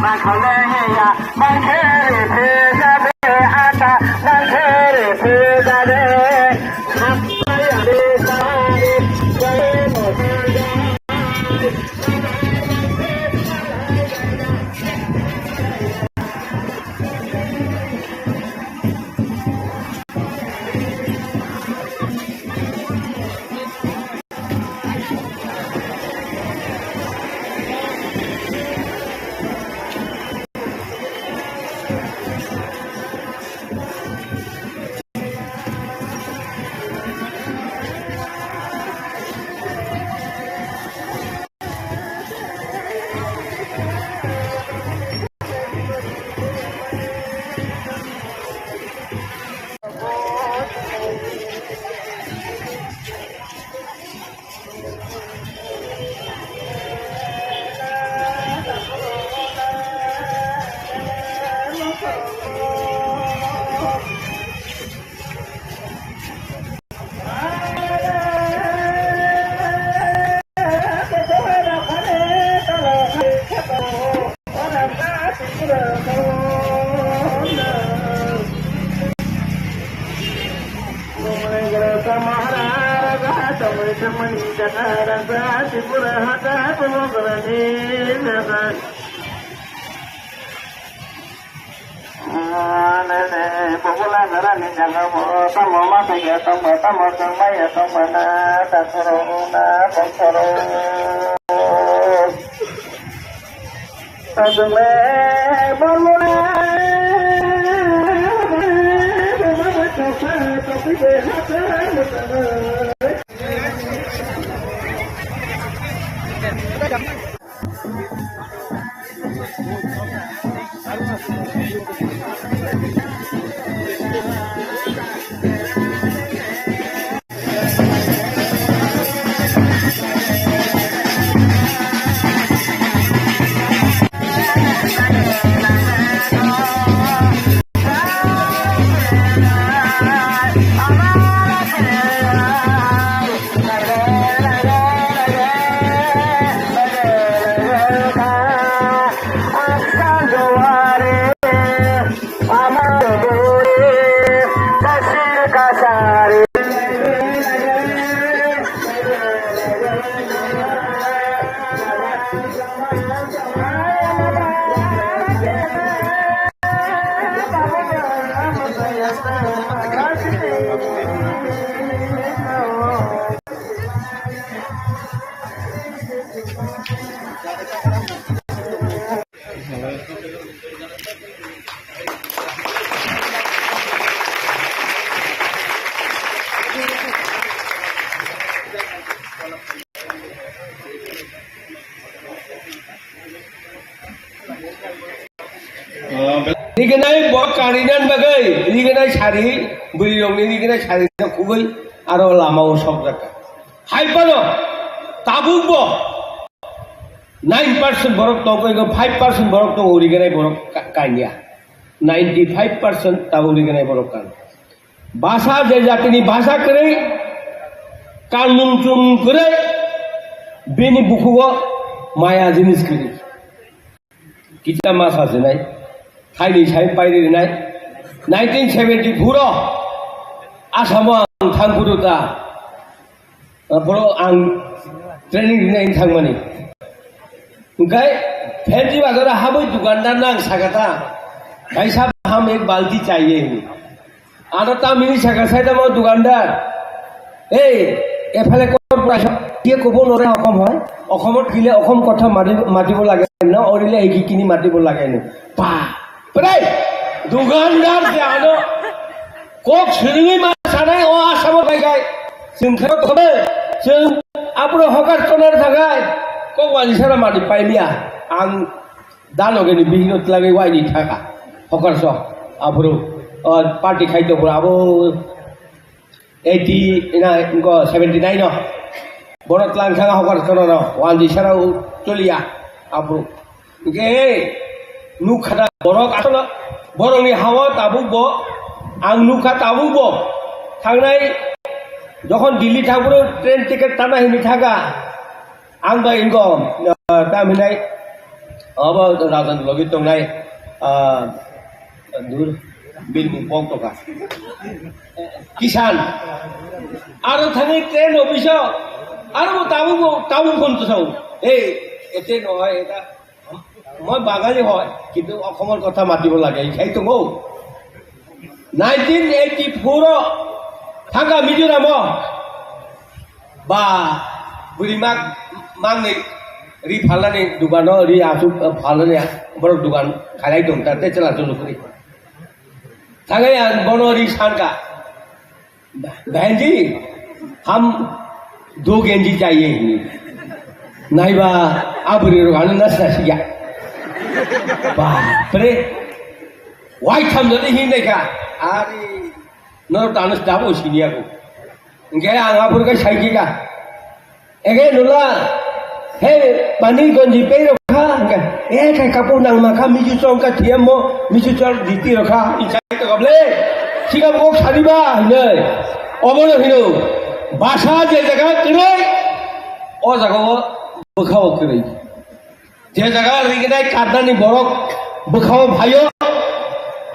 মাখলে হেয়া মাখের ভেজাবে আটা মাখের ভেজাবে Nikenai buat karinan bagai, nikenai cari beli dong nikenai cari tak kubai, aro lama usap tak. Hai pano, tabung bo, 9% borok toko itu 5% borok toko nikenai borok kaya, 95% tahu nikenai borok kan. Bahasa jadi ni bahasa kere, kanun cum kere, bini buku wa maya jenis kere. Kita masa senai. Thai Thai Pai Nai 1974 Asama Tangkuruta Bro ang training Nai Tangmani Gai Fendi Bagara Habu दुकानदार ना सकता भाई साहब हम एक बाल्टी चाहिए आता मिनी सका साइड में दुकानदार एफाले ये कब नरे অসম হয় অসমত কিলে অসম কথা মাতিব লাগে না অৰিলে এইখিনি মাতিব লাগে না পা Pray, दुकानदार से आनो कोक सिरिंगी मासानाय ओ आसामाव गायगाय जोंखौ खबे जों आपरो हकार टनार थागाय कोक वालिसारा मादि पाइमिया आं दानगेनि बिहिनत लागे वाइनि थाका हकार स आपरो पार्टी खाइतो आबो 80 ina इंको 79 no borot langkang hokar tono वालिसारा चलिया आपरो के नुखा borok asal borok ni hawa tabuk bo ang nuka tabuk bo tangnai যখন দিল্লি থাকবো ট্রেন টিকেট টানা হিনি থাকা ang ba ingom taminai Aba rajan logi tongnai dur bil mupong toka. Kisan. Aro thani train office aro tabu phone to sau. Ei ete nohoi eta মই বাঙালি হয় কিন্তু অসমৰ কথা মাতিব লাগে সেইটো গো 1984 থাকা মিজোরাম বা বুড়িমাক মাংনি রি ফালানি দোকানো রি আসু ফালানি বড় দোকান খালাই দं তাতে চলা চলো করে থাকাই বনো রি সানকা बहन जी हम 2 गेंजी चाहिए नहीं बा अब रे रोगाने न ससिया बापरे वाई थामजों ही नहीं का अरे नर तानस दाबो सिनिया को इनके आंगापुर का साइकी का एगे नुला हे पानी गंजी पे रखा ए काय कापुर नंग माखा मिजु चोंग का थियम मो मिजु चोंग जीती रखा इचाई तो कबले सिगाम को सारिबा नै अबनो हिनो भाषा जे जगह करे ओ जगह बखाव करे যে জায়গা রিগনাই কাদানি বরক বখাও ভাইও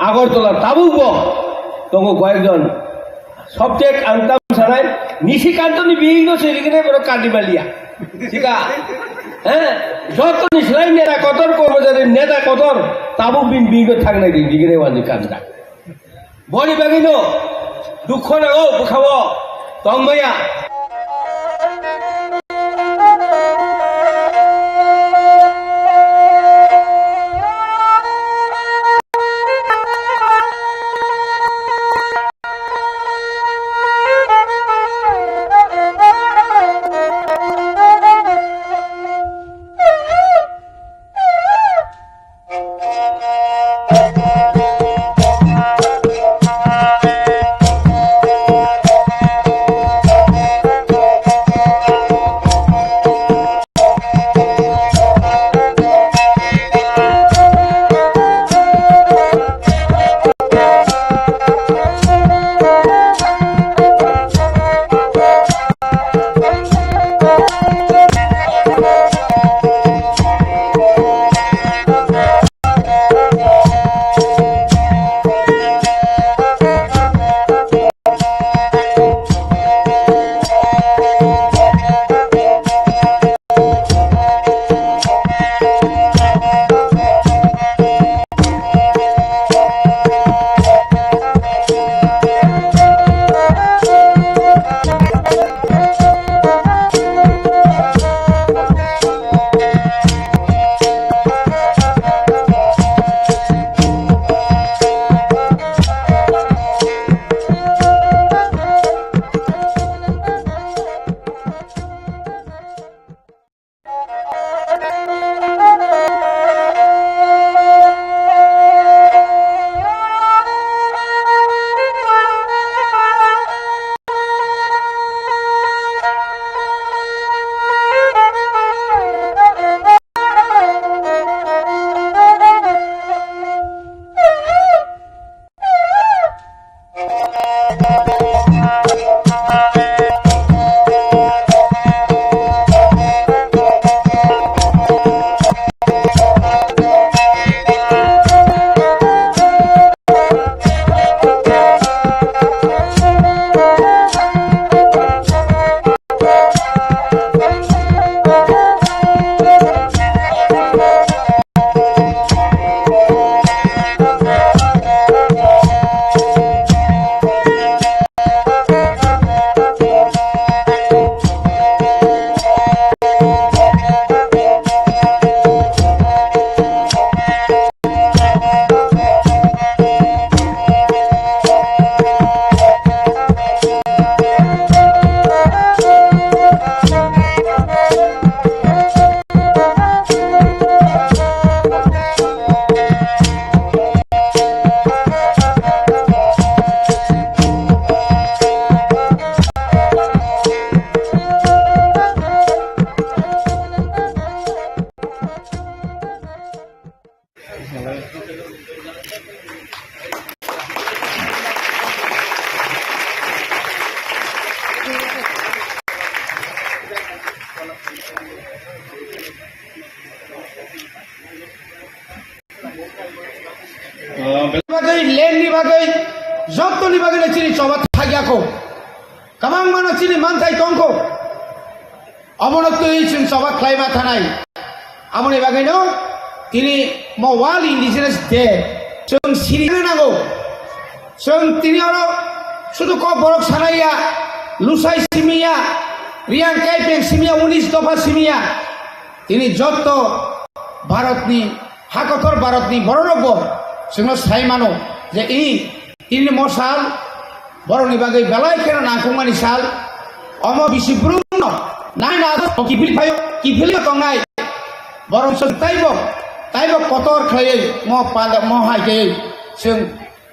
আগরতলা তাবুব তঙ্গ কয়েকজন সবচেয়ে আন্তাম ছাড়াই নিশিকান্তনি বিহীন সে রিগনাই বড় কান্দিবালিয়া ঠিক আছে হ্যাঁ যত নিশলাই নেতা কতর কর্মচারী নেতা কতর তাবু বিন বিহীন থাক নাই রিগনাই ওয়ানি কান্দা বড়ি বাগিনো দুঃখ নাগো বখাও তংমাইয়া bagai len ni bagai jotto ni bagai chini sobat thagya ko kamang mano chini manthai tongko অবনতি চিন সভা ক্লাইমা থানাই আমনি বাগাই ন তিনি মওয়াল ইন্ডিজিনাস ডে जों सिरिनो नांगौ जों তিনি আরো শুধু ক বরক সানাইয়া লুসাই সিমিয়া রিয়াং কাইপেং সিমিয়া 19 দফা সিমিয়া তিনি যত ভারতনি হাকতর ভারতনি বড়রব जोंनो সাইমানো যে এই তিনি মশাল বড়নি বাগै বেলায় কেন নাকুমানি সাল অম বিশিব্রুম নাই না কিফিলি তংনাই বরং তাইব কতর খাই म हाइके जों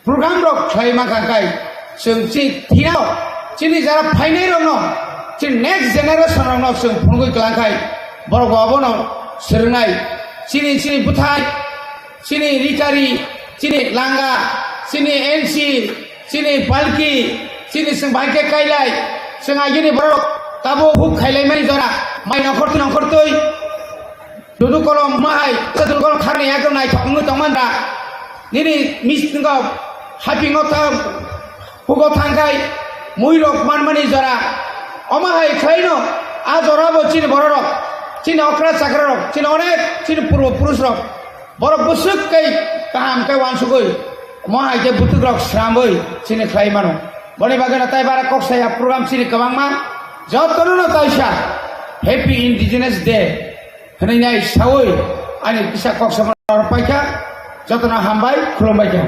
प्रग्राम रक खाइ माखाय जों चि थिनाव चिनि जारा फाइनाय रंग चि नेक्स्ट जेनारेशन रंग जों फुंगै क्लांखाय बर गबन सोरनाय चिनि बुथाय चिनि रिकारि चिनि लांगा चिनि एनसी चिनि पालकी चिनि जों बाइके कायलाय जों आइनि बर ताबो हुक खाइलाय मानि जरा माइ नखरतै दुदु कलम माहाय दुदु कलम खारनि यागो नाय थंगो तंमानरा निनि मिसनिगो हापिंगो थां हुगो थांगाय मुइरक मानमानि जरा अमाहाय खाइनो आ जराबो चिनि बररक चिनि अख्रा चाख्रारक चिनि अनेक चिनि पूर्व पुरुषरक बर बुसुकै काहाम काय वानसुगै माहाय के बुतुरक श्रामै चिनि खाइमानो बनि बागेना ताइ बारा कक्साया प्रोग्राम चिनि कबांमा जतनो ताइसा हैप्पी इंडिजिनास डे होनाय सावै आंनि फिसा कक्सामार पाइखा जतना हामबाय खुलुमबाय जों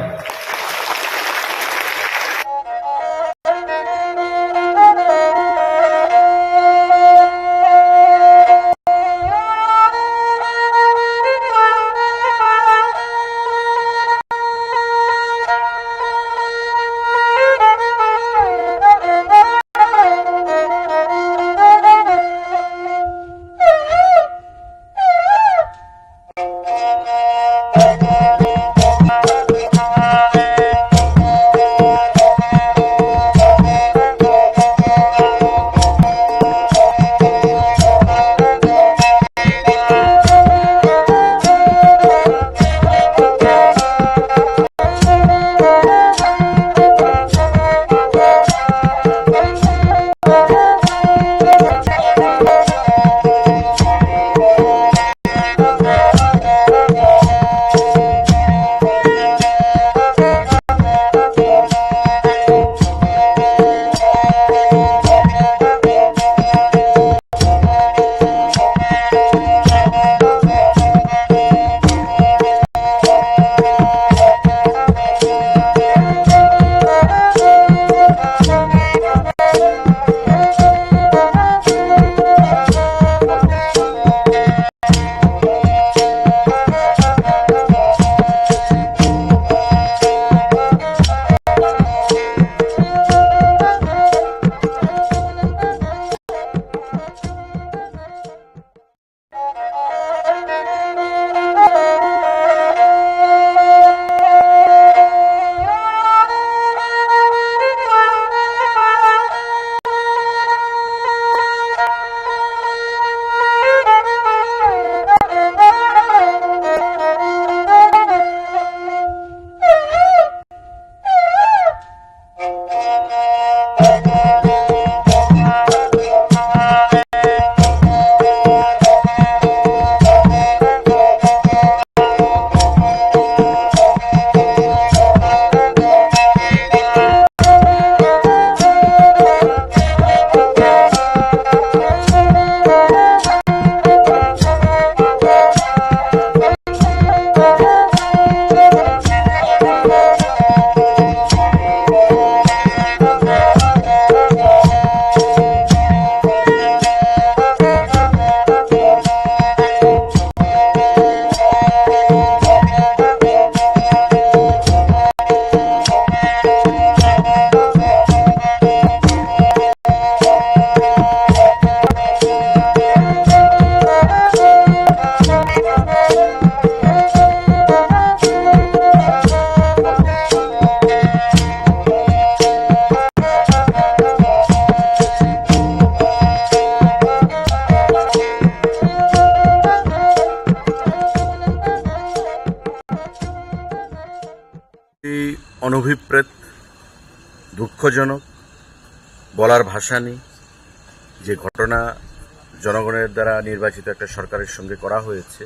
অনভিপ্রেত, দুঃখজনক, বলার ভাষা নেই যে ঘটনা জনগণের দ্বারা নির্বাচিত একটা সরকারের সঙ্গে করা হয়েছে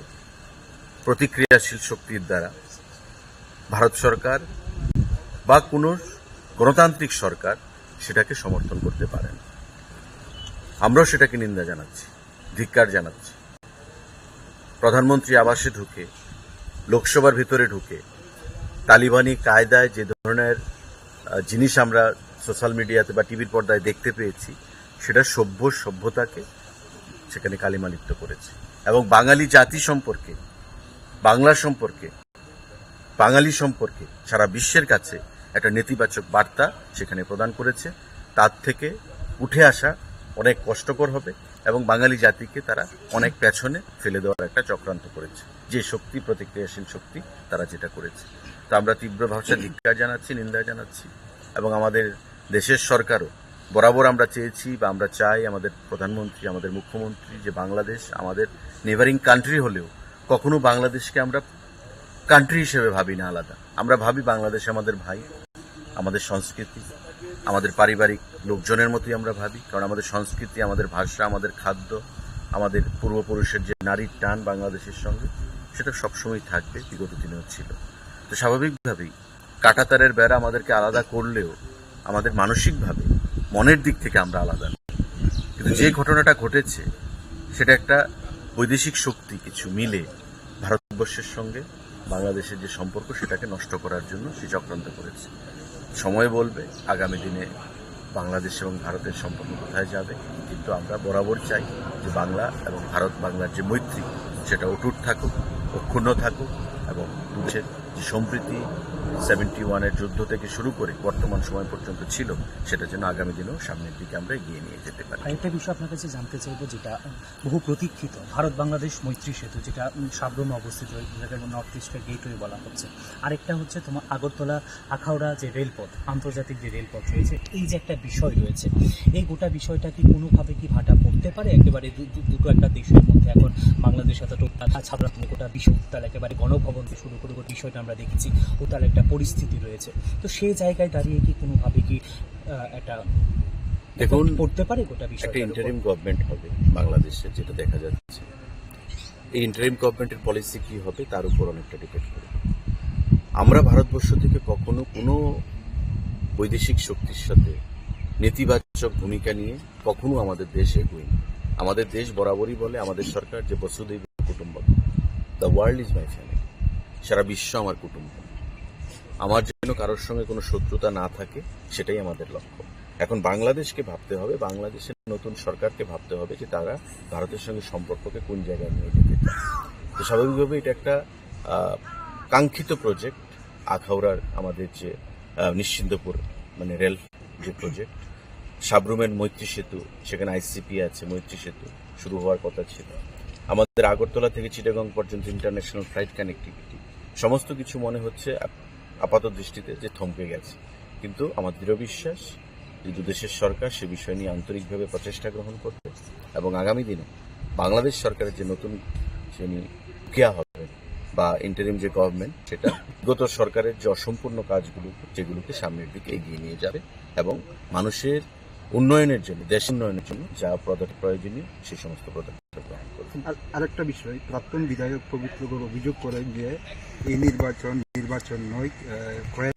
প্রতিক্রিয়াশীল শক্তির দ্বারা। ভারত সরকার বা কোনো গণতান্ত্রিক সরকার সেটাকে সমর্থন করতে পারে না। আমরাও সেটাকে নিন্দা জানাচ্ছি, ধিক্কার জানাচ্ছি। প্রধানমন্ত্রী আবাসে ঢুকে, লোকসভার ভিতরে ঢুকে তালিবানি কায়দায় যে ধরনের জিনিস আমরা সোশ্যাল মিডিয়াতে বা টিভির পর্দায় দেখতে পেয়েছি, সেটা সভ্যতাকে সেখানে কালিমালিপ্ত করেছে এবং বাঙালি জাতি সম্পর্কে, বাংলা সম্পর্কে, বাঙালি সম্পর্কে সারা বিশ্বের কাছে একটা নেতিবাচক বার্তা সেখানে প্রদান করেছে। তার থেকে উঠে আসা অনেক কষ্টকর হবে এবং বাঙালি জাতিকে তারা অনেক পেছনে ফেলে দেওয়ার একটা চক্রান্ত করেছে। যে শক্তি, প্রতিক্রিয়াশীল শক্তি, তারা যেটা করেছে, তা আমরা তীব্র ভাষায় ধিক্কার জানাচ্ছি, নিন্দা জানাচ্ছি। এবং আমাদের দেশের সরকারও বরাবর আমরা চেয়েছি বা আমরা চাই, আমাদের প্রধানমন্ত্রী, আমাদের মুখ্যমন্ত্রী, যে বাংলাদেশ আমাদের নেভারিং কান্ট্রি হলেও কখনো বাংলাদেশকে আমরা কান্ট্রি হিসেবে ভাবি না আলাদা। আমরা ভাবি বাংলাদেশ আমাদের ভাই, আমাদের সংস্কৃতি, আমাদের পারিবারিক লোকজনের মতোই আমরা ভাবি। কারণ আমাদের সংস্কৃতি, আমাদের ভাষা, আমাদের খাদ্য, আমাদের পূর্বপুরুষের যে নারীর টান বাংলাদেশের সঙ্গে, সেটা সবসময় থাকবে, বিগত দিনেও ছিল। তো স্বাভাবিকভাবেই কাঁটাতারের বেড়া আমাদেরকে আলাদা করলেও আমাদের মানসিকভাবে, মনের দিক থেকে আমরা আলাদা না। কিন্তু যে ঘটনাটা ঘটেছে সেটা একটা বৈদেশিক শক্তি কিছু মিলে ভারতবর্ষের সঙ্গে বাংলাদেশের যে সম্পর্ক, সেটাকে নষ্ট করার জন্য সে চক্রান্ত করেছে। সময় বলবে আগামী দিনে বাংলাদেশ এবং ভারতের সম্পর্ক কোথায় যাবে। কিন্তু আমরা বরাবর চাই যে বাংলা এবং ভারত বাংলার যে মৈত্রী, সেটা অটুট থাকুক, অক্ষুণ্ণ থাকুক এবং দুদেশের যে সম্প্রীতি 71-এর যুদ্ধ থেকে শুরু করে বর্তমান সময় পর্যন্ত ছিল, সেটা যেন আগামী দিনেও সামনের দিকে আমরা এগিয়ে নিয়ে যেতে পারি। আরেকটা বিষয় আপনার কাছে জানতে চাইবো, যেটা বহু প্রতীক্ষিত ভারত বাংলাদেশ মৈত্রী সেতু, যেটা সাবরুমে অবস্থিত, যেটাকে নর্থ ইস্টের গেটওয়ে বলা হচ্ছে। আরেকটা হচ্ছে তোমার আগরতলা আখাউড়া যে রেলপথ, আন্তর্জাতিক যে রেলপথ রয়েছে, এই যে একটা বিষয় রয়েছে, এই গোটা বিষয়টা কি কোনোভাবে কি ভাটা পড়তে পারে? একেবারে দুটো একটা দেশের মধ্যে এখন বাংলাদেশ এতটা ছাড়া গোটা বিশ্ব উত্তাল, একেবারে গণভবন থেকে শুরু করে গোটা বিষয়টা আমরা দেখেছি, উত্তাল একটা পরিস্থিতি রয়েছে। তো সেই জায়গায় দাঁড়িয়ে কি কোনোভাবে কি একটা দেখুন পড়তে পারে গোটা বিষয়? একটা ইন্টারিম গভর্নমেন্ট হবে বাংলাদেশে, যেটা দেখা যাচ্ছে। এই ইন্টারিম গভর্নমেন্টের পলিসি কি হবে তার উপর অনেকটা ডিপেন্ড করে। আমরা ভারতবর্ষ থেকে কখনো কোনো বৈদেশিক শক্তির সাথে নেতিবাচক ভূমিকা নিয়ে কখনো আমাদের দেশ এগোয়নি। আমাদের দেশ বরাবরই বলে, আমাদের সরকার, যে বসুধৈব কুটুম্বকম, the world is my family, সারা বিশ্ব আমার কুটুম্ব। আমার যেন কারোর সঙ্গে কোনো শত্রুতা না থাকে, সেটাই আমাদের লক্ষ্য। এখন বাংলাদেশকে ভাবতে হবে, বাংলাদেশের নতুন সরকারকে ভাবতে হবে যে তারা ভারতের সঙ্গে সম্পর্ককে কোন জায়গায় নিয়ে যেতে চায়। তো স্বাভাবিকভাবে এটা একটা কাঙ্ক্ষিত প্রজেক্ট, আখাউড়ার আমাদের যে নিশ্চিন্তপুর মানে রেল যে প্রজেক্ট, সাবরুমের মৈত্রী সেতু, সেখানে আইসিপি আছে, মৈত্রী সেতু শুরু হওয়ার কথা ছিল। আমাদের আগরতলা থেকে চিটাগং পর্যন্ত ইন্টারন্যাশনাল ফ্লাইট কানেক্টিভিটি, সমস্ত কিছু মনে হচ্ছে আপাত দৃষ্টিতে যে থমকে গেছে। কিন্তু আমার দৃঢ় বিশ্বাস যে দুদেশের সরকার সে বিষয় নিয়ে আন্তরিকভাবে প্রচেষ্টা গ্রহণ করবে এবং আগামী দিনে বাংলাদেশ সরকারের যে নতুন যিনি মুখিয়া হবে বা ইন্টারিম যে গভর্নমেন্ট, সেটা বিগত সরকারের যে অসম্পূর্ণ কাজগুলো, যেগুলোকে সামনের দিকে এগিয়ে নিয়ে যাবে এবং মানুষের উন্নয়নের জন্য, দেশ উন্নয়নের জন্য যা প্রয়োজনীয় সেই সমস্ত পদক্ষেপ গ্রহণ করবে। আরেকটা বিষয়, প্রাক্তন বিধায়ক পবিত্র গৌর অভিযোগ করেন যে এই নির্বাচন নয়, কয়েক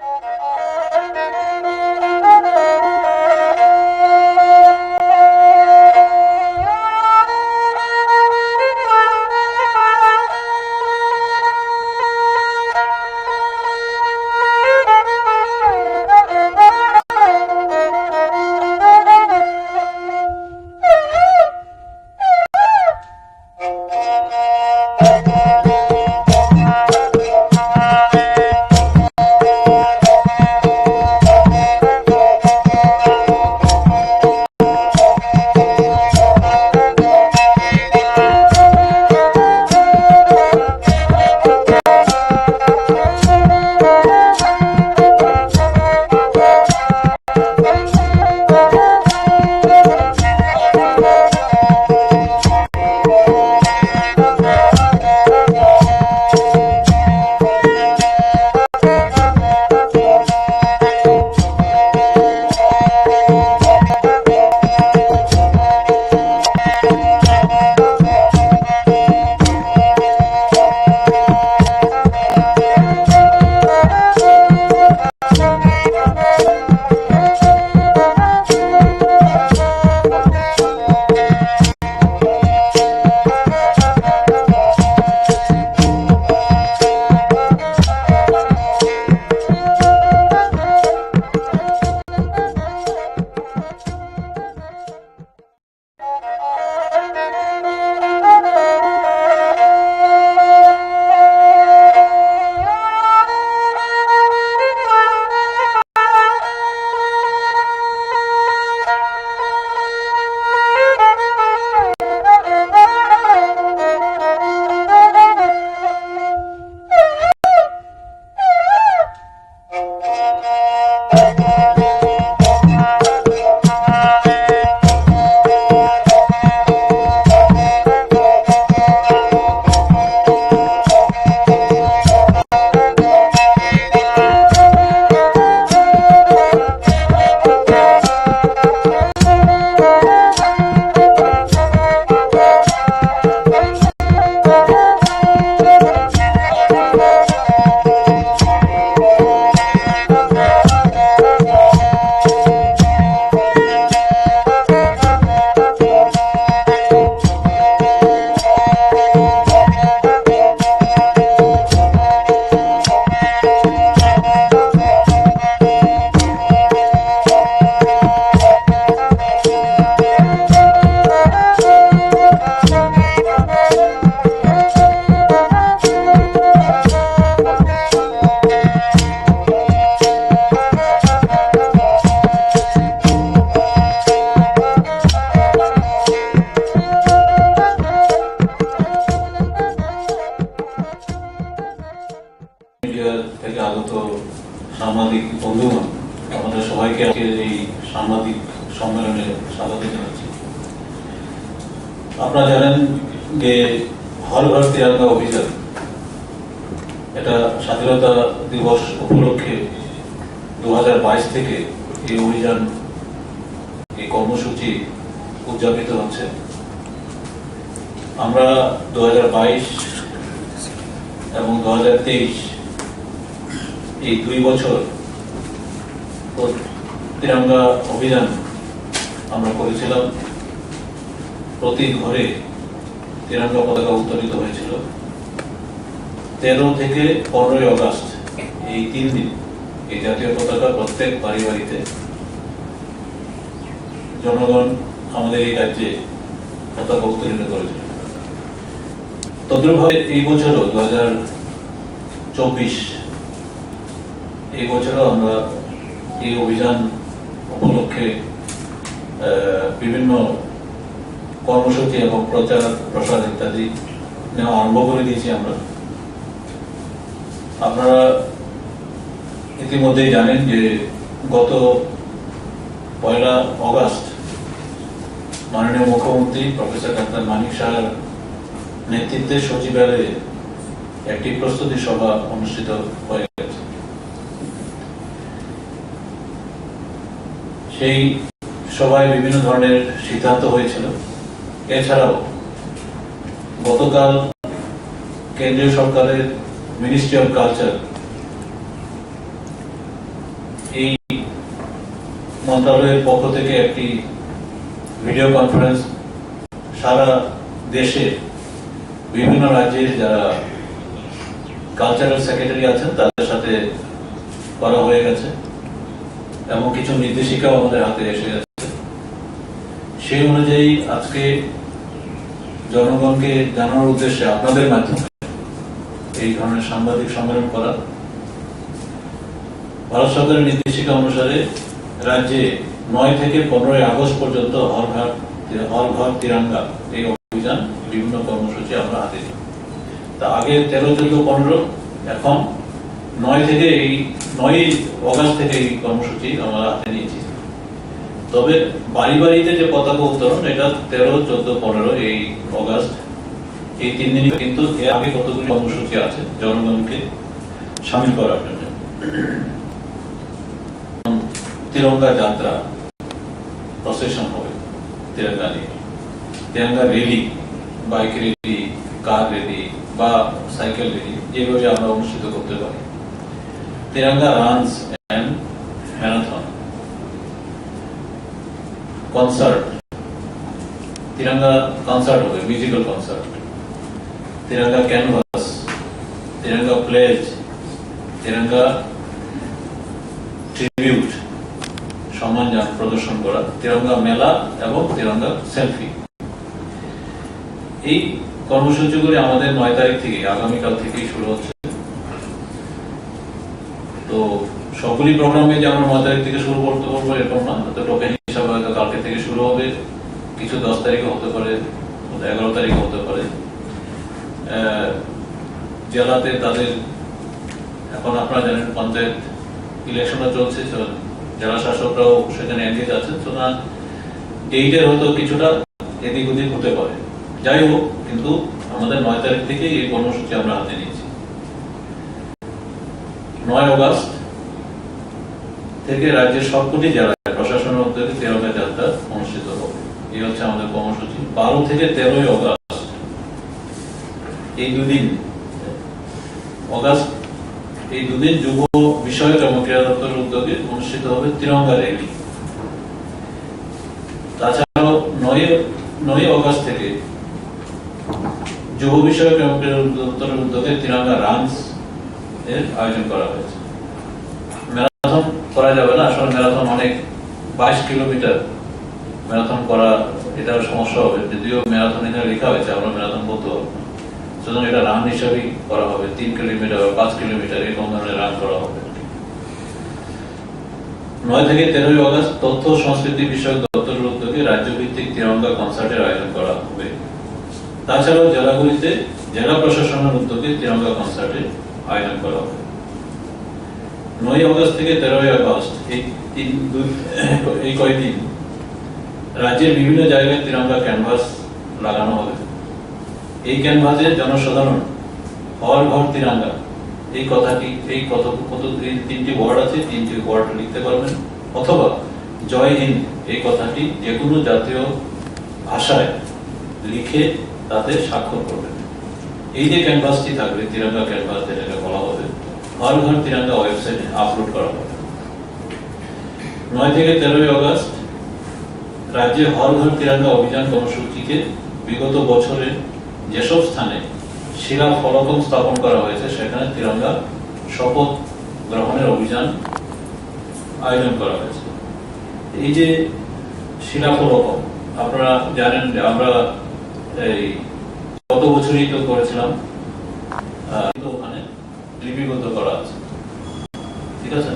থেকে আগত সাংবাদিক বন্ধুগণ, আমাদের সবাইকে আজকের এই সাংবাদিক সম্মেলনে স্বাগত জানাচ্ছি। আপনারা জানেন যে হর ঘর তিরঙ্গা অভিযান, এটা স্বাধীনতা দিবস উপলক্ষে 2022 থেকে এই অভিযান, এই কর্মসূচি উদযাপিত হচ্ছে। আমরা 2022 এবং 2023 এই 2 বছর তিরঙ্গা অভিযান আমরা করেছিলাম। প্রতি ঘরে তিরঙ্গা পতাকা উত্তোলিত হয়েছিল। 13 থেকে 15 আগস্ট এই 3 দিন এই জাতীয় পতাকা প্রত্যেক বাড়ি বাড়িতে জনগণ আমাদের এই রাজ্যে পতাকা উত্তোলিত করেছিল। তদ্রুপভাবে এই বছরও 2024 এই বছরও আমরা এই অভিযান উপলক্ষে বিভিন্ন কর্মসূচি এবং প্রচার প্রসার ইত্যাদি নেওয়া আরম্ভ করে দিয়েছি আমরা। আপনারা ইতিমধ্যেই জানেন যে গত 1 আগস্ট মাননীয় মুখ্যমন্ত্রী প্রফেসর ডাক্তার মানিক সাহার নেতৃত্বে সচিবালয়ে একটি প্রস্তুতি সভা অনুষ্ঠিত হয়ে গেছে। সেই সভায় বিভিন্ন ধরনের সিদ্ধান্ত হয়েছিল। এছাড়াও গতকাল কেন্দ্রীয় সরকারের মিনিস্ট্রি অফ কালচার এই মন্ত্রণালয়ের পক্ষ থেকে একটি ভিডিও কনফারেন্স সারা দেশে বিভিন্ন রাজ্যের যারা কালচারাল সেক্রেটারি আছেন তাদের সাথে করা হয়ে গেছে এবং কিছু নির্দেশিকাও আমাদের হাতে এসে গেছে। সেই অনুযায়ী আজকে জনগণকে জানানোর উদ্দেশ্যে আপনাদের মাধ্যমে এই ধরনের সাংবাদিক সম্মেলন করা। ভারত সরকারের নির্দেশিকা অনুসারে রাজ্যে 9 থেকে 15 আগস্ট পর্যন্ত হর ঘর তিরঙ্গা এই অভিযান বিভিন্ন কর্মসূচি আমরা হাতে নিই। তা আগে 13, 14, 15, এখন 9 থেকে এই 9 আগস্ট থেকে এই কর্মসূচি আমরা হাতে নিয়েছি। তবে বাড়ি বাড়িতে যে পতাকা উত্তোলন এটা 13, 14, 15 এই আগস্ট এই 3 দিনই, কিন্তু এর আগে কতগুলি কর্মসূচি আছে জনগণকে সামিল করার জন্য। তিরঙ্গা যাত্রা প্রসেশন হবে তিরঙ্গা নিয়ে, Tiranga rally, bike rally, car rally বা সাইকেল র্যালি যেভাবে আমরা অনুষ্ঠিত করতে পারি। Tiranga runs and marathon, concert, Tiranga concert হবে, musical concert, Tiranga canvas, Tiranga pledge, Tiranga tribute সম্মান প্রদর্শন করা, তিরঙ্গা মেলা এবং তিরঙ্গা সেলফি। এই কর্মসূচিগুলি আমাদের 9 তারিখ থেকে, আগামীকাল থেকেই শুরু হচ্ছে। তো সবগুলি প্রোগ্রামে যে আমরা 9 তারিখ থেকে শুরু করতে পারবো এরকম না, তো টোকেন হিসাবে হয়তো কালকে থেকে শুরু হবে, কিছু 10 তারিখে হতে পারে, 11 তারিখে হতে পারে। জেলাতে তাদের এখন আপনারা জানেন পঞ্চায়েত ইলেকশনও চলছে, জেলা শাসকরাও সেখানে এনগেজ আছেন, সুতরাং ডেটের হয়তো কিছুটা এদিক ওদিক হতে পারে। যাই হোক, কিন্তু আমাদের 9 তারিখ থেকে এই কর্মসূচি আমরা হাতে নিয়েছি। 9 আগস্ট থেকে রাজ্যের সবকটি জেলায় প্রশাসনের উদ্যোগে তিরঙ্গা যাত্রা অনুষ্ঠিত হবে। এই হচ্ছে আমাদের কর্মসূচি। 12 থেকে 13 আগস্ট এই 2 দিন, এই 2 দিন যুব বিষয়ক এবং ক্রীড়া দপ্তরের উদ্যোগে অনুষ্ঠিত হবে তিরঙ্গা র্যালি। তাছাড়াও 9 আগস্ট থেকে যুব বিষয়ক এবং ক্রীড়া দপ্তরের উদ্যোগে তিরঙ্গা রানস এর আয়োজন করা হয়েছে। ম্যারাথন করা যাবে না, আসলে ম্যারাথন অনেক 22 কিলোমিটার ম্যারাথন করা, এটার সমস্যা হবে। যদিও ম্যারাথন এখানে লেখা হয়েছে, আমরা ম্যারাথন বলতে পারবো না, সুতরাং এটা রান হিসাবেই করা হবে। 3 কিলোমিটার বা 5 কিলোমিটার এরকম ধরনের রান করা হবে। 9 থেকে 13 আগস্ট তথ্য সংস্কৃতি বিষয়ক দপ্তরের উদ্যোগে রাজ্যভিত্তিক তিরঙ্গা কনসার্টের আয়োজন করা হবে। তাছাড়াও জেলাগুলিতে জেলা প্রশাসনের উদ্যোগে তিরঙ্গা কনসার্টের আয়োজন করা হবে। 9 আগস্ট থেকে 13 আগস্ট এই কয়েকদিন রাজ্যের বিভিন্ন জায়গায় তিরঙ্গা ক্যানভাস লাগানো হবে। এই ক্যানভাসে জনসাধারণ হর ঘর তিরঙ্গা এই কথাটি এই তিনটি ওয়ার্ড আছে, তিনটি ওয়ার্ড লিখতে পারবেন, অথবা জয় হিন্দ এই কথাটি যে কোনো জাতীয় ভাষায় লিখে তাতে স্বাক্ষর করবেন। এই যে ক্যানভাসটি থাকবে তিরঙ্গা ক্যানভাস যেটাকে বলা হবে, হর ঘর তিরঙ্গা ওয়েবসাইটে আপলোড করা হবে। 9 থেকে 13 আগস্ট রাজ্যে হর ঘর তিরঙ্গা অভিযান কর্মসূচিকে বিগত বছরে যেসব স্থানে শিলা ফলকম স্থাপন করা হয়েছে সেখানে তিরঙ্গা শপথ গ্রহণের অভিযান আয়োজন করা হয়েছে। এই যে শিলা ফলকম আপনারা জানেন যে আমরা এই গত বছরই তো করেছিলাম, ওখানে লিপিবদ্ধ করা আছে, ঠিক আছে।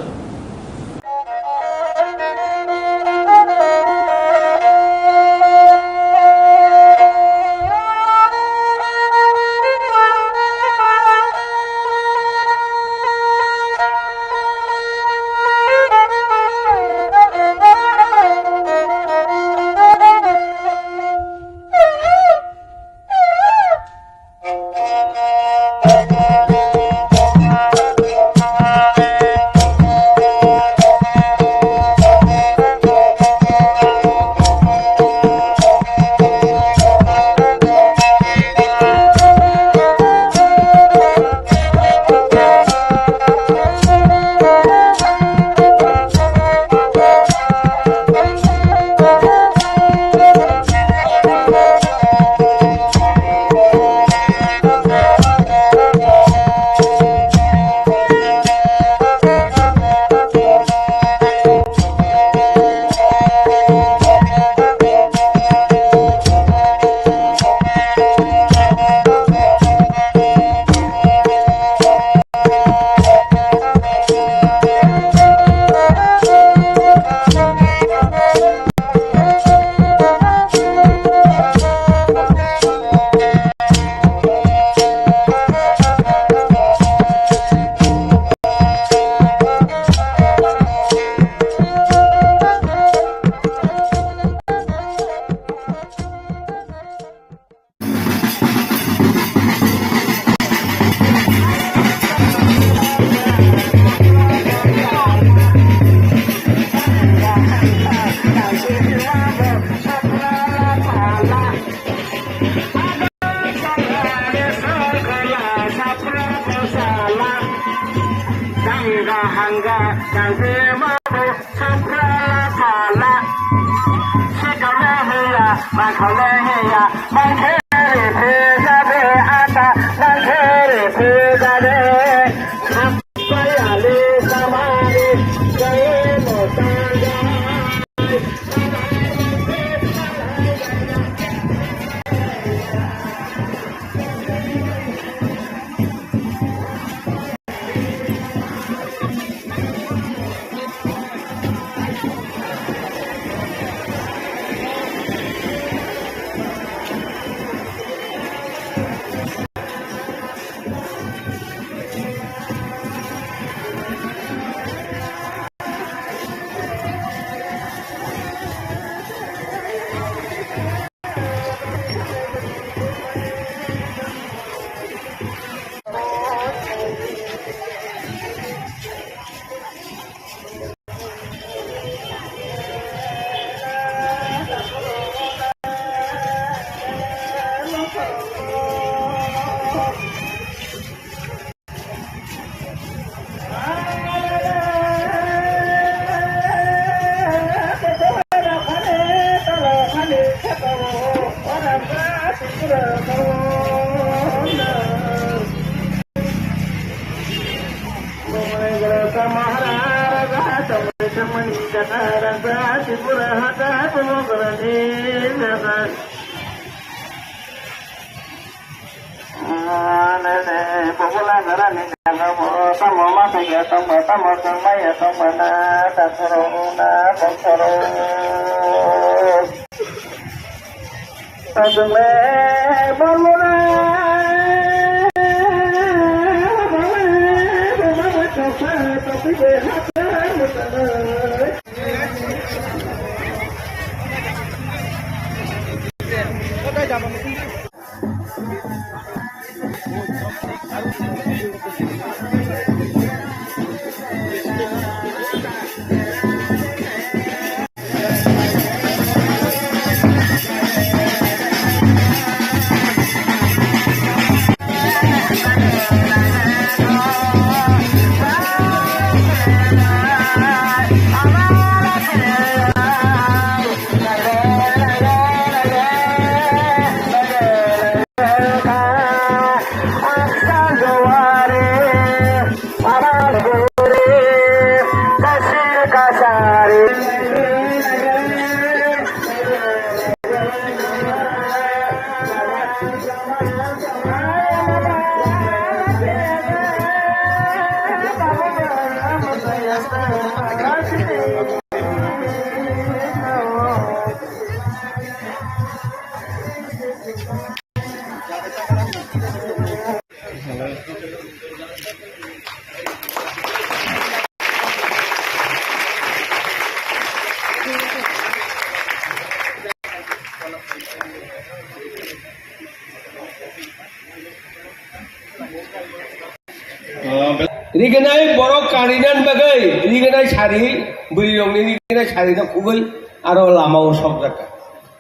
Rigenai borok karinan bagai, rigenai sari, beri dong ini rigenai sari na kubai, aro lama usok jaka.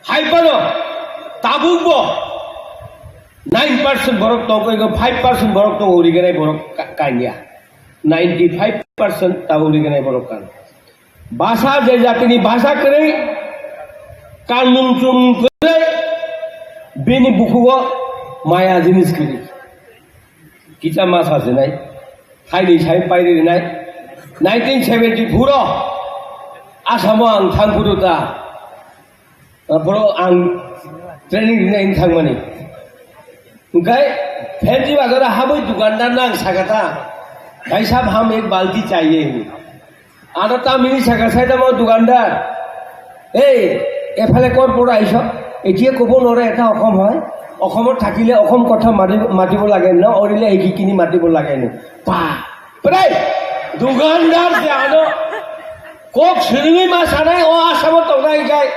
Hai pano, tabuk bo, 9% borok toko ego 5% borok toko rigenai borok kanya, 95% tahu rigenai borok kan. Bahasa jati ni bahasa kere, kanung cung kere, bini buku go, maya jenis kere. Kita masa senai. Hai saya pairi nai 1974 Asamang Tangkuruta Bro ang training nai thangmani gai फेंजी वगैरह हम दुकानदार ना सकता भाई साहब हम एक बाल्टी चाहिए आना ता मिनी सका साइड में दुकानदार एफाले कौन पड़ा आइस एटिए कब नरे এটা অসম হয় অসমত থাকিলে অসম কথা মাতিব লাগে ন অৰিলে এইখিনি মাতিব লাগে ন পা প্ৰায় দোকানদার যে আনো কক সিৰিঙি মাছ আনাই ও আসামত তগাই যায়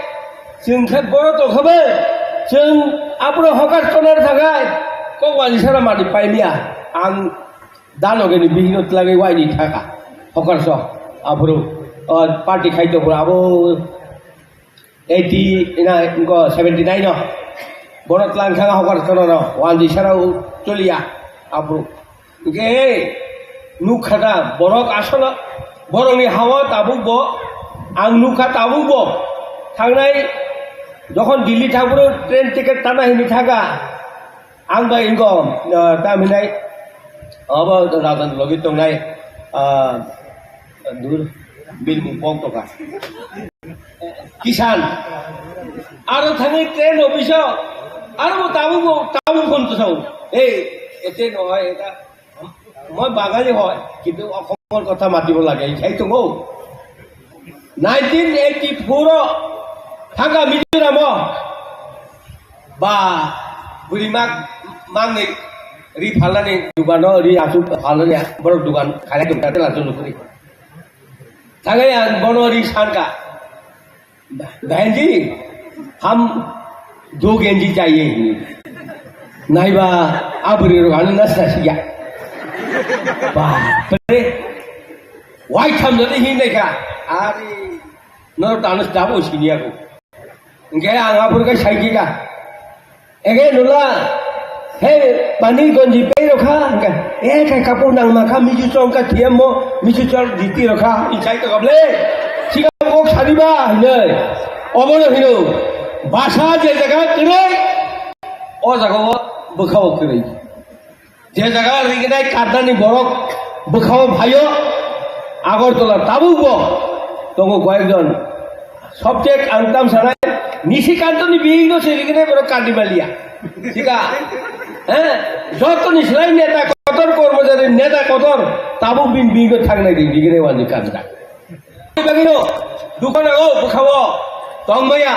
जोंखौ बर' तखौबो जों आब्रो हगार तनार थाखाय কক वालिसारा मादि पाइलिया आं दानगेनि बिहिनत लागे वाइनि थाखा हगार स आब्रो पार्टी खाइतो आबो 80 ना इनको 79 no borot langkang hokar kono no wandi sarau cholia abru ke nukhada borok asala boroni hawa tabubo ang nukha tabubo thangnai যখন দিল্লি থাকবো ট্রেন টিকেট টানা হিনি থাকা आं दा इंगो तामिनाय अब राजन लगे तंनाय दूर बिल मुपंग तका किसान आरो थाङै ट्रेन अफिस आरो ताबु कोनतो साउ एते নহয় এটা মই বাঙালি হয় কিন্তু অসমৰ কথা মাতিব লাগে এইটো গো 1984 থাকা মিজোরাম বা বুড়িমাক मांगने री फालने दुकान री आसु फालने बड़ दुकान खाने के उठाते लाचो लुकरी थागे बनो री शान का बहन जी हम 2 गेंजी चाहिए नहीं बा अब री रोगाने न ससिया बाप रे वाइट हम नहीं ही नहीं का अरे न तानस दाबो सिनिया को इनके आंगापुर का साइकी का एगे नुला हे पानी गंजी पे रखा काय कापूर नांग माखा मिजु चौं का थिएम मिजु चौं जीती रखा इचाई तो कबले सिगां को सारिबा नै अबनो हिनो भाषा जे जगह करे ओ जगह बखाव करे जे जगह रिगनाय कादानि बरक बखाव भाइयो আগরতলা তাবুব তঙ্গ কয়েকজন সবচেয়ে আনতাম সারাই নিশিকান্তনি বিহীন সেরিগনায় বড় কান্দিবালিয়া ঠিক আছে হ্যাঁ যত নিসলাই নেতা কতর কর্মচারী নেতা কতর তাবু বিন বিগ থাকলে দিগিরে ওয়ানি কাজটা বাগিনো দোকানে ও খাবো তংমাইয়া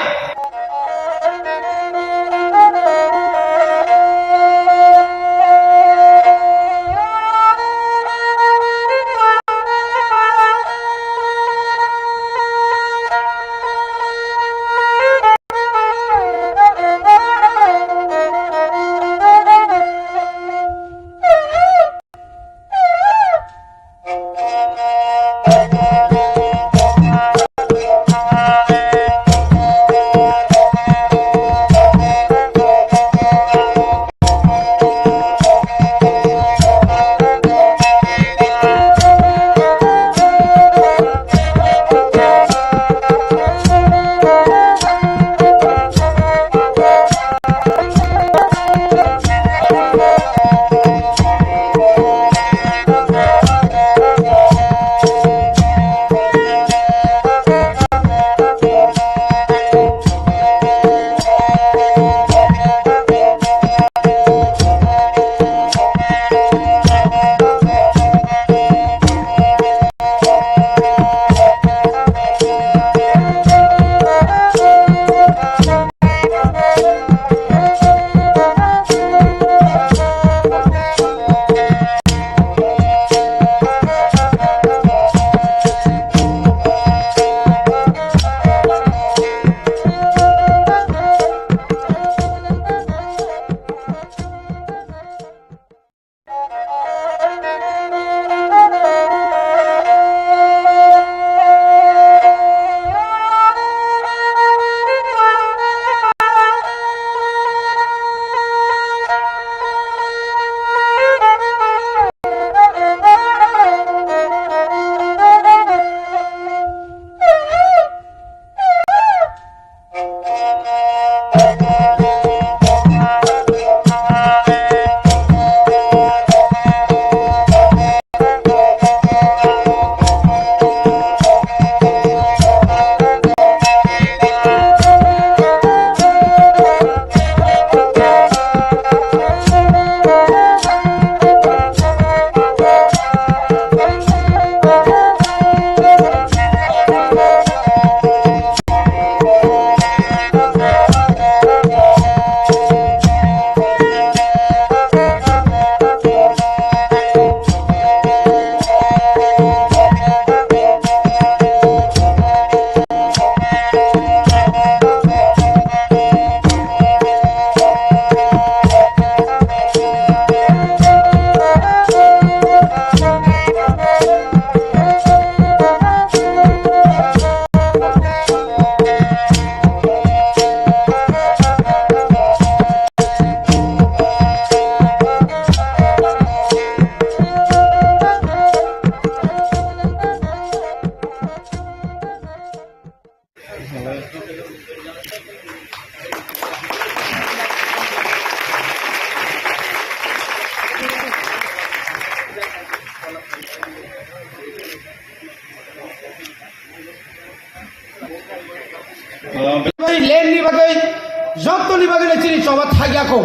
যতনি বাগানে চিনি চবা থাকিয়াকো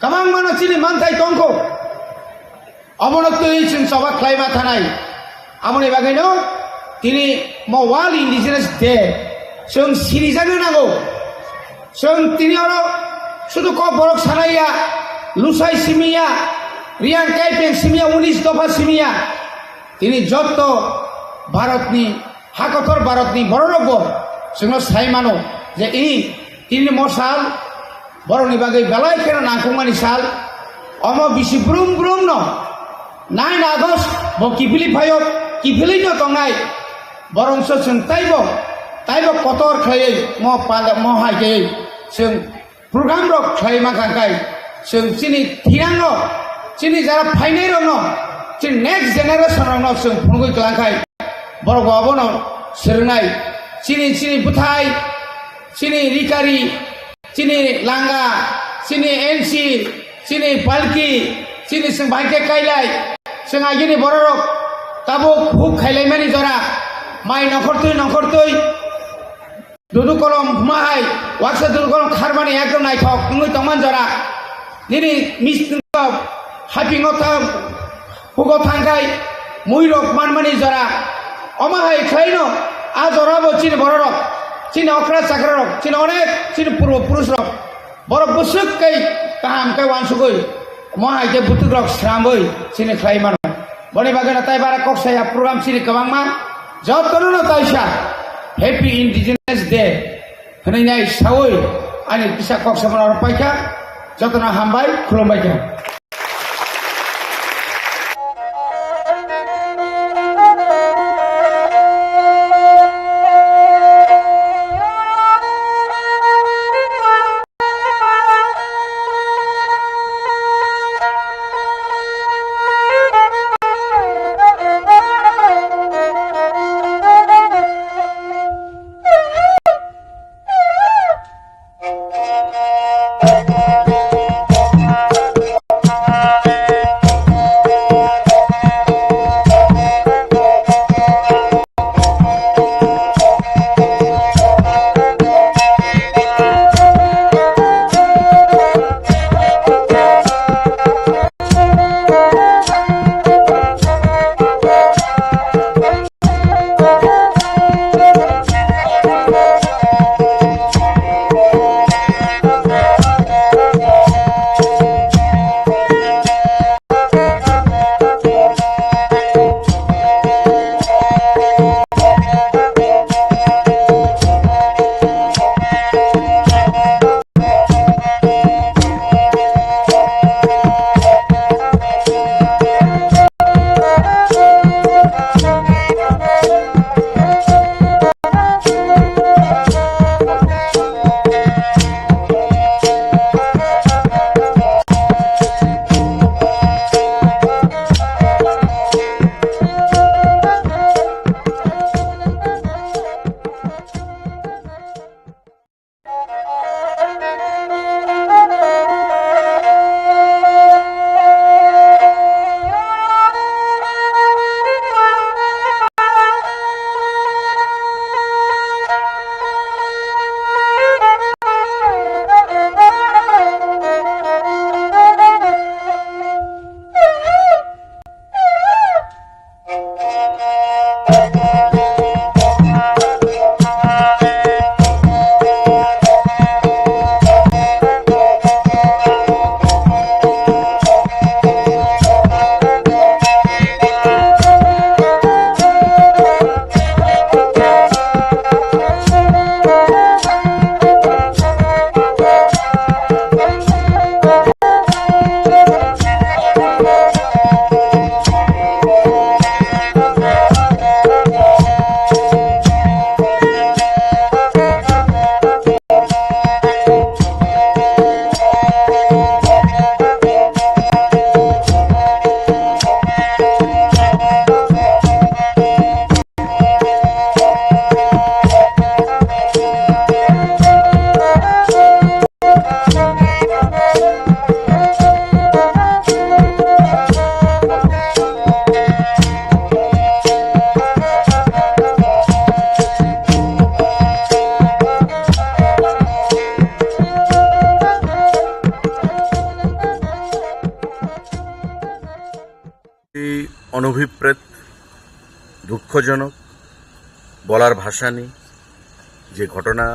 কামাং মানো চিনি মানথাই টংকো অবনত চিনি চবা খ্লাইমা থানাই আমনি বাগানো তিনি ওয়ার্ল্ড ইন্ডিজিনাস ডে जों सिरिजानो नांगौ जों তিনি আরো শুধু ক বরক সানাইয়া লুসাই সিমিয়া রিয়াং কাইপেং সিমিয়া 19 দফা সিমিয়া তিনি যত ভারতনি হাকতর ভারতনি বড় রব जों সাইমানো যে এই তিনি মশাল বড়নি বাগै বেলায় কেন নাংকুমানি সাল অম বিসি ব্রুম ব্রুম ন 9 আগস্ট ব কিফিলি ফায়ক কিফিলি ন তংনাই বরংস जों তাইব কতর খাই মহাইকে जों প্রোগ্রাম রক খাই মাখাই जों চিনি থিরাঙ্গ চিনি যারা ফাইনাই রং চিনি নেক্সট জেনারেশন রং जों फुंगै क्लांखाय बरग अबन सोलोंनाय चिनि चिनि बुथाय चिनि रिकारि चिनि लांगा चिनि एनसि चिनि पालकी चिनि जों बाइके कायलाय जों आइनि बररक ताबो खुब खायलायमानि जरा माइ नखरतै दुदु कलम माहाय वाक्सा दुदु कलम खारमानि एकदम नायथक नङै तमान जरा निनि मिस्टिंग हाइपिंग हुगो थांगाय मुइरक मानमानि जरा अमाहाय खायनो आ जराबो चिनि बररक चिनि अख्रा चाख्रारक चिनि अनेक चिनि पूर्व पुरुषरक बर बुसुकै काहामकै वानसुकै महायके बुतुरक स्रामै चिनि खायमान बनि बागैना ताइ बारा कक्साया प्रोग्राम चिनि गोबांमा जतनो ताइसा हेपी इन्डिजिनास डे होनाय सावै आंनि फिसा कक्सामार पाइखा जतनो हामबाय खुलुमबाय এই অনভিপ্রেত, দুঃখজনক, বলার ভাষা নেই যে ঘটনা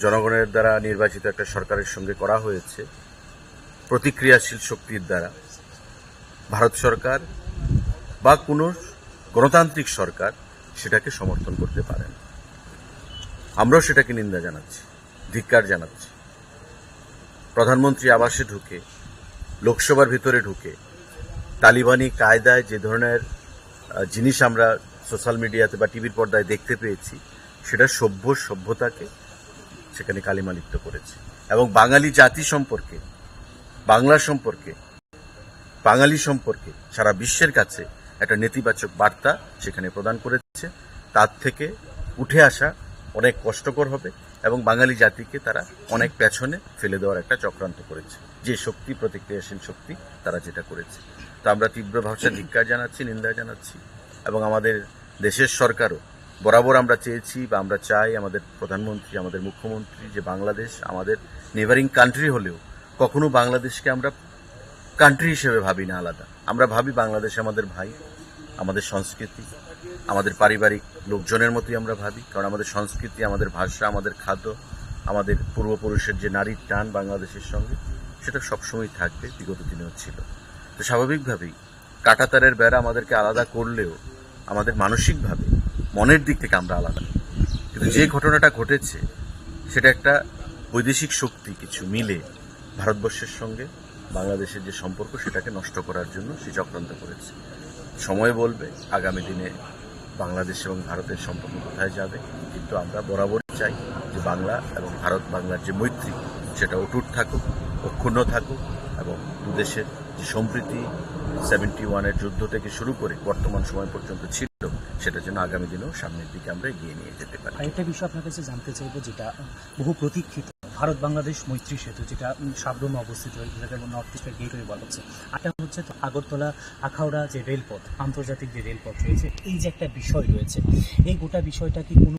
জনগণের দ্বারা নির্বাচিত একটা সরকারের সঙ্গে করা হয়েছে প্রতিক্রিয়াশীল শক্তির দ্বারা। ভারত সরকার বা কোনো গণতান্ত্রিক সরকার সেটাকে সমর্থন করতে পারে না। আমরাও সেটাকে নিন্দা জানাচ্ছি, ধিক্কার জানাচ্ছি। প্রধানমন্ত্রী আবাসে ঢুকে, লোকসভার ভিতরে ঢুকে তালিবানি কায়দায় যে ধরনের জিনিস আমরা সোশ্যাল মিডিয়াতে বা টিভির পর্দায় দেখতে পেয়েছি, সেটা সভ্যতাকে সেখানে কালিমালিপ্ত করেছে এবং বাঙালি জাতি সম্পর্কে, বাংলা সম্পর্কে, বাঙালি সম্পর্কে সারা বিশ্বের কাছে একটা নেতিবাচক বার্তা সেখানে প্রদান করেছে। তার থেকে উঠে আসা অনেক কষ্টকর হবে এবং বাঙালি জাতিকে তারা অনেক পেছনে ফেলে দেওয়ার একটা চক্রান্ত করেছে। যে শক্তি, প্রতিক্রিয়াশীল শক্তি, তারা যেটা করেছে, তা আমরা তীব্র ভাষায় ধিক্কার জানাচ্ছি, নিন্দা জানাচ্ছি। এবং আমাদের দেশের সরকারও বরাবর আমরা চেয়েছি বা আমরা চাই, আমাদের প্রধানমন্ত্রী, আমাদের মুখ্যমন্ত্রী, যে বাংলাদেশ আমাদের নেবারিং কান্ট্রি হলেও কখনো বাংলাদেশকে আমরা কান্ট্রি হিসেবে ভাবি না আলাদা। আমরা ভাবি বাংলাদেশ আমাদের ভাই, আমাদের সংস্কৃতি, আমাদের পারিবারিক লোকজনের মতোই আমরা ভাবি। কারণ আমাদের সংস্কৃতি, আমাদের ভাষা, আমাদের খাদ্য, আমাদের পূর্বপুরুষের যে নারীর টান বাংলাদেশের সঙ্গে, সেটা সবসময় থাকবে, বিগত দিনেও ছিল। তো স্বাভাবিকভাবেই কাঁটাতারের বেড়া আমাদেরকে আলাদা করলেও আমাদের মানসিকভাবে, মনের দিক থেকে আমরা আলাদা। কিন্তু যে ঘটনাটা ঘটেছে সেটা একটা বৈদেশিক শক্তি কিছু মিলে ভারতবর্ষের সঙ্গে বাংলাদেশের যে সম্পর্ক, সেটাকে নষ্ট করার জন্য সে চক্রান্ত করেছে। সময় বলবে আগামী দিনে বাংলাদেশ এবং ভারতের সম্পর্ক কোথায় যাবে। কিন্তু আমরা বরাবরই চাই যে বাংলা এবং ভারত বাংলার যে মৈত্রী, সেটা অটুট থাকুক, অক্ষুণ্ণ থাকুক এবং দুদেশের যে সম্প্রীতি 71-এর যুদ্ধ থেকে শুরু করে বর্তমান সময় পর্যন্ত ছিল, সেটা যেন আগামী দিনেও সামনের দিকে আমরা এগিয়ে নিয়ে যেতে পারি। আরেকটা বিষয় আপনার কাছে জানতে চাইবো, যেটা বহু প্রতীক্ষিত ভারত বাংলাদেশ মৈত্রী সেতু, যেটা সাবরুমে অবস্থিত, যেটাকে নর্থ ইস্টের গেটওয়ে বলা হচ্ছে। আরটা হচ্ছে তো আগরতলা আখাউড়া যে রেলপথ, আন্তর্জাতিক যে রেলপথ রয়েছে, এই যে একটা বিষয় রয়েছে, এই গোটা বিষয়টা কি কোনো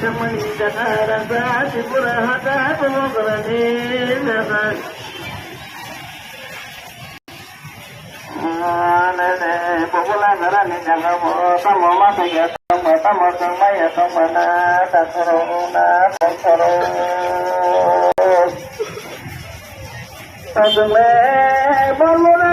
Samani Dara Dati Purahata Pumograni Nana Nane Pumula Narani Jagamo Samoma Paya Samma Samaya Samana Takarona Tankaro Tadme Pumula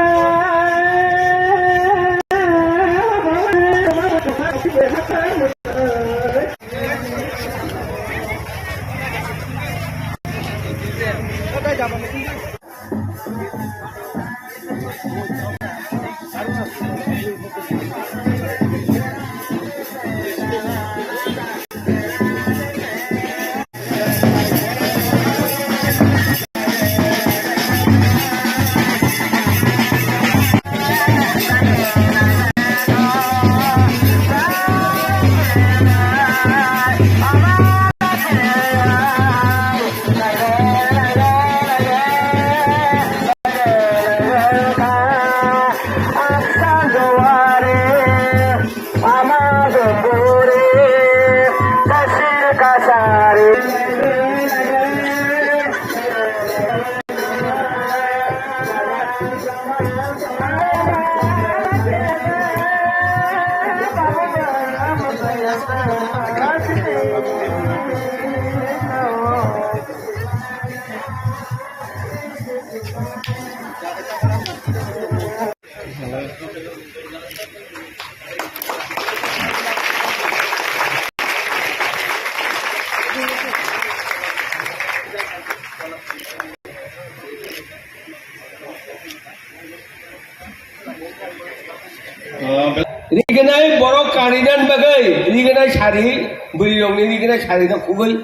Rigenai borok karinan bagai, rigenai sari, beri dong ini rigenai sari itu kubai,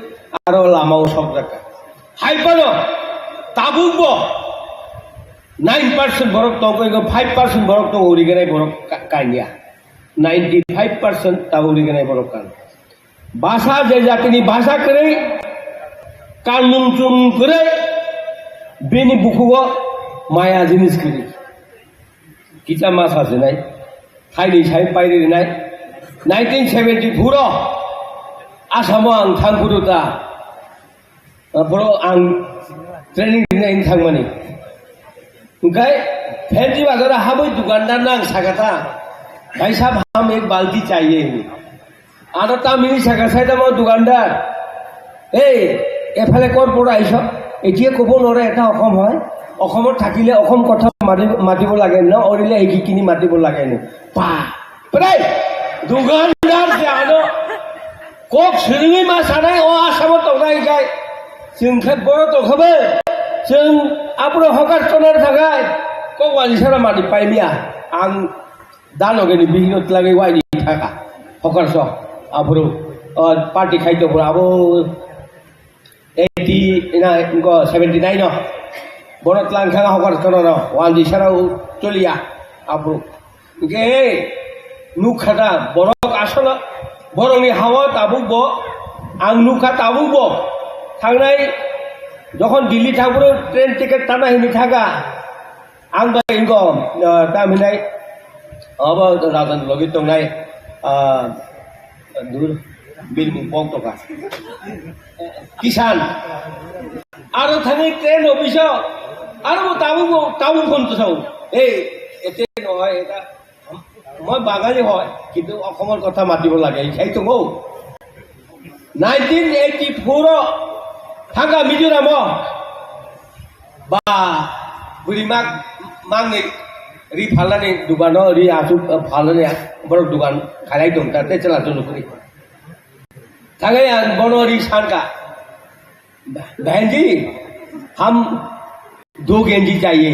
aro lama usap jaka. Hai pano, tabung bo, 9% borok tongko itu 5% borok tongko rigenai borok kanya, 95% tabung rigenai borok kan. Bahasa jejak ini bahasa kere, kanung cum kere, bini buku wo, maya jenis kere. Kita masa jenai. Haini sai pairi nai 1974 Asamo ang thangpuruta boro ang training nai thangmani उनकाय fancy वगैरह हम दुकानदार ना सकता भाई साहब हम एक बाल्टी चाहिए आदता मिली सका साइड में दुकानदार एफाले कर पड़ा आइस एटिए कब नरे এটা অসম হয় অসমত থাকিলে অসম কথা মাতিব লাগে না অৰিলে এইখিনি মাতিব লাগে না পা প্রায় दुकानदार जानो কক सिरिङै मा सानाय अ आसामाव तंनाय गाय जोंखै बर' तखबो जों आपरो हकार तनार थाखाय কক वालिसारा मादि पाइमिया आं दानगेनि बिहिनत लागे वाइनि थाखा हकार स आपरो पार्टी खाइतोफोर आबो 80 ना 79 no borot langkang hokar kono no wandi sarau tulia apro ge nukhata borok asala boroni hawa tabubo ang nukha tabubo thangnai jokhon dilli thakbro train ticket tana hini thaga ang ba ingo taminai aba rajan logi tongnai dur bil pong toka kisan aro thangai train office aro tabu phone to sau ete noy eta moi bagali hoy kintu okhomor kotha matibo lage ei to go 1984 thanga mizoram ba burimak mangi ri phalani dugano ri asu phalani borok dugan khalai dong tate chala jolo kori thangay bonori sanka बहन जी हम 2 गेंजी चाहिए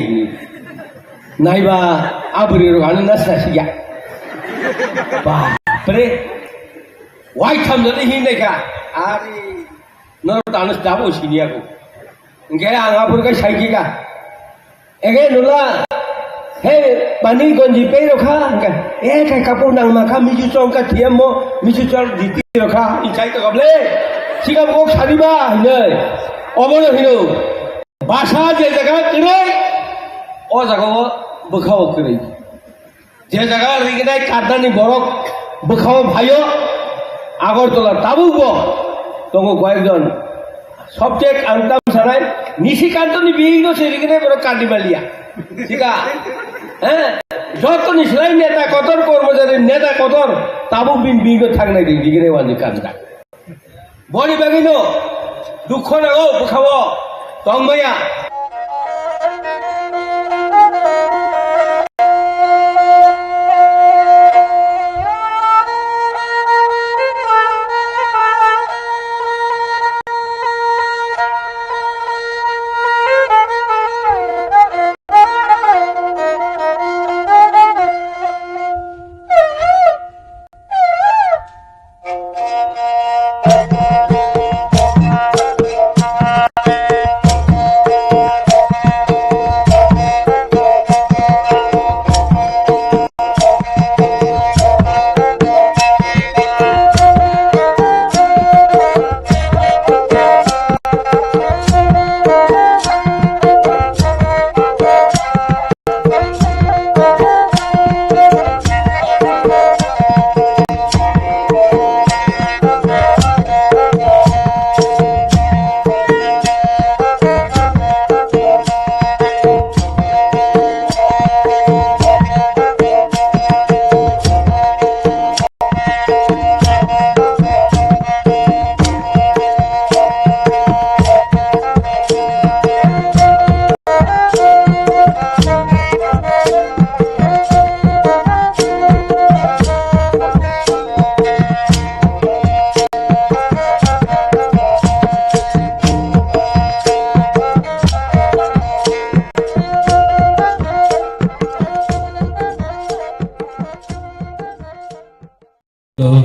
नहीं बा अब रोगान नस्ता सिया बापरे white हम जने ही नहीं का अरे नर तानस दाबो सिनिया को इनके आंगापुर का साइकी का एगे नुला हे पानी गंजी पे रखा ए काय कापुर नंग माखा मिजु चोंग का थियम मो मिजु चोंग दिति रखा इचाई तो कबले सिगाम को सारिबा हिनै अबनो हिनो भाषा जे जगह करे ओ जगह बखाव करे जे जगह रिगनाय कादानि बरक बखाव भायो आगरतला ताबुबो তখন কয়েকজন সবচেয়ে আনতাম সারাই নিশিকান্ত নি বিহীন সেদিকে বড় কাটিবালিয়া ঠিক আছে হ্যাঁ যত নিশলাই নেতা কতর কর্মচারী নেতা কতর তাবু বিহীন থাক নাই দিকে ওয়াজি কাজটা বড়ি বাগিন দুঃখ না ও খাব তংময়া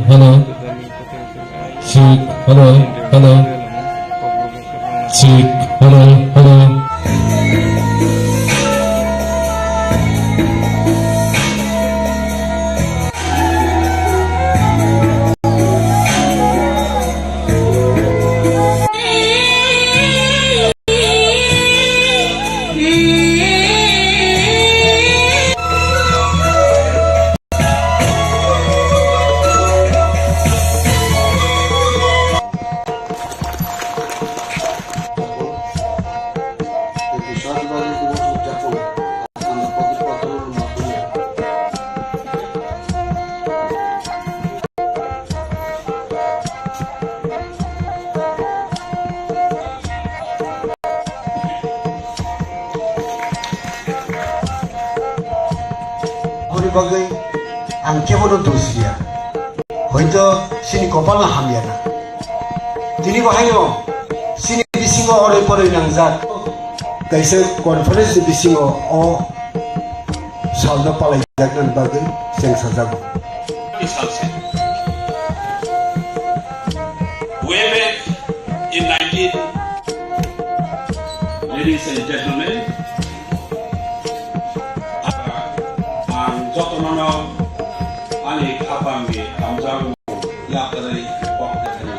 Hello. Check. Hello. Hello. Check. Hello. Hello. bagai ang kebono dosia hoito sini kopal na hamiana tini bahayo sini bisingo ore pore nangjak kaisa conference bisingo o salda palai jaknan bagai seng sajago way back in 19 ladies and gentlemen Jotonono ani kapangi kamjang yakari waktu ini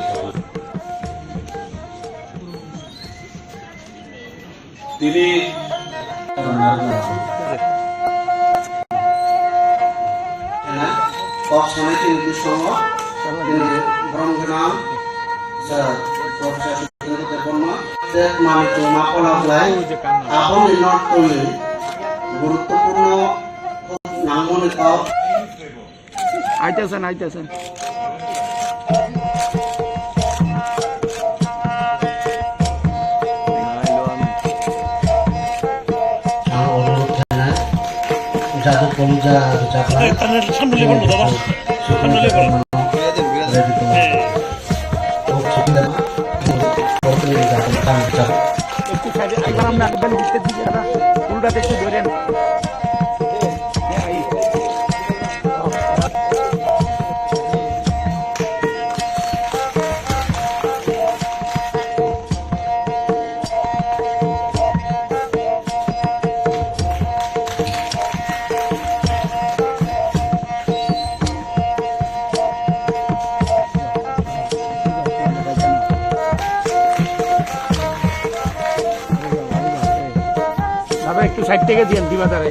Tini Box nanti itu semua ini berangkat sa proses itu terpurna set manitu makola lain apa minat tulis guruত্বপূর্ণ নামনে তাও আইতেছেন জাদু কলজা জাফলা সামনে label দাদা সামনে label একটু সাইডে আইলাম না একদম দিতে দিকে দাদা উল্টাতে একটু ধরেন একটু সাইড থেকে দিয়েন দিবাদারে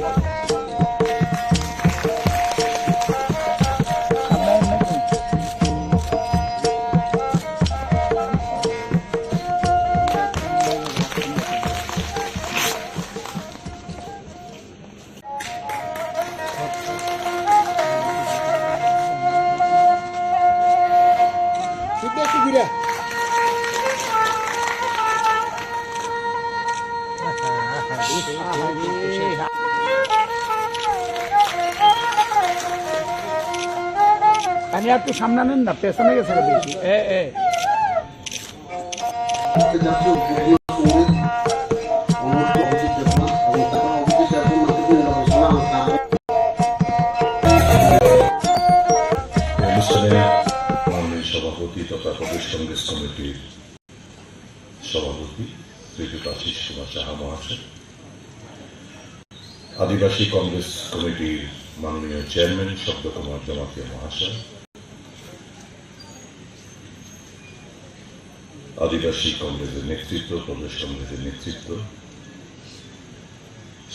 খানি একটু সামনে নেন না, পেছনে গেছে বেশি। অনুষ্ঠানে মাননীয় সভাপতি তথা প্রদেশ কংগ্রেস কমিটির সভাপতি শ্রীযুক্ত আশিস কুমার সাহা মহাশয়, আদিবাসী কংগ্রেস কমিটির মাননীয় চেয়ারম্যান শব্দ কুমার জমাতিয়া মহাশয়, আদিবাসী কংগ্রেসের নেতৃত্ব, প্রদেশ কংগ্রেসের নেতৃত্ব,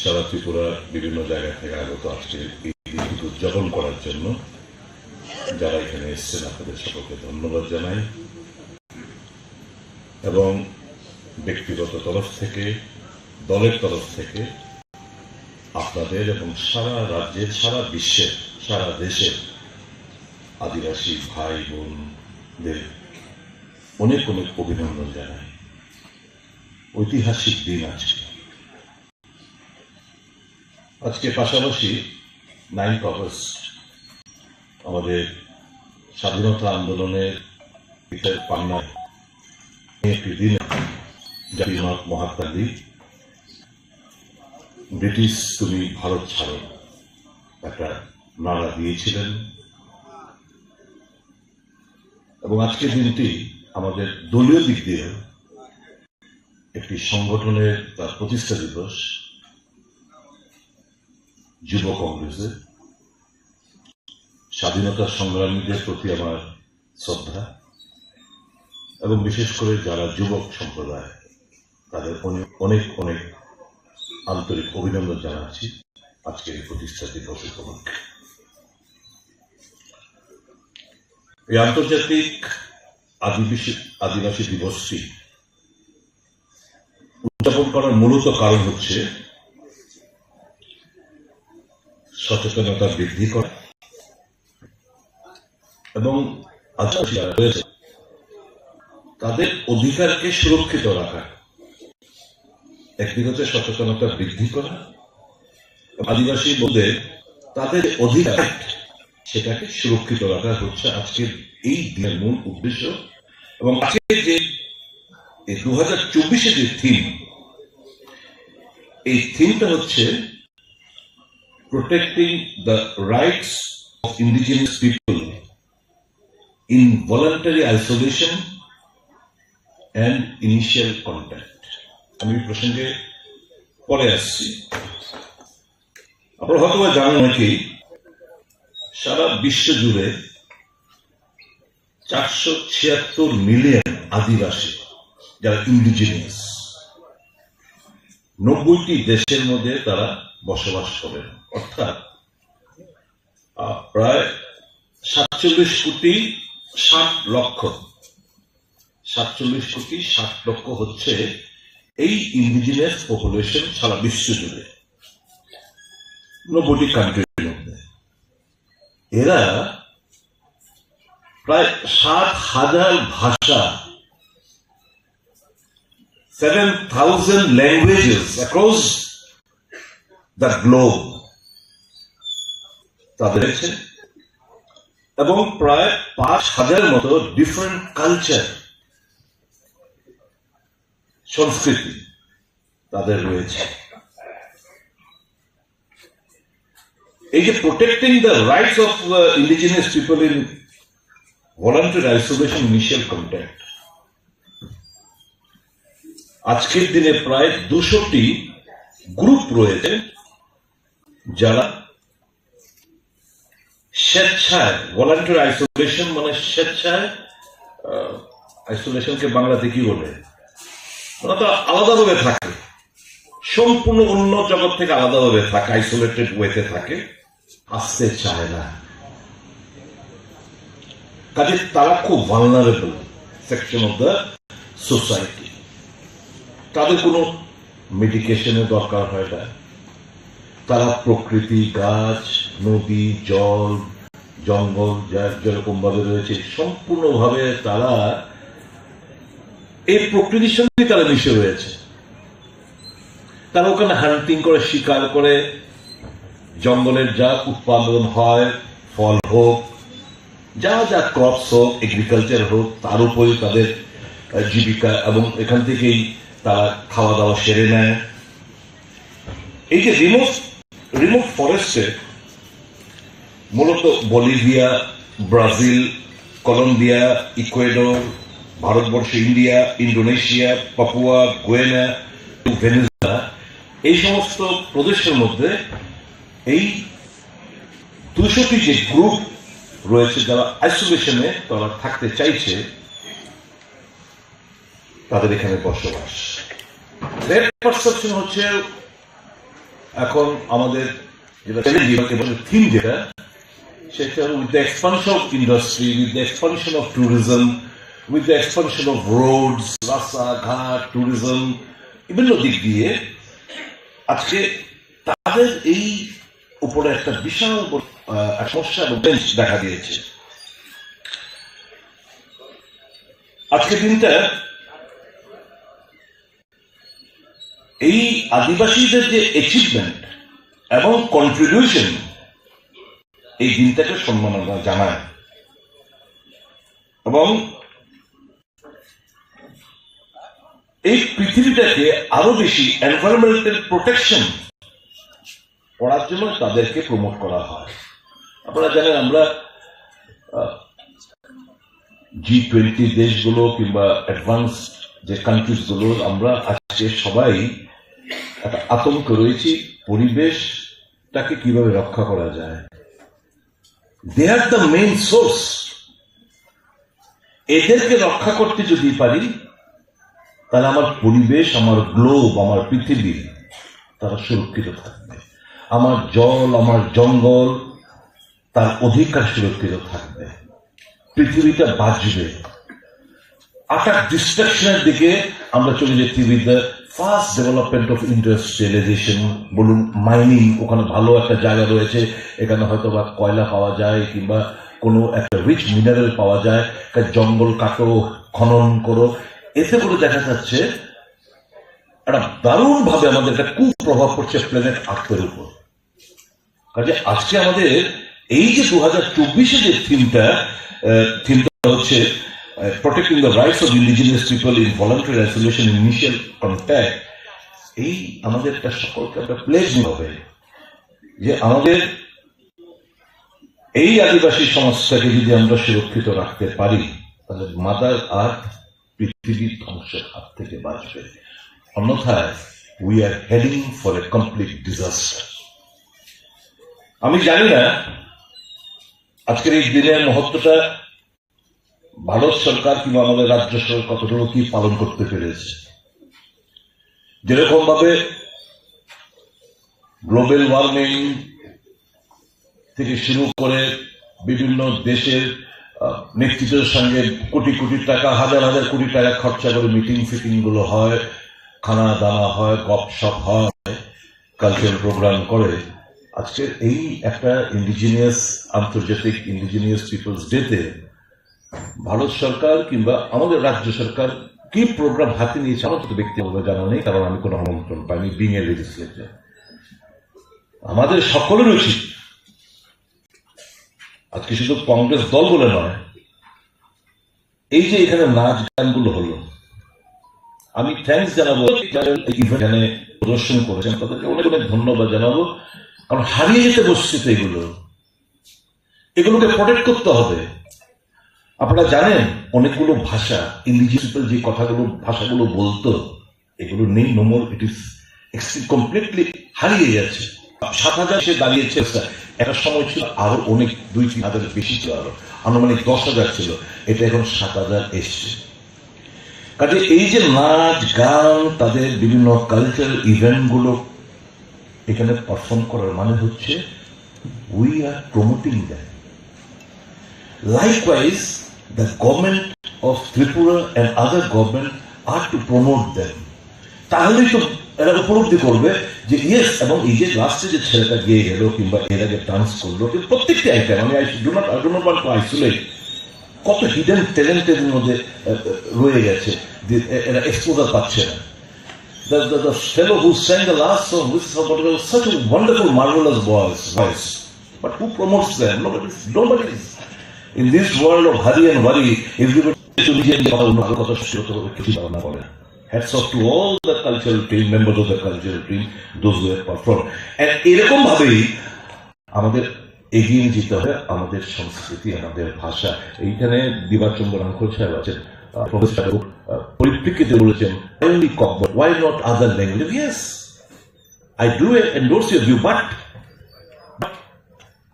সারা ত্রিপুরা বিভিন্ন জায়গা থেকে আগত আজকে এই দিনটি উদযাপন করার জন্য যারা এখানে এসছেন আপনাদের সকলকে ধন্যবাদ জানাই এবং ব্যক্তিগত তরফ থেকে, দলের তরফ থেকে আপনাদের এবং সারা রাজ্যের, সারা বিশ্বের, সারা দেশের আদিবাসী ভাই বোনদের অনেক অনেক অভিনন্দন জানাই। ঐতিহাসিক দিন আজকে পাশাপাশি 9 আগস্ট আমাদের স্বাধীনতা আন্দোলনের পান্নায় একটি দিন জাতির মহাত্মা গান্ধী ব্রিটিশ তুমি ভারত ছাড়ো একটা নারা দিয়েছিলেন এবং আজকের দিনটি আমাদের দলীয় দিক দিয়ে একটি সংগঠনের তার প্রতিষ্ঠা দিবস। যুব কংগ্রেসের স্বাধীনতা সংগ্রামীদের প্রতি আমার শ্রদ্ধা এবং বিশেষ করে যারা যুবক সম্প্রদায় তাদের অনেক অনেক আন্তরিক অভিনন্দন জানাচ্ছি আজকের এই প্রতিষ্ঠা দিবস উপলক্ষে। এই আন্তর্জাতিক আদিবাসী দিবসটি উদযাপন করার মূলত কারণ হচ্ছে সচেতনতা বৃদ্ধি করা এবং আদিবাসী যারা রয়েছে তাদের অধিকারকে সুরক্ষিত রাখা, একদিকে হচ্ছে সচেতনতা বৃদ্ধি করা, আদিবাসী বলতে তাদের অধিকার সেটাকে সুরক্ষিত রাখা হচ্ছে আজকের এই দিনের মূল উদ্দেশ্য। এবং আজকের যে 2024 যে থিম, এই থিমটা হচ্ছে protecting the rights of indigenous people in voluntary isolation and initial contact। আমি প্রসঙ্গে পরে আসছি। আপনারা হয়তো জানেন অনেকেই সারা বিশ্ব জুড়ে 476 মিলিয়ন আদিবাসী যারা ইন্ডিজিনিয়াস 90টি দেশের মধ্যে তারা বসবাস করেন, অর্থাৎ প্রায় 47 কোটি 60 লক্ষ 47 কোটি 60 লক্ষ হচ্ছে এই ইন্ডিজিনিয়াস পপুলেশন সারা বিশ্ব জুড়ে 90টি কান্ট্রির মধ্যে। এরা প্রায় 7,000 ভাষা, 7,000 ল্যাঙ্গুয়েজেস অ্যাক্রস দ্য গ্লোব তাদের আছে এবং প্রায় 5,000 মতো ডিফারেন্ট কালচার, সংস্কৃতি তাদের রয়েছে। এই যে protecting the rights of indigenous people in voluntary isolation initial contact, আজকের দিনে প্রায় 200টি গ্রুপ রয়েছে যারা স্বেচ্ছায়, ভলান্টারি আইসোলেশন মানে স্বেচ্ছায়, আইসোলেশনকে বাংলাতে কি বলে, ওরা তো আলাদাভাবে থাকে, সম্পূর্ণ অন্য জগৎ থেকে আলাদাভাবে থাকে, আইসোলেটেড ওয়েতে থাকে, আসতে চায় না। কাজে তারা খুব vulnerable section of the society. তাদের কোনো মেডিকেশনের দরকার হয় না। তারা প্রকৃতি, গাছ, নদী, জল, জঙ্গল যার যেরকম ভাবে রয়েছে সম্পূর্ণভাবে তারা এই প্রকৃতির সঙ্গে তারা মিশে রয়েছে। তারা ওখানে হান্টিং করে, শিকার করে, জঙ্গলের যা উৎপাদন হয়, ফল হোক, যা যা ক্রপস হোক, এগ্রিকালচার হোক, তার উপরে তাদের জীবিকা, এবং এখান থেকেই তারা খাওয়া দাওয়া সেরে নেয়। এই যে রিমোট ফরেস্টে মূলত Bolivia, Brazil, Colombia, Ecuador, Bharatvarsha, India, Indonesia, Papua, Guyana, Venezuela, এই সমস্ত প্রদেশের মধ্যে এই 200টি যে গ্রুপ রয়েছে যারা আইসোলেশনে তারা থাকতে চাইছে, তাদের এখানে বসবাস। পারসেপশন হচ্ছে এখন আমাদের যেটা থিম, যেটা সেটা with the expansion of industry, with the expansion of tourism, with the expansion of roads, রাস্তাঘাট, ট্যুরিজম, বিভিন্ন দিক দিয়ে আজকে তাদের এই উপরে একটা বিশাল সমস্যা এবং চ্যালেঞ্জ দেখা দিয়েছে। আজকের দিনটা এই আদিবাসীদের যে অ্যাচিভমেন্ট এবং কন্ট্রিবিউশন, এই দিনটাকে সম্মাননা জানায় এবং এই পৃথিবীটাকে আরো বেশি এনভায়রনমেন্টাল প্রোটেকশন করার জন্য তাদেরকে প্রমোট করা হয়। আপনারা জানেন আমরা G20 দেশগুলো কিংবা অ্যাডভান্স যে কান্ট্রিজ গুলো, আমরা আজকে সবাই একটা আতঙ্ক রয়েছি পরিবেশটাকে কিভাবে রক্ষা করা যায়। দে আর দ্য মেইন সোর্স। এদেরকে রক্ষা করতে যদি পারি তাহলে আমার পরিবেশ, আমার গ্লোব, আমার পৃথিবী তারা সুরক্ষিত থাকবে। আমার জল, আমার জঙ্গল, তার অধিকার সুরক্ষিত থাকবে, পৃথিবীটা বাঁচবে। আটাক ডিস্ট্রাকশনের দিকে আমরা চলে যাচ্ছি with the fast development of industrialisation, বলুন মাইনিং, ওখানে ভালো একটা জায়গা রয়েছে, এখানে হয়তো বা কয়লা পাওয়া যায় কিংবা কোনো একটা রিচ মিনারেল পাওয়া যায়, জঙ্গল কাটো, খনন করো, এতে করে দেখা যাচ্ছে একটা দারুণ ভাবে আমাদের একটা কুপ্রভাব পড়ছে প্ল্যানেট আর্থের উপর। কাজে আজকে আমাদের এই যে 2024 যে থিমটা হচ্ছে protecting the rights of indigenous people in voluntary isolation in initial contact, এই আমাদের একটা সকলকে একটা প্লেজ হবে যে আমাদের এই আদিবাসী সমাজটাকে যদি আমরা সুরক্ষিত রাখতে পারি তাহলে মাদার আর্থ পৃথিবীর ধ্বংসের হাত থেকে বাঁচবে। অন্যথায় we are heading for a complete disaster. আমি জানি না আজকের এই দিনের মহত্বটা ভারত সরকার কিংবা আমাদের রাজ্য সরকার কতটুকু কি পালন করতে পেরেছে। যেরকম ভাবে গ্লোবাল ওয়ার্মিং থেকে শুরু করে বিভিন্ন দেশের নেতৃত্বের সঙ্গে কোটি কোটি টাকা, হাজার হাজার কোটি টাকা খরচা করে মিটিং ফিটিং গুলো হয়, খানা দানা হয়, গপসপ হয়, কালচারাল প্রোগ্রাম করে। আজকের এই একটা আন্তর্জাতিক ইন্ডিজিনিয়াস পিপলস ডেতে ভারত সরকার কিংবা আমাদের রাজ্য সরকার কি প্রোগ্রাম হাতে নিয়েছে আমার তো ব্যক্তিগত জানা নেই, কারণ আমি কোনো আমন্ত্রণ পাইনি বিং এ লেজিসলেটর। আমাদের সকলের উচিত আজকে শুধু কংগ্রেস দল বলে নয়, এই যে এখানে নাচ গানগুলো হলো, আমি থ্যাংকস জানাবো এখানে প্রদর্শন করেছেন তাদেরকে অনেক অনেক ধন্যবাদ জানাবো, কারণ হারিয়ে যেতে বসছে তো এগুলোকে প্রোটেক্ট করতে হবে। আপনারা জানেন অনেকগুলো ভাষা, ইন্ডিজিনিয়াস পিপল যে ভাষাগুলো বলতো, এগুলো নেই, নোমর, ইট ইজ কমপ্লিটলি হারিয়ে যাচ্ছে। 7,000 সে দাঁড়িয়েছে, একটা সময় ছিল আরো অনেক 2-3 হাজার বেশি ছিল, আরো আনুমানিক 10,000 ছিল, এটা এখন 7,000 এসছে। কাজে এই যে নাচ গান, তাদের বিভিন্ন কালচারাল ইভেন্ট গুলো এখানে পারফর্ম করার মানে হচ্ছে we are promoting that. Likewise the government of Tripura and other government are to promote them. তাহলেই তো এরা উপলব্ধি করবে যে ইয়েস, এবং এই যে লাস্টে যে ছেলেটা গিয়ে গেল কিংবা এর আগে ডান্স করলো, কিন্তু প্রত্যেকটি আইটেম, আমি do not want to isolate, কত হিডেন ট্যালেন্টের মধ্যে রয়ে গেছে, এরা এক্সপোজার পাচ্ছে না। The fellow who sang the last song, which was such a wonderful, marvelous voice, but who promotes them? Nobody is. In this world of hurry and worry, everybody to নিজের কথা কিছু ধারণা করে। Hats off to all the cultural team, members of the cultural team, those who have performed. And এরকম ভাবেই আমাদের এগিয়ে যেতে হবে আমাদের সংস্কৃতি, আমাদের ভাষা। এইখানে দিবাচন্দ্র রাঙ্খল সাহেব আছেন, প্রফেসর পরিপ্রেক্ষিতে বলেছেন only Cockburn, why not other languages? Yes, I do endorse your view, but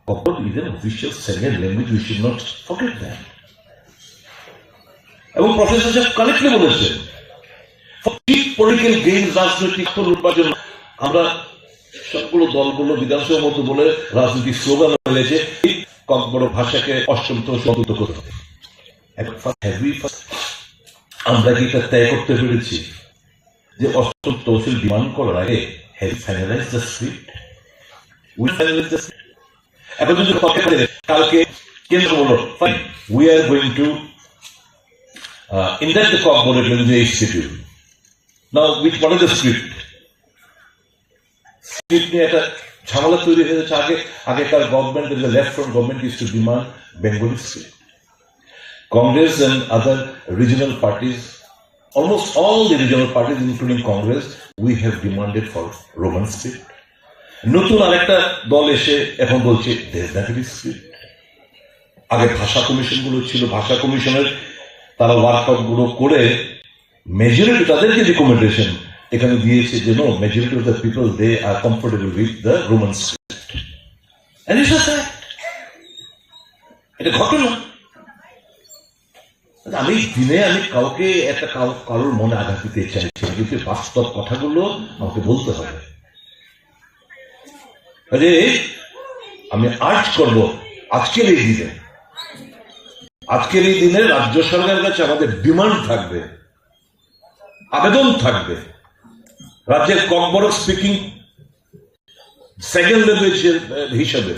Cockburn is an official second language, we should not forget that. এবং প্রফেসর সাহেব কারেক্টলি বলেছেন পলিটিক্যাল গেইন, রাজনৈতিক নির্বাচন, আমরা সবগুলো দলগুলো বিধানসভার মতো বলে রাজনৈতিক স্লোগান হয়েছে ককবরক ভাষাকে অষ্টম তহসিল অন্তর্ভুক্ত করতে হবে। আমরা কি এটা তয় করতে পেরেছি যে অষ্টম তহসিল ডিমান্ড করার আগে have finalise the script? We finalise the script. এখন যদি কালকে কেন্দ্র বলো fine, we are going to induct the Cockburn in the schedule. Now, what is the script? Script নিয়ে একটা ঝামেলা তৈরি হয়েছে। আগেকার government, the left front government used to demand Bengali script. Congress and other regional parties, almost all the regional parties including Congress, we have demanded for Roman script. নতুন আরেকটা দল এসে এখন বলছে দেবনাগরী স্ক্রিপ্ট। আগে ভাষা কমিশন গুলো ছিল, ভাষা কমিশনের তারা ওয়ার্কআউট গুলো করে মেজরিটি তাদের যে রিকমেন্ডেশন এখানে দিয়েছে যে no, majority of the people they are comfortable with the Roman script. And it's a fact, এটা ঘটনা। আমি দিনে আমি কাউকে একটা কারোর মনে আঘাত দিতে চাইছি, কিন্তু বাস্তব কথাগুলো আমাকে বলতে হবে। আমি আর্জ করব আজকের এই দিনে রাজ্য সরকারের কাছে আমাদের ডিমান্ড থাকবে, আবেদন থাকবে, রাজ্যের ককবরক স্পিকিং সেকেন্ড ল্যাঙ্গুয়েজ হিসাবে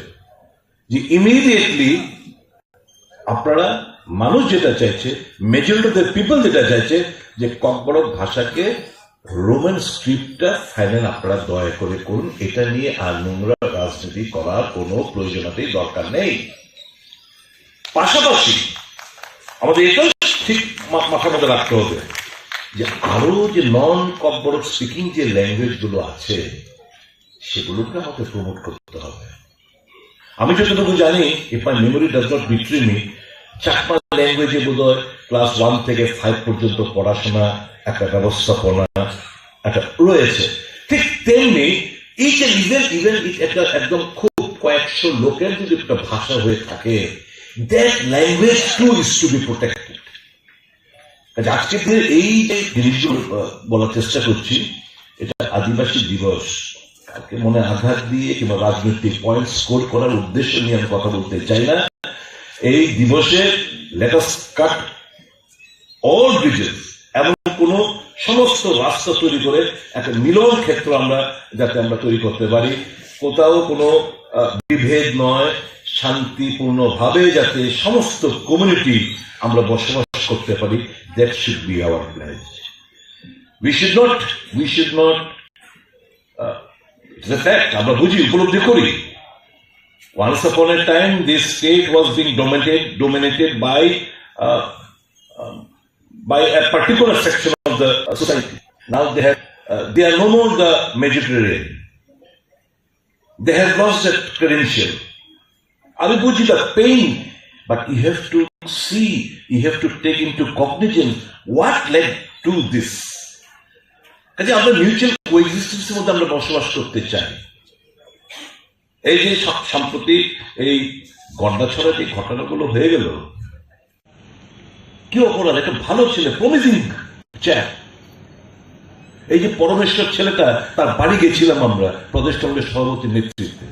যে ইমিডিয়েটলি আপনারা, মানুষ যেটা চাইছে, মেজরিটি অফ দ্য পিপল যেটা চাইছে যে ককবরক ভাষাকে রোমান স্ক্রিপ্টটা ফাইনাল আপনারা দয়া করে করুন। এটা নিয়ে আর নোংরা রাজনীতি করার কোনো প্রয়োজনীয়তাই দরকার নেই। পাশাপাশি আমাদের এটাও ঠিক মাথার মধ্যে রাখতে হবে যে আরো যে নন ককবরক স্পিকিং যে ল্যাঙ্গুয়েজ গুলো আছে সেগুলোকে আমাকে প্রমোট করতে হবে। আমি যতটুকু জানি, if my memory does not betray me, Chakma ল্যাঙ্গুয়েজে বোধহয় ক্লাস 1 থেকে 5 পর্যন্ত পড়াশোনা একটা ব্যবস্থাপনা একটা রয়েছে। ঠিক তেমনি ইভেন একটা একদম খুব কয়েকশো লোকের যদি একটা ভাষা হয়ে থাকে, that language too is to be protected. আজকে এই যে জিনিসগুলো বলার চেষ্টা করছি, এটা আদিবাসী দিবস, কাউকে মনে আঘাত দিয়ে কিংবা রাজনৈতিক পয়েন্ট স্কোর করার উদ্দেশ্য নিয়ে আমি কথা বলতে চাই না। এই দিবসে লেট আস কাট অল ব্রিজেস, এমন কোন সমস্ত রাস্তা তৈরি করে একটা মিলন ক্ষেত্র যাতে আমরা তৈরি করতে পারি, কোথাও কোনো বিভেদ নয়, শান্তিপূর্ণ ভাবে যাতে সমস্ত কমিউনিটি আমরা বসবাস করতে পারি, that should be our pledge. We should not it's a fact, আমরা বুঝি, উপলব্ধি করি। Once upon a time, this state was being dominated by a particular section of the society. Now they are no more the majority. They have lost that credential. I will put you the pain, but you have to see, you have to take into cognizance what led to this. কাজে আমরা mutual কোএক্সিস্টেন্সের মধ্যে আমরা বসবাস করতে চাই। এই যে সম্প্রতি এই গন্ডাছড়া যে ঘটনাগুলো হয়ে গেল, কি অপরাধ, একটা ভালো ছেলে, প্রমিজিং চ্যাপ, এই যে পরমেশ্বর ছেলেটা, তার বাড়ি গেছিলাম আমরা প্রদেশ কংগ্রেস সভাপতির নেতৃত্বে।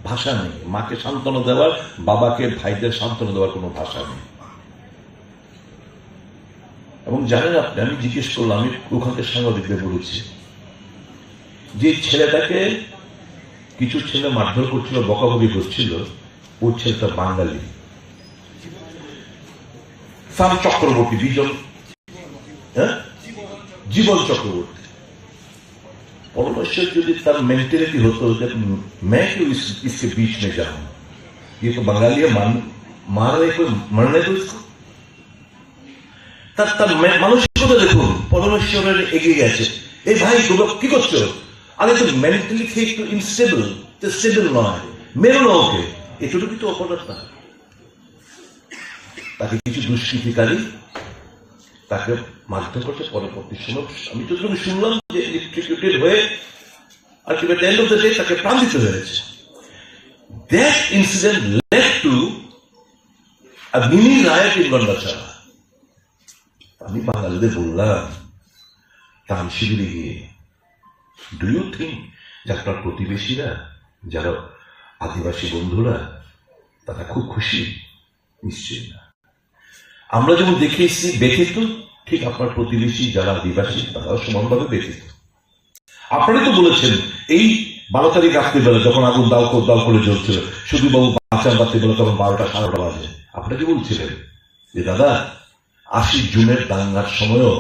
ভাষা নেই, মাকে সান্ত্বনা দেওয়ার, বাবাকে ভাইদের সান্ত্বনা দেওয়ার কোনো ভাষা নেই। এবং জানেন আপনি, আমি জিজ্ঞেস করলাম, আমি ওখানকার সাংবাদিকদের বলেছি যে ছেলেটাকে কিছু ছেলে মারধর করছিল, বকাবকি করছিল, ওর ছেলেটা বাঙালি, সাম চক্রবর্তী, জীবন চক্রবর্তী। পরমেশ্বর যদি তার মেন্টালিটি হতো मैं क्यों इसके बीच में जाऊं, ये तो बंगाली मारा नहीं कोई मरने दो इसको তার মানসিকতা দেখুন পরমেশ্বরের এগিয়ে গেছে এই ভাই তোমরা কি করছো আরে তো মেন্টালি একটু ইনস্টেবল স্টেবল নয় মেরো না ওকে এটুকু তো অপরাধ না তাকে কিছু দুষ্কৃতিকারী তাকে মারধর করছে পরবর্তী সময় আমি তো তুমি শুনলাম যে ইলেকট্রিকিউটেড হয়ে ultimate end of the day তাকে প্রাণ দিতে হয়েছে that incident led to a mini riot in Gandacherra আমি বাঙালিদের বললাম ত্রাণ শিবিরে গিয়ে ডু ইউ থিঙ্ক যে আপনার প্রতিবেশীরা যারা আদিবাসী বন্ধুরা তারা খুব খুশি নিশ্চয়ই না আমরা যেমন দেখে এসেছি ব্যথিত ঠিক আপনার প্রতিবেশী যারা আদিবাসী তারাও সমানভাবে ব্যথিত আপনারাই তো বলেছেন এই 12 তারিখ রাত্রিবেলা যখন আগুন দাও করে জ্বলছিল শুধু বাবু বাঁচান রাত্রিবেলা তখন 12টা 12:30 বাজে আপনারা কি বলছিলেন যে দাদা 80 জুনের দাঙ্গার সময়ও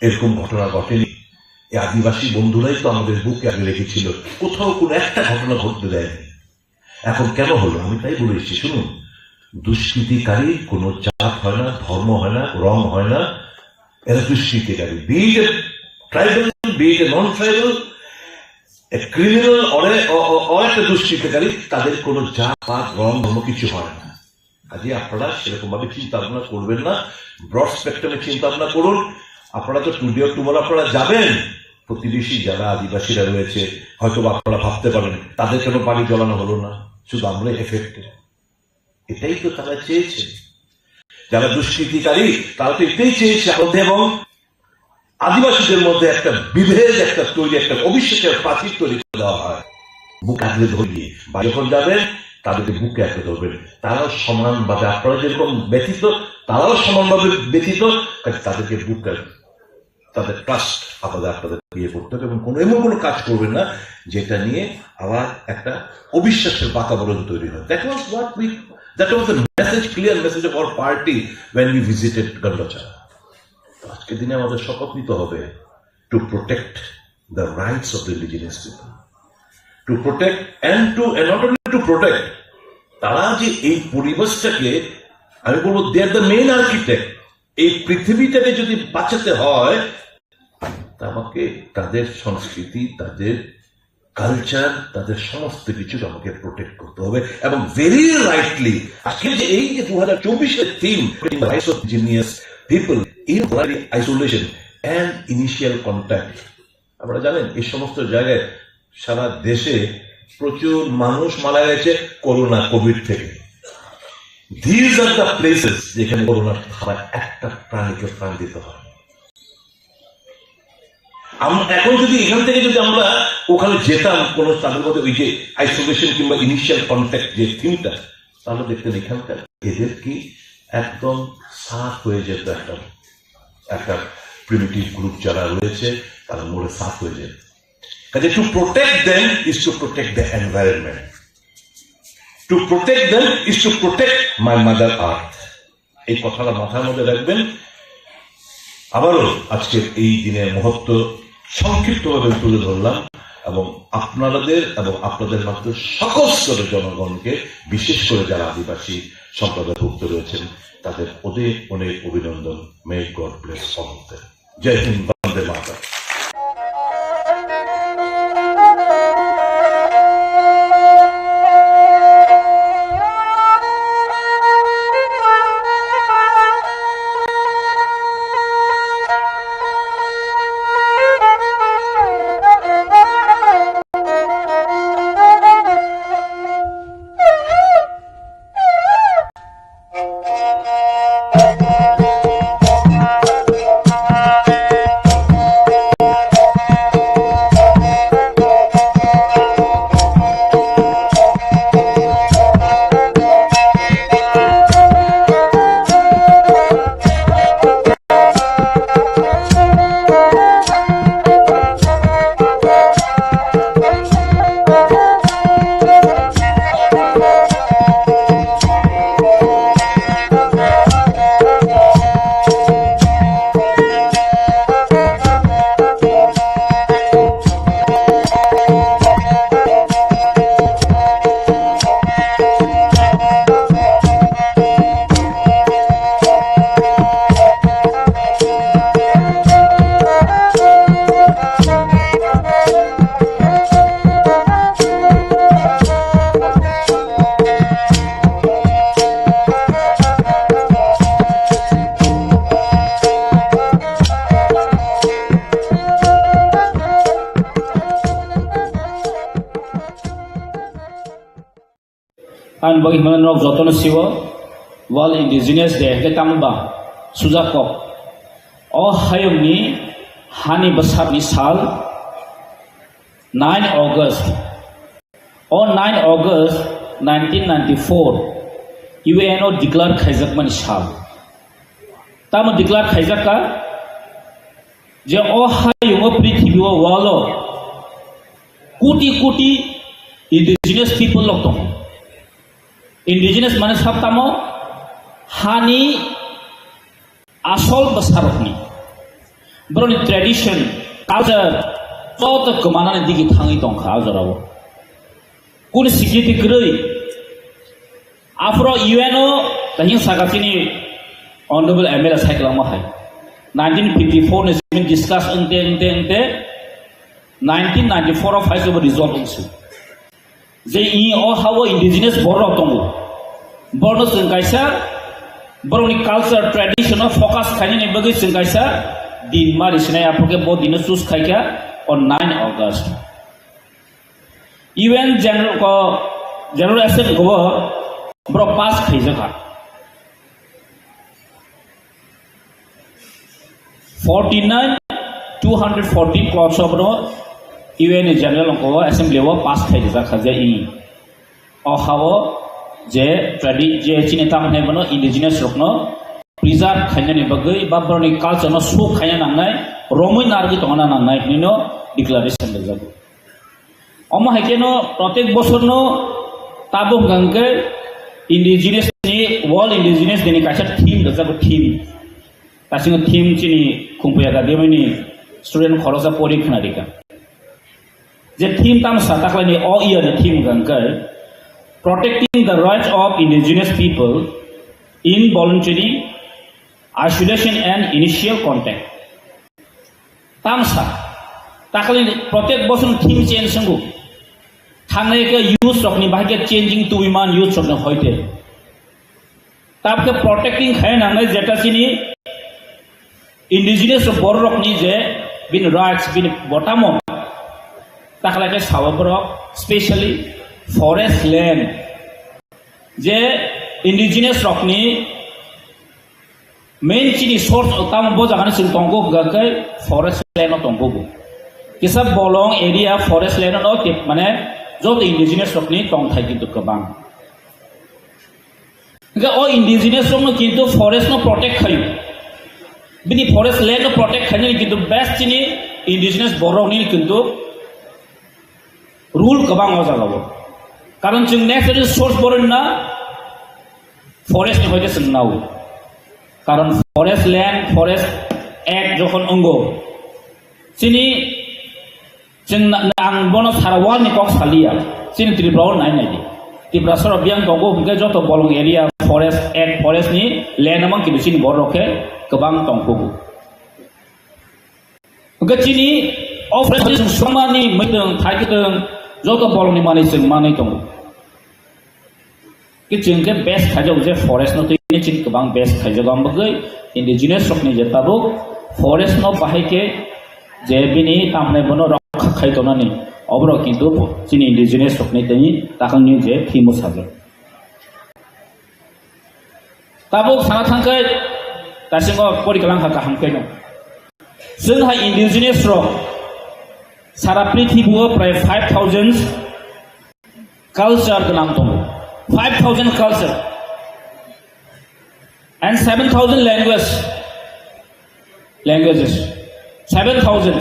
এরকম ঘটনা ঘটেনি এই আদিবাসী বন্ধুরাই তো আমাদের বুকে আগে রেখেছিল কোথাও কোনো একটা ঘটনা ঘটতে দেয়নি এখন কেন হলো আমি তাই বলে এসেছি শুনুন দুষ্কৃতিকারী কোনো জাত হয় না ধর্ম হয় না রং হয় না এরা দুষ্কৃতিকারী বি ইট ট্রাইবাল বি ইট নন ট্রাইবাল ক্রিমিনাল একটা দুষ্কৃতিকারী তাদের কোনো জাত পাত রং ধর্ম কিছু হয় না কাজে আপনারা সেরকম ভাবে চিন্তা ভাবনা করবেন না ব্রড স্পেকট্রামে চিন্তা ভাবনা করুন আপনারা তো টুডে টুমরো আপনারা যাবেন প্রতিবেশী যারা আদিবাসীরা রয়েছে হয়তো আপনারা ভাবতে পারেন তাদের কেন বাড়ি জ্বলানো হলো না শুধু আমরা এফেক্টেড এটাই তো তারা চেয়েছে যারা দুষ্কৃতিকারী তারা তো এটাই চেয়েছে আমাদের এবং আদিবাসীদের মধ্যে একটা বিভেদ একটা তৈরি একটা অবিশ্বাসের প্রাচীর তৈরি করে দেওয়া হয় বুক আগলে ধরিয়ে বা যখন যাবেন তাদেরকে বুকে আঁকড়ে ধরবেন তারাও সমানভাবে আপনারা যেরকম ব্যথিত তারাও সমানভাবে ব্যথিত তাদেরকে বুকে তাদের ট্রাস্ট আপনাদের বিয়ে করতে হবে এবং এমন কোনো কাজ করবেন না যেটা নিয়ে আবার একটা অবিশ্বাসের বাতাবরণ তৈরি হয় that was the message clear message of our party when we visited Gandacherra আজকের দিনে আমাদের শপথ নিতে হবে to protect the rights of the indigenous people to protect and not only to protect তারা যে এই পরিবেশটাকে আমি বলবো দে আর দ্য মেইন আর্কিটেক্ট এই পৃথিবীটাকে যদি বাঁচাতে হয় আমাকে তাদের সংস্কৃতি তাদের কালচার তাদের সমস্ত কিছু আমাকে প্রোটেক্ট করতে হবে এবং ভেরি রাইটলি আজকে যে এই যে 2024-এর theme rights of indigenous people in isolation and initial contact আপনারা জানেন এই সমস্ত জায়গায় সারা দেশে প্রচুর মানুষ মারা গেছে করোনা কোভিড থেকে দিস আর দ্য প্লেসেস যেখানে করোনার খাবার একটা প্রাণীকে প্রাণ দিতে হয় এখন যদি এখান থেকে যদি আমরা ওখানে যেতাম কোন তাদের মধ্যে ওই যে আইসোলেশন কিংবা ইনিশিয়াল কন্ট্যাক্ট যে থিমটা তাহলে দেখতেন এখানকার এদের কি একদম সাফ হয়ে যেত একটা প্রিমিটিভ গ্রুপ যারা রয়েছে তারা মোড়ে সাফ হয়ে যেত কাজে to protect them is to protect the environment to protect them is to protect my mother earth এই কথাটা মাথার মধ্যে রাখবেন আবারও আজকের এই দিনের মুহূর্ত সংক্ষিপ্তভাবে তুলে ধরলাম এবং আপনাদের এবং আপনাদের মাত্র সকল স্তরের জনগণকে বিশেষ করে যারা আদিবাসী সম্প্রদায়ভুক্ত রয়েছেন তাদের অনেক অনেক অভিনন্দন may God bless all of them জয় হিন্দ বন্দে মাতরম Tan bagi mana nok jotono siwo World Indigenous Day ke tamba sujakok oh hayom ni hani besar ni sal 9 August on 9 August 1994 UNO declare khaizak man sal tamo declare khaizak ka je oh hayom prithibhi o walo crore crore indigenous people lok tong indigenous mane sab tamo hani asol basarokni broni tradition culture tot kemanane digi thangi tong kha jarabo kun sikriti grei afro UNO tahin sagatini honorable ML saiklang mahai 1954 has been discussed ente 1994 of high resolve also je I o hawo indigenous borok tongo borno sengkaisa boroni culture tradition of focus khani ne bagi sengkaisa din mari sinai apoke bo din choose khaika on 9 August UN general assembly go bro pass khaijaka 49 240 clause of UN general assembly wo pass khaijaka khaje I o hawo je je chini tam ne bono indigenous rokno preserve khainani bagai babroni culture no su khaina nangnai romoi nargi tongana nangnai nino declaration dejago omo hekeno protek bochor no tabo gangke indigenous ni world indigenous deni kaisa theme dejago theme tasingo theme chini khumpuya ga demani student khorosa porikha dika je theme tam sataklani all year the theme gangke protecting the rights of indigenous people in voluntary isolation and initial contact. Tamsa, takali protect bosun theme change sanggu. Thangai ke use of ni bahage changing to iman use of ni hoite. Tab ke protecting khai nangai jeta sini indigenous borok ni je bin rights bin botamo. Takala ke sawabrok specially forest land je indigenous rock ni main chini source tam bo jagani sing tonggo gakai forest land no tonggo kisa bolong area forest land no tip mane jot indigenous rock ni tong thai kintu kabang ga o indigenous rock no kintu forest no protect khayu bini forest land no protect khani kintu best chini indigenous borok ni kintu rule kabang o jagabo কারণ जों natural source बरना forest नि হইতে নাও কারণ forest land forest এক যখন অঙ্গ চিনি जों आं बन सारावाल नि कक सालिया चिनि त्रिपुराव नाय नायदि त्रिपुरा सर बियां दंगो हुके जत बलं एरिया फरेस्ट एक फरेस्ट नि ल्যান্ড among किदु चिनि बर रखे गोबां दंखोगु गचिनि ऑपरेशन समानि मैदों थाइगदों जत बलंनि माने जों मानै दं कि जों के बेस्ट खाजौ जे फरेस्ट न तैनि चिन गोबां बेस्ट खाजौ बांबगै इंडिजिनियस रकनि जे ताबो फरेस्ट न बाहायके जे बिनि तामने बनो रखा खायतनानि अब्र किन्तु चिनि इंडिजिनियस रकनि तैनि ताखंनि जे फिमो साजो ताबो साना थांखै दासिमबो परिकलां हाका हांखै दं जोंहा इंडिजिनियस रक सारा पृथ्वीआव प्राय 5000 कल्चर गोनां दं 5000 culture and 7000 languages 7000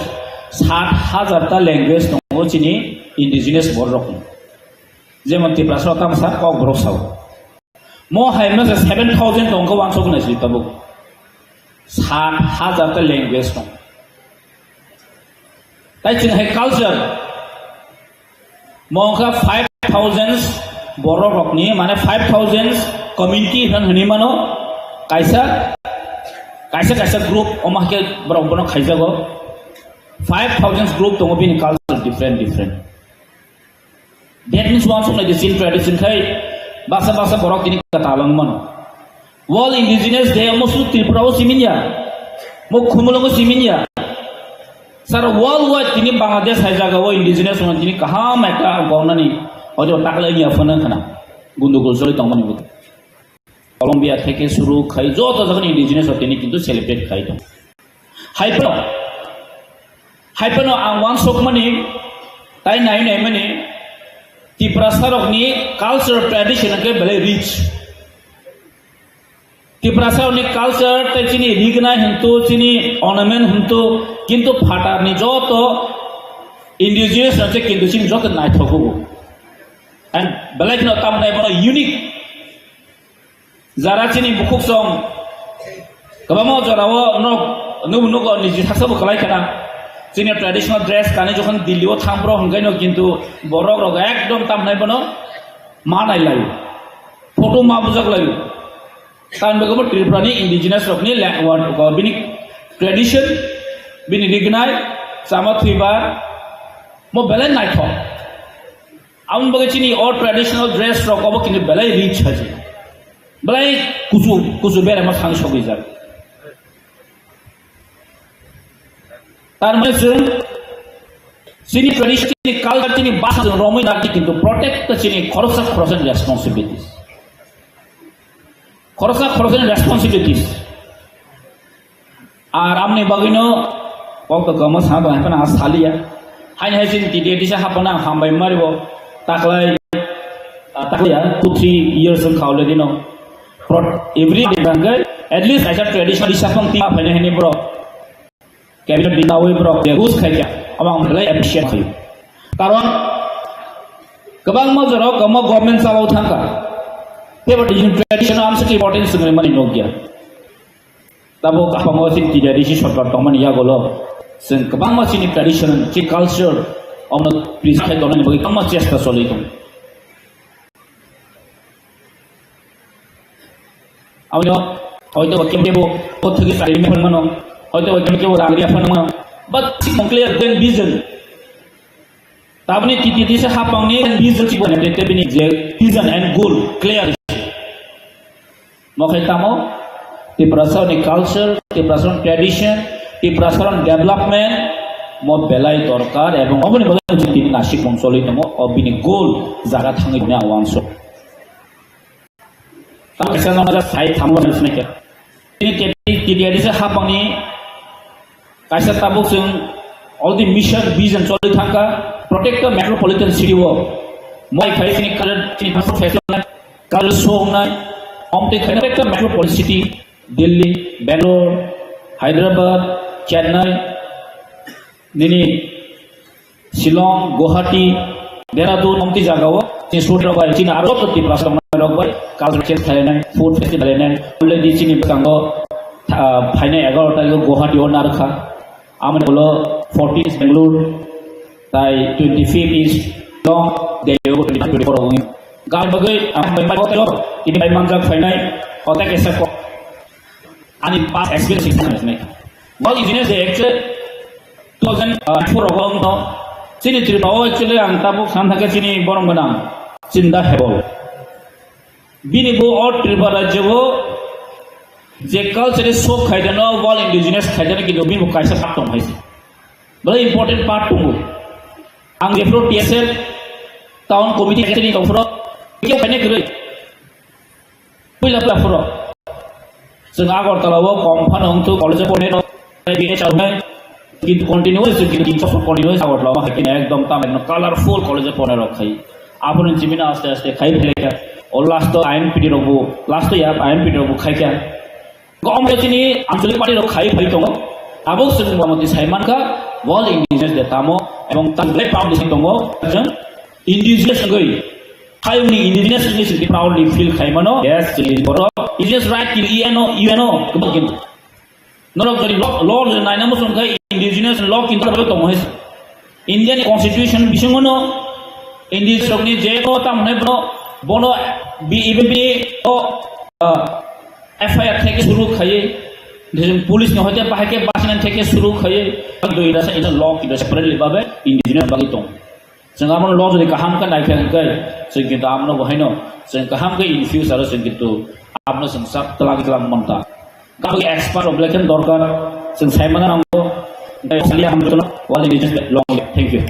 7,000 ta language dong chini indigenous borok jemon tipra sotam sa kok borok saw mo haimna 7000 dong ko wangso gna si tabu 7,000 ta language dong tai ching hai culture mongka 5000 borok ni mane 5000 community han hani mano kaisa group omake borok bono khaijago 5000 group dong bin culture different that means one song like the sin tradition khai basa borok tini katalang mano world indigenous day mosu tripura siminya mo khumulongo siminya sar worldwide tini bangladesh hai jaga wo indigenous one tini kaham ekta gawnani ojo takla ya phone khana গুন্ডগোল চলে তখন Colombia থেকে শুরু খাই যত যখন indigenous তিনি কিন্তু celebrate খাই দं हाइपेनो आं वान सक माने ताई नाय माने तिप्रासारकनि कालचार ट्रेडिशन के बेले रिच तिप्रासारकनि कालचार तेचिनि रिगनाय हंतो चिनि ऑर्नामेंट हंतो किंतु फाटारनि जत इंडिजिनियस नचे किंतु चिनि जत नायथगो एंड बेले किनो तामनाय बनो यूनिक जारा चिनि बुकुक सं गबामो जरावो नुबुनुगो निजि थासबो खलायखाना जोंनि ट्रेडिशनल ड्रेस गाने जखन दिल्लीयाव थांब्र हंगायनो किन्तु बर' रग एकदम तामनाय बनो मा नायलायो फटो मा बुजागलायो तानबो त्रिपुरानि इंडिजिनास रकनि बिनि ट्रेडिशन बिनि रिगनाय जामा थुइबा मो बेले नायथ आउन बगैचिनि और ट्रेडिशनल ड्रेस रकबो किन्तु बेले रिच हाजि बेले कुसु बेरे मा थां सगैजा तारमाने जों जोंनि ट्रेडिशननि कालचारनि भाषाजों रमै नाखि किन्तु प्रटेक्ट जोंनि खरसा रेसपन्सिबिलिटिस आर आमनि बागैनो पक्क गम साबो हापना सालिया हाइन हाइसिन तिदेदिसा हापना हामबाय मारिबो ताकलाया 2-3 years खावले दिनो एवरी डे बांगे एटलिस्ट एज अ ट्रेडिशनल हिसाबन ति फाइने हेनि ब्रो कैबिनेट दिनावे ब्रक देगुस खायया आमां बेलाय एप्रिशिएट खायो कारण गोबां मजराव गम गभर्नमेंट सालाव थांका बेबायदि ट्रेडिशन आमसे इम्पोर्टेन्स जों माने नगिया दाबो काफामो सिन तिदारिसि सरकार दंमोन यागोलो जों गोबां मानसिनि ट्रेडिशन जि कालचार अमनो प्रिजार्भ खालामनो बगै गोबां चेष्टा सोलियो दं आउनो हयतो केबो पथगि सारिनि फोरमानो हयतो केबो रागरिया फोरमानो but clear then vision tabni titi se hapangni vision ci bone te bini je vision and goal clear mo khaitamo ti prasaron culture ti prasaron tradition ti prasaron development mo belai dorkar ebong oboni bole ti nasik monsoli tomo obini goal jaga thangi na awanso ta kesana mara sai thambo nesne ke titi se hapangni kaisa tabuk जों all the mission vision choli thangka protect the metropolitan city wo moi khaisini color chini fashion color show nai omte protect the metropolitan city Delhi Bangalore Hyderabad Chennai nini Shillong Guwahati Dehradun omte jaga wo chini shoot robai chini aro proti prasam robai culture change thalenai food festival thalenai already chini bekango फाइने 11 तारिख गुवाहाटी और नारखा आमने बोलो 14 बेंगलुरु ताई 25 is long देयो 24 होंगे गाय बगे हम bye होते ini बाय मानजा फाइने होता कैसे को आनी पास एक्सपीरियंस इसमें well engineers they actually 2004 होंगे तो sini tribawo actually ang tabuk samthake sini borong benang cinta hebol bini bo or triba rajyo जे कल्चर सोक खाइदन वाल इंडिजिनियस खाइदन कि बिन काइसा पार्ट दं बड़े इम्पोर्टेंट पार्ट दं आं बेफोर टीएसएल टाउन कमिटि एक्टिनि दंफोर बेयाव खायनाय गरै पहिलाफोर जों आगरतलाव कम्फान हंतु कलेज पढ़नाय बीए चालनाय किन्तु कन्टिन्यूअस जों किन्तु कन्टिन्यूअस आगरतलाव हाकिन एकदम तामायनो कलरफुल कलेज पढ़नाय रखाय आपन जिमिना आस्ते आस्ते खाइ फैलायका और लास्ट आईएनपीटी रबो लास्ट या आईएनपीटी रबो खायका गमलेचिनि आंचलिक पार्टी रख खाइ फै दङ आबो जों ममति साइमानका वर्ल्ड इंडिजिनियस डेटामो एवं तांग्ले फाउंडेशन दङ जों इंडिजिनियस गई खाइनि इंडिजिनियस नि सिटि प्राउडली फील खाइमानो यस जोंनि बर इंडिजिनियस राइट कि यूएनओ गोबां किन नरक जरि ल नायना मसुन खाइ इंडिजिनियस ल किन दङ हेस इंडियानि कन्स्टिट्यूशन बिसंगनो इंडिजिनियस रकनि जेको तामने बनो बि इबि ओ एफआईआर থেকে শুরু খাইয়ে পুলিশ ন হতে বাহাকে বাসিনান থেকে শুরু খাইয়ে দুইটা এটা ল কিটা সেপারেটলি ভাবে इंडिजिनियस बागै दं जों आमन ल जदि काहाम का नायखांगै जों किन्तु आमनो बहायनो जों काहाम के इन फ्यूचर जों किन्तु आपनो जों सब तलागि तलाग मनता गाबो एक्सपर्ट अब्लेकन दरकार जों साइमाना नांगौ सालिया हमदोन वाल इंडिजिनियस लंग थैंक यू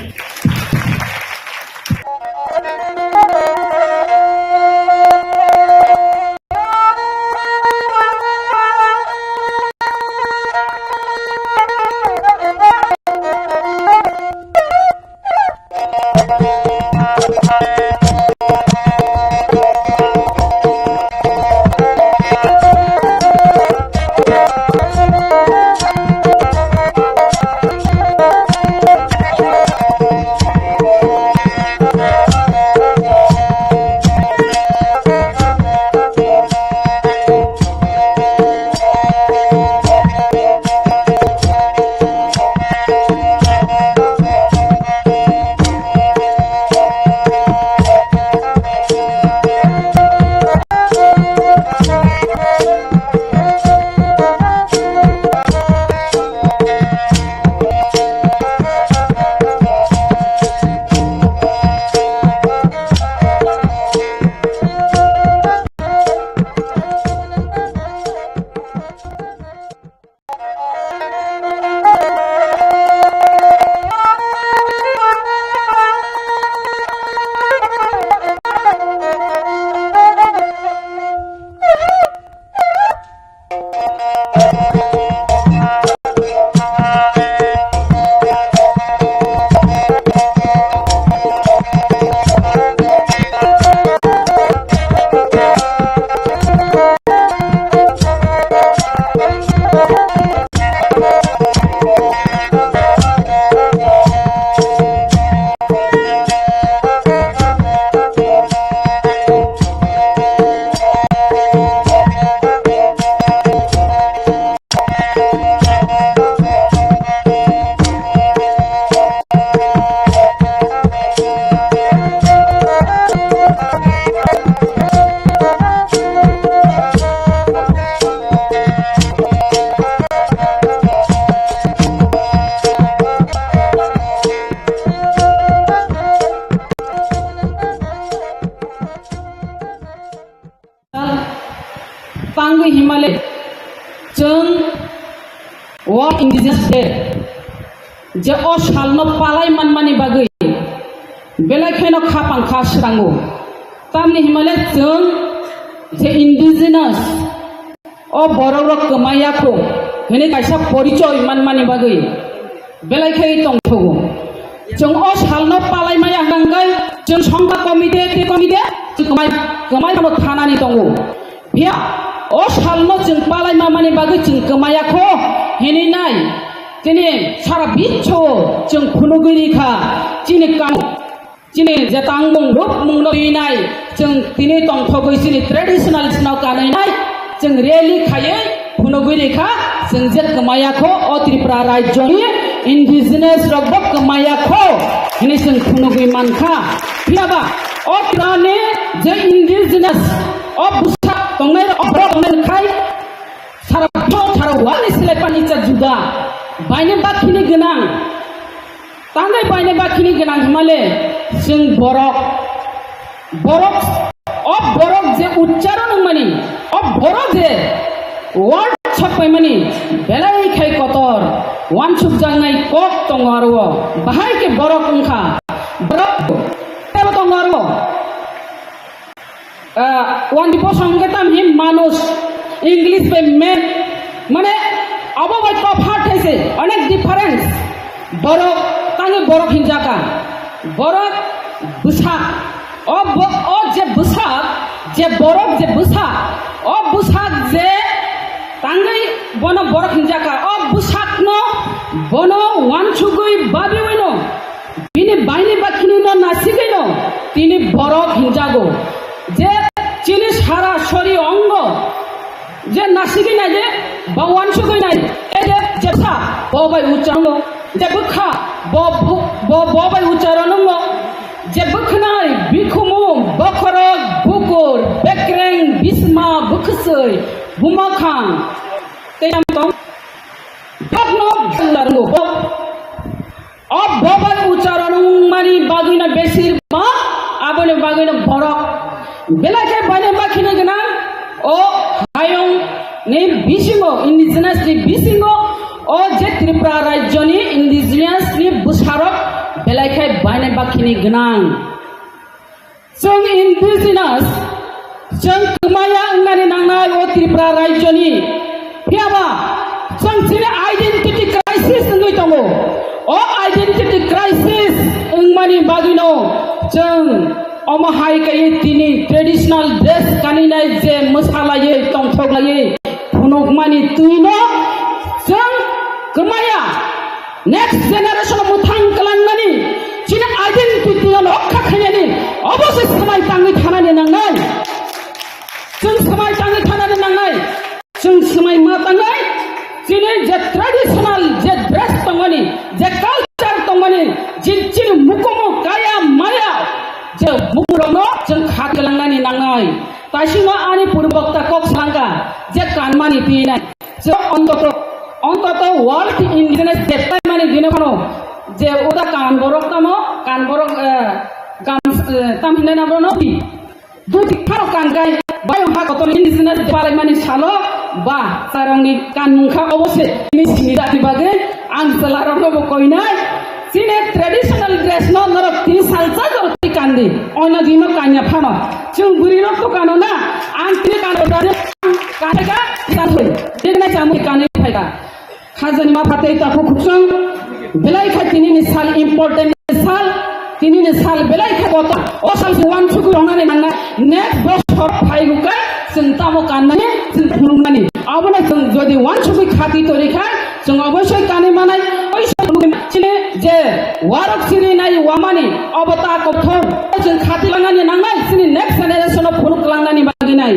इंडिजिनियास डे जे ओ सालनो पालाय मानमानि बागै बेलायखायनो खापांखा स्रांगौ तामनि हिमालय जों जे इंडिजिनियास ओ बर'रक गोमायाखौ हेने कायसा परिचय मानमानि बागै बेलायखाय दंथगौ जों ओ सालनो पालाय माया हांगाय जों संघ कमिटे गोमायनो थानानै दङ बिया ओ सालनो जों पालाय मामानि बागै जों गोमायाखौ हेने नाय दिनै सारा बिच्छ'आव जों खुनुगैरिखा दिनै जेतां मुंरुप मुंनो फैनाय जों दिनै दंथगै दिनै ट्रेडिसनेल सिनाव गानैनाय जों रेलि खायै खुनुगैरिखा जों जे गोमायाखौ अ त्रिपुरा राज्यनि इंडिजिनियास रगबो गोमायाखौ हेने जों खुनुगै मानखा फियाबा अ त्रिपुरानि जे इंडिजिनियास अ बुसा दंनाय अब्र दंनायखाय सारा वालनि सिलायपानि जा जुदा बायनो बाखिनि गोनां तांगाय बायनो बाखिनि गोनां हिमाले जों बरक जे उच्चारण मानि बरक जे वर्ड छापाय मानि बेलायखाय कतर वान सुबजांनाय कक दङ आरो बाहाय के बरक ओंखा बरक दङ आरो वान दिपो संगे ताम हिम मानुष इंग्लिश पे मेन माने अबो बाय तफात है अनेक डिफरेंस बरक तांगे बरक हिंजाका बरक बुसाक ओ जे बुसाक जे बरक जे बुसाक ओ बुसाक जे तांगे बनो बरक हिंजाका ओ बुसाक न बनो वान सुगै बाबिवैनो बिनि बायनि बाखिनि न नासिगैनो तिनि बरक हिंजागो जे चिनि सारा शरीर अंग जे नासिगै नाय जे बावान सुगै नाय ए जे सा बबाय उच्चारण जे बखा बबाय उच्चारण जे बखनाय बिखुमु बखरक बुकुर बेक्रें बिस्मा बुखसै बुमाखां तेयाम दं बगनो लारंगो अब बबाय उच्चारण मानि बागिना बेसिर मा आबने बागिना बरक बेलाके बाने बाखिनो गोनां ओ हायं ने बिसिंगो इंडिजिनियास नि बिसिंगो ओ जे त्रिपुरा राज्यनि इंडिजिनियास नि बुसारक बेलायखाय बायनाय बाखिनि गोनां जों इंडिजिनियास जों गोमाया होननानै नांनाय ओ त्रिपुरा राज्यनि फियाबा जों दिनै आइडेन्टिटि क्राइसिस होननाय दङ ओ आइडेन्टिटि क्राइसिस मानि बागिनो जों अमहाय गायै दिनै ट्रेडिसनेल ड्रेस गाननाय जे मोसालायै दंथगलायै फुनुगमानि तुइनो जों गोमाया नेक्स्ट जेनेरेशन मुथां खालामनानै दिनै आइडेन्टिटियाव रक्षा खालामनानै अबसे समाय ताङै थानानै नांनाय जों समाय ताङै थानानै नांनाय जों समाय मा ताङै दिनै जे ट्रेडिसनेल जे ड्रेस दंमोन जे कालचार दंमोन जिनि मुखमु गाया माया जे बुकुरनो जों खागलांनानै नांनाय तासिनो आनि पूर्वक्ता कक सांगा जे कानमानि पिनाय जे অন্তত ওয়ার্ল্ড ইন্ডিজিনিয়াস ডে মানে দিনে কোনো যে ওটা কান বরক গান তামহিনা নাম নতি দুটি খাও কান গাই বায়ো হা কত ইন্ডিজিনিয়াস পালাই মানে সালো বা সারংনি কান মুখা অবশ্যই মিছিনি জাতি বাগে আং সালারংবো কইনাই সিনে ট্রেডিশনাল ড্রেস ন নরক তিনি সালসা জতি কান্দি অন্য দিন কান্যা ফানো जों बुरिनो तो कानो ना आं तिनि कानो दाने कानेगा तिनासै देगना जामुइ काने फायदा खाजनि मा फातै ताखौ खुसं बेलाय खातिनि साल इम्पोर्टेन्ट साल तिनि साल बेलाय खाबत ओ साल वान सुगु रंनानै नांना नेक्स्ट बছর फायगुका जों तामो काननानै जों खुलुमनानै आबोना जों जदि वान सुगु खाति तरिखा जों अबশ্যই काने मानाय ओइ चिने जे वारक सिरि नाय वामानि अबता कथन जों खाति लांनानै नांनाय जोंनि नेक्स्ट जेनेरेशनाव फुलुक लांनानै बागिनाय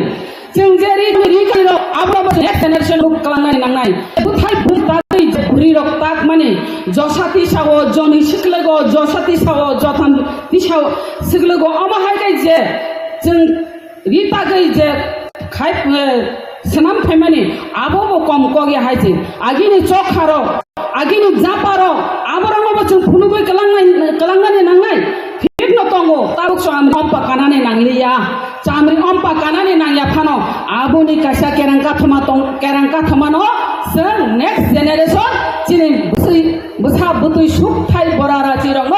जों जे रिकाइरो आब्राबो नेक्स्ट जेनेरेशन रुक लांनानै नांनाय बुथाय बुथाय बुरि रक्ताक माने जसाति सावो जनि सिखलगो जसाति सावो जथान दिसाव सिखलगो अमाहाय जे जों रितागै जे खाय सनाम फैमानि आबो कम कगे हायसे आगिनि चखारो आगिनि जापारो आबरंबो जों फुनुबै कलांनानै नांनाय ठीक न तंगो तारुक सो आम अम्पा कानानै नांलिया चामरि अम्पा कानानै नांया फानो आबोनि कासा केरांका थमा तंग केरांका थमानो जों नेक्स्ट जेनेरेशन बुतुय सुखथाय बराराची रंग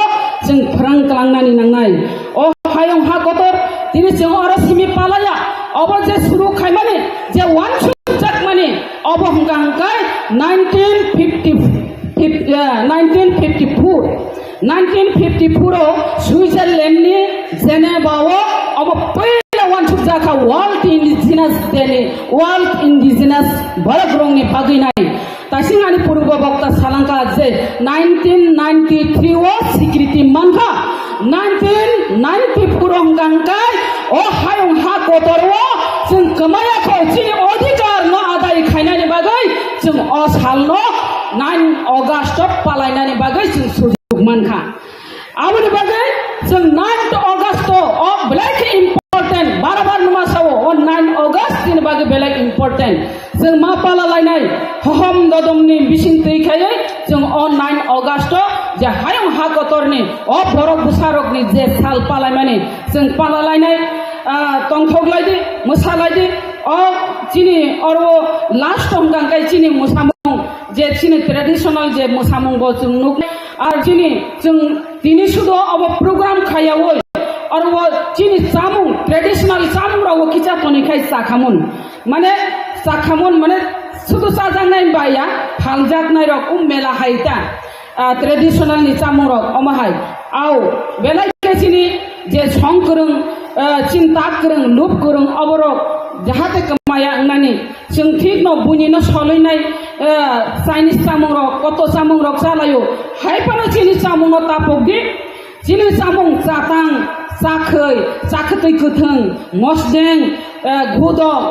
जों फोरोंलांनानै नांनाय अ हायं हा गतर दिनै जों आरो सिमि पालाया अब जे सुरु खायमाने जे वान सुजाक माने अब हंगांगाय 1954 सुइजारलेन्डनि जेनेभाव अब पहिला वान सुजाका वर्ल्ड इन्डिजिनास डेनि वर्ल्ड इन्डिजिनास बरगरंनि बागैनाय तासिंगानि पूर्व बक्ता सालांका जे 1993 ओ स्वीकृति मानखा 1994 हंगांगाय अ हायं हा गतरव जों कमायाखौ जिनि अधिकार न आदाय खायनायनि बागै जों अ सालनो 9 अगस्ट पालायनायनि बागै जों सुजुग मानखा आबोनि बागै जों 9 अगस्ट अ ब्लेक इम्पोर्टेन्ट बार नुमासाव अ 9 अगस्ट दिनि बागै ब्लेक इम्पोर्टेन्ट जों मा पालायनाय हहम ददमनि बिसिंतैखायै जों अ 9 अगस्ट जे हायं हा गतरनि अ बरक बुसारकनि जे साल पालायमाने जों पालायनाय तंथगलायदि मोसालायदि अ चिनि अरो लास्ट हंगांगाय चिनि मोसामुं जे चिनि ट्रेडिशनल जे मोसामुं ब जों नुक आर चिनि जों दिनि सुदो अब प्रोग्राम खायाव और वो चिनि सामुं ट्रेडिशनल सामुं राव किचा तनिखाय साखामुन माने सुदु साजांनाय बाया फालजाकनाय रक मेला हायता ट्रेडिशनल नि सामुं रक अमाहाय आव बेलाय चिनि जे संकरं चिंता करं लुप करं अबरक जाहाते कमाया नानि जों ठीक न बुनिनो सलैनाय चाइनिज सामुं रक कत सामुं रक सालायो हायपानो चिनि सामुं तापगदि चिनि सामुं जातां साखै गोथों मसदें गुदक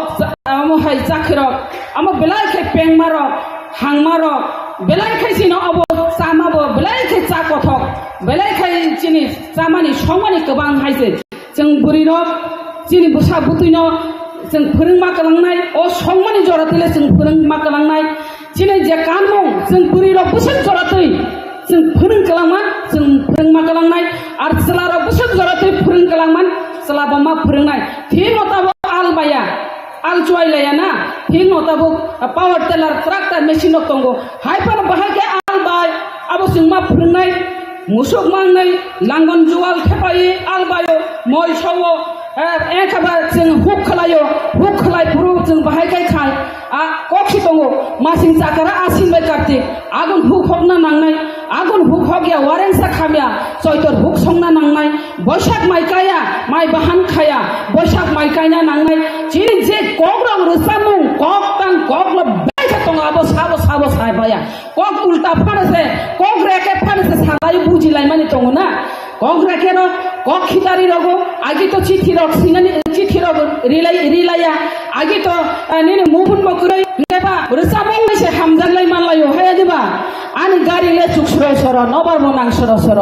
आमहाय जाखिरक आम बेलायखे पेंमारक हांमारक बेलायखे चिनो अब सामाबो बेलायखे चाकथक बेलायखे चिनि सामानि संमानि गोबां हायसे जों बुरिनो चिनि बुसा बुतुइनो जों फोरोंमा गलांनाय अ संमानि जरातैले जों फोरोंमा गलांनाय चिनि जे कानमुं जों बुरिनो बोसोर जरातै जों फोरोंगलांमान जों फोरोंमा गलांनाय आर सेलारा बोसोर जरातै फोरोंगलांमान सेलाबा मा फोरोंनाय थि नताबो आलबाया आल चुवाइलाया ना थि नताबो पावर टेलार ट्राक्टर मेसिन दंगो हायपान बाहागे आलबाय आबो जों मा फोरोंनाय मुसुक मांनाय लांगन जुवाल खेपायै आलबायो मय सावो एखाबा जों हुक खलाय पुरु जों बाहायखाय खाय आ कखि दंगो मासिं चाकारा आसिन बाय कार्तिक आगन हुक हकना नांनाय आगन हुक हगिया वारेंसा खामिया चैतर हुक संना नांनाय बैसाग माइकाया माइ बाहान खाया बैसाग माइकायना नांनाय चिनि जे कग्रं रसामुं कक्तां कग्ल बेखे दं आबो साबो सायबाया कक उल्टा फानसे कक रेके फानसे सालाय बुजिलाय माने दङ ना कक रेके र कक खिदारि रगो आगि तो चिठी रक सिनानि चिठी रग रिलाया आगि तो निने मुबुन बकुरै नेबा रसामुं से हामजालाय मानलायो हाया देबा आनि गारि ले चुकसरो सर नबार मोनां सर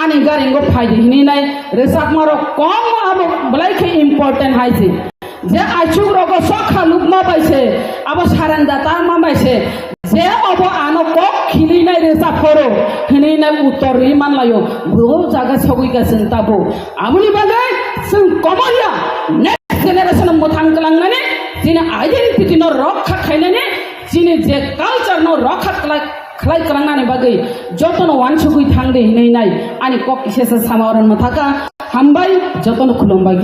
आनि गारि गो फायदि हिनिनाय रेसाक मारो कम आबो बलायखे इम्पोर्टेन्ट हायसे जे आइचुक रगो सखा लुकमा बायसे आबो सारेन्दा ता मा बायसे जे अब आनो कक खिलिनाय रेसा फरो हिनिनाय उत्तर रि मानलायो गो जागा सगैगासिन ताबो आमुनि बागै जों कमाया नेक्स्ट जेनेरेशन मोथां गलांनानै दिनै आइडेन्टिटि न रक्षा खायनानै दिनै जे कालचार न रक्षा खालाय खालामनानै बागै जतन वानसुगै थांदे हिनाय आनि कक इसेसा सामावरन मथाका हामबाय जतन खुलुमबाय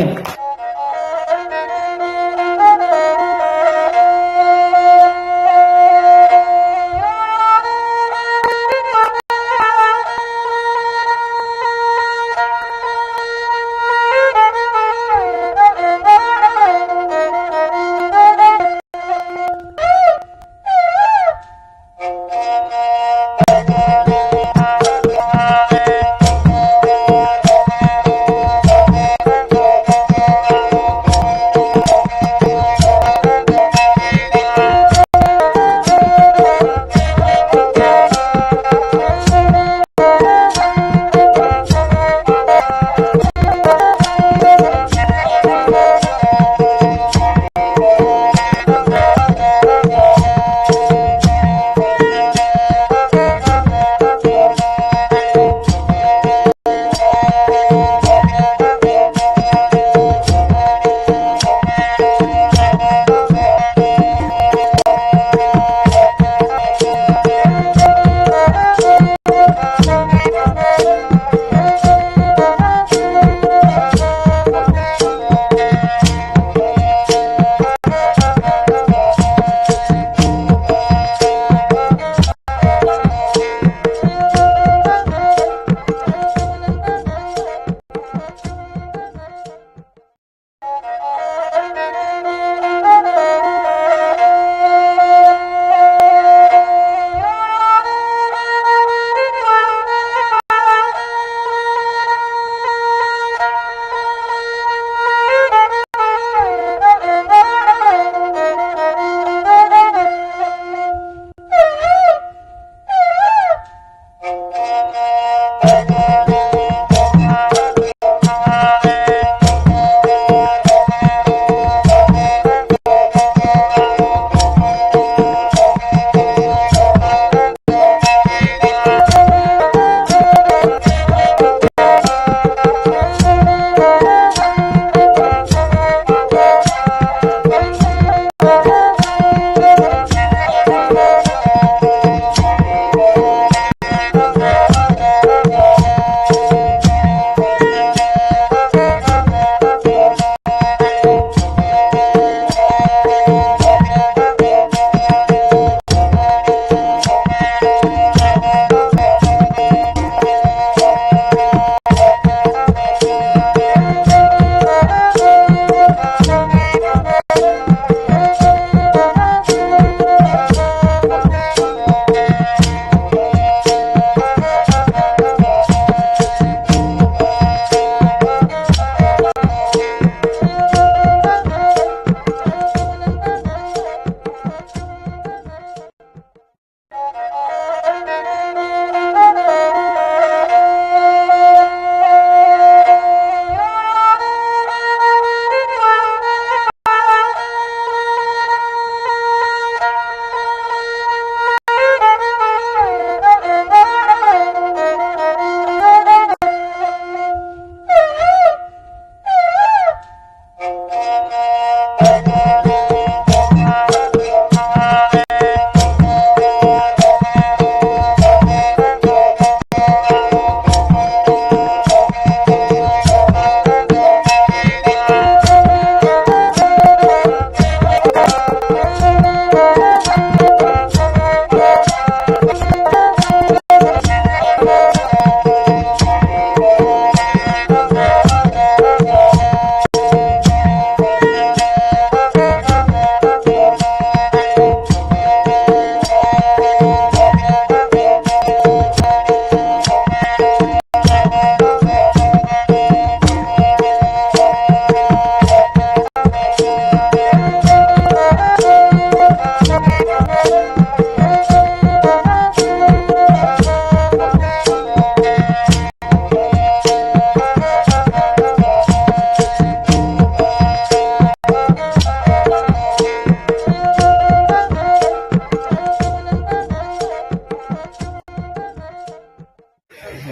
lane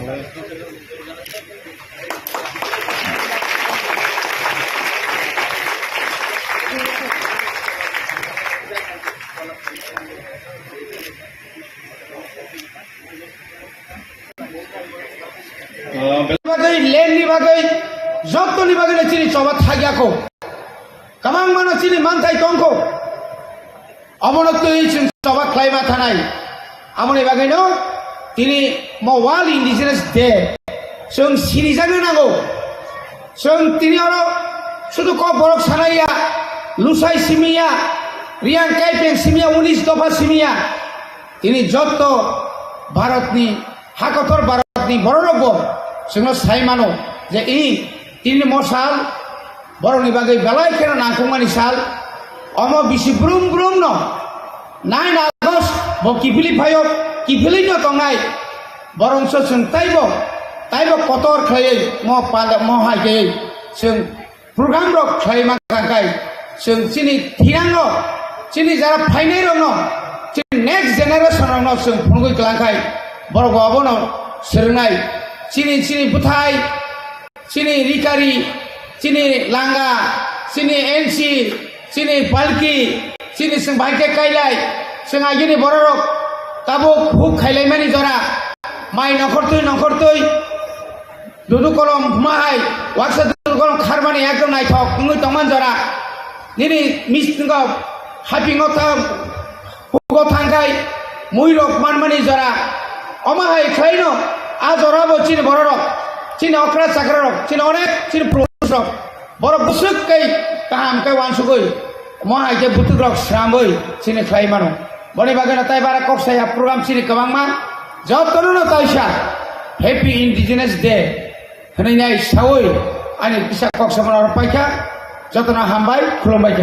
ni bagai jotto ni bagai chini choba thagya ko kamang mano chini manthai tongko অবনত হয়েছেন সভা ক্লাইমা থানায় আমনে বাগাই ন তিনি ওয়াল ইন্ডিজিনাস ডে जों सिरि जानो नांगौ जों তিনি আরো শুধু ক বরক সানাইয়া লুসাই সিমিয়া রিয়াং কাইপেং সিমিয়া 19 দফা সিমিয়া তিনি যত ভারতনি হাকতর ভারতনি বড় রব जोंनो সাইমানো যে এই তিনি মশাল বড়নি বাগै বেলায় কেন নাংকুমানি সাল অম বিসি ব্রুম ব্রুম ন 9 আগস্ট ব কিফিলি ফায়ক কিফিলি ন তংনাই বরংস जों তাইব কতর খাই মহাইকে जों প্রোগ্রাম রক খাই মাকাই जों চিনি থিরাঙ্গ চিনি যারা ফাইনাই রং চিনি নেক্সট জেনারেশন রং जों ফোনগৈ গলাंखाय বড় গবন सोलोंनाय চিনি বুথাই চিনি রিকারি চিনি লাঙ্গা চিনি এনসি চিনি পালকি চিনি जों भाइके कायलाय जों आइनि बर' रक काबो हुक खायलायमानि जरा माइ नखरतै दुदु कलम माहाय वाक्सा दुदु कलम खारमानि एकदम नायथक नों तमान जरा निनि मिसंग हापिंग थाम हुक थांगाय मुइरक मानमानि जरा अमाहाय खायनो आ जराबो चिनि बर' रक चिनि अक्रा चाक्रा रक चिनि अनेक चिनि पुरुष रक बर' बुसुकै गाहाम काय वानसुगै महाइके बुतुग्रक स्रामै चिनि खायमानो बनि बागैना ताइ बारा कक्साया प्रग्राम चिनि गोबांमा जतनो ताइसा हेपी इन्डिजिनास डे होनायनाय सावै आंनि फिसा कक्सामानाव पाइखा जतनो हामबाय खुलुमबाय।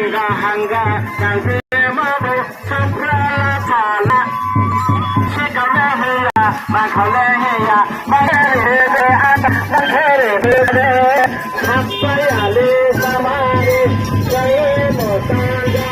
hanga janse mabo sapra phala sikame heya makhale heya magare de ata magare de sapayale samare jaye motanga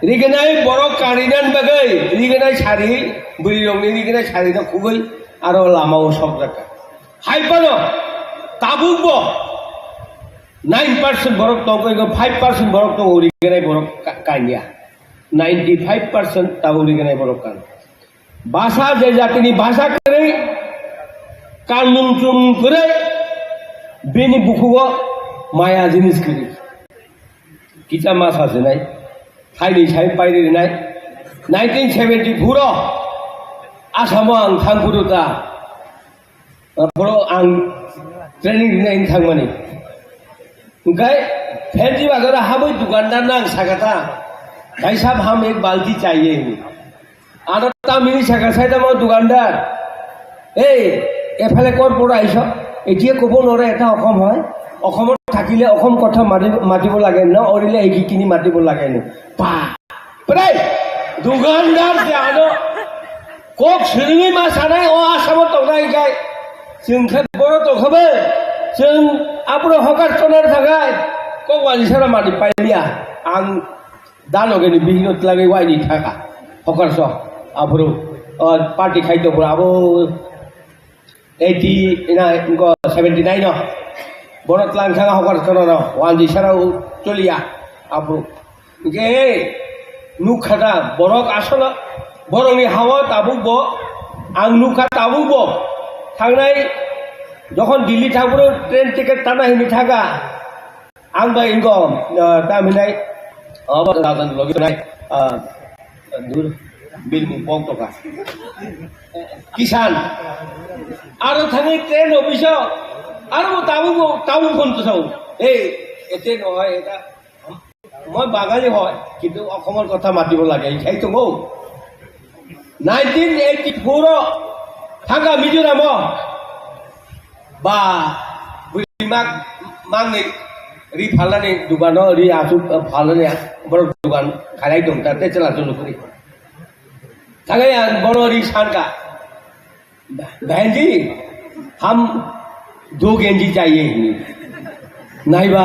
Rigenai borok karinan bagai, rigenai sari, beri dong ni rigenai sari dah kubai, aro lama usap jaka. Hai pano, tabuk bo, 9% borok tong ko 5% borok tong rigenai borok kanya, 95% tahu rigenai borok kan. Bahasa jati ni bahasa kere, kanun cum kere, bini buku bo, maya jenis kere. Kita masa senai. Hai saya pai ni 1974 Asama ang thangkuru ta boro ang training ni thangmani gai Faizi वगैरह हम दुकानदार ना सकता भाई साहब हम एक बाल्टी चाहिए आधा मिली सका साइड में दुकानदार एफाले कौन पड़ा आइस एटिए कब नरे এটা অসম হয় অসমত থাকিলে অসম কথা মাতিব লাগে ন অৰিলে এইখিনি মাতিব লাগে ন পা প্রায় दुकानदार जानो কক सिरिङै मा सानाय अ आसामाव दंनाय गाय जोंखौ बर' दखबो जों आब्रो हकार चनार थाखाय কক वालिसारा मादि पाइलिया आं दानगेनि बिहिनत लागै वाइनि थाखा हकार स आब्रो पार्टी खाइदोब्रा आबो 80 ना 79 no borot langkang hokar kono no wandi sarau tulia abu ge nukhada borok asala बरंनि हावा ताबुक आं नुखा ताबुक थांनाय যখন दिल्ली थांब्रो ट्रेन टिकेट ताना हिनि थागा आं बा इंगम तामिनाय राजन लगिनाय दूर बिल मुंपं तका किसान आरो थाङै ट्रेन अफिस आरो ताबुक फन तो এই এতে নহয় এটা মই বাঙালি হয় কিন্তু অসমৰ কথা মাতিব লাগে এইটো গো 1984 থাকা মিজোরাম বা বুলিমাক মাংনি রি ফালানি दुकानो रि आसु फालानि बर दुकान खालाय दं ताते चला चलो करी थागे बरो रि सानका बहन जी हम 2 गेंजी चाहिए नाइबा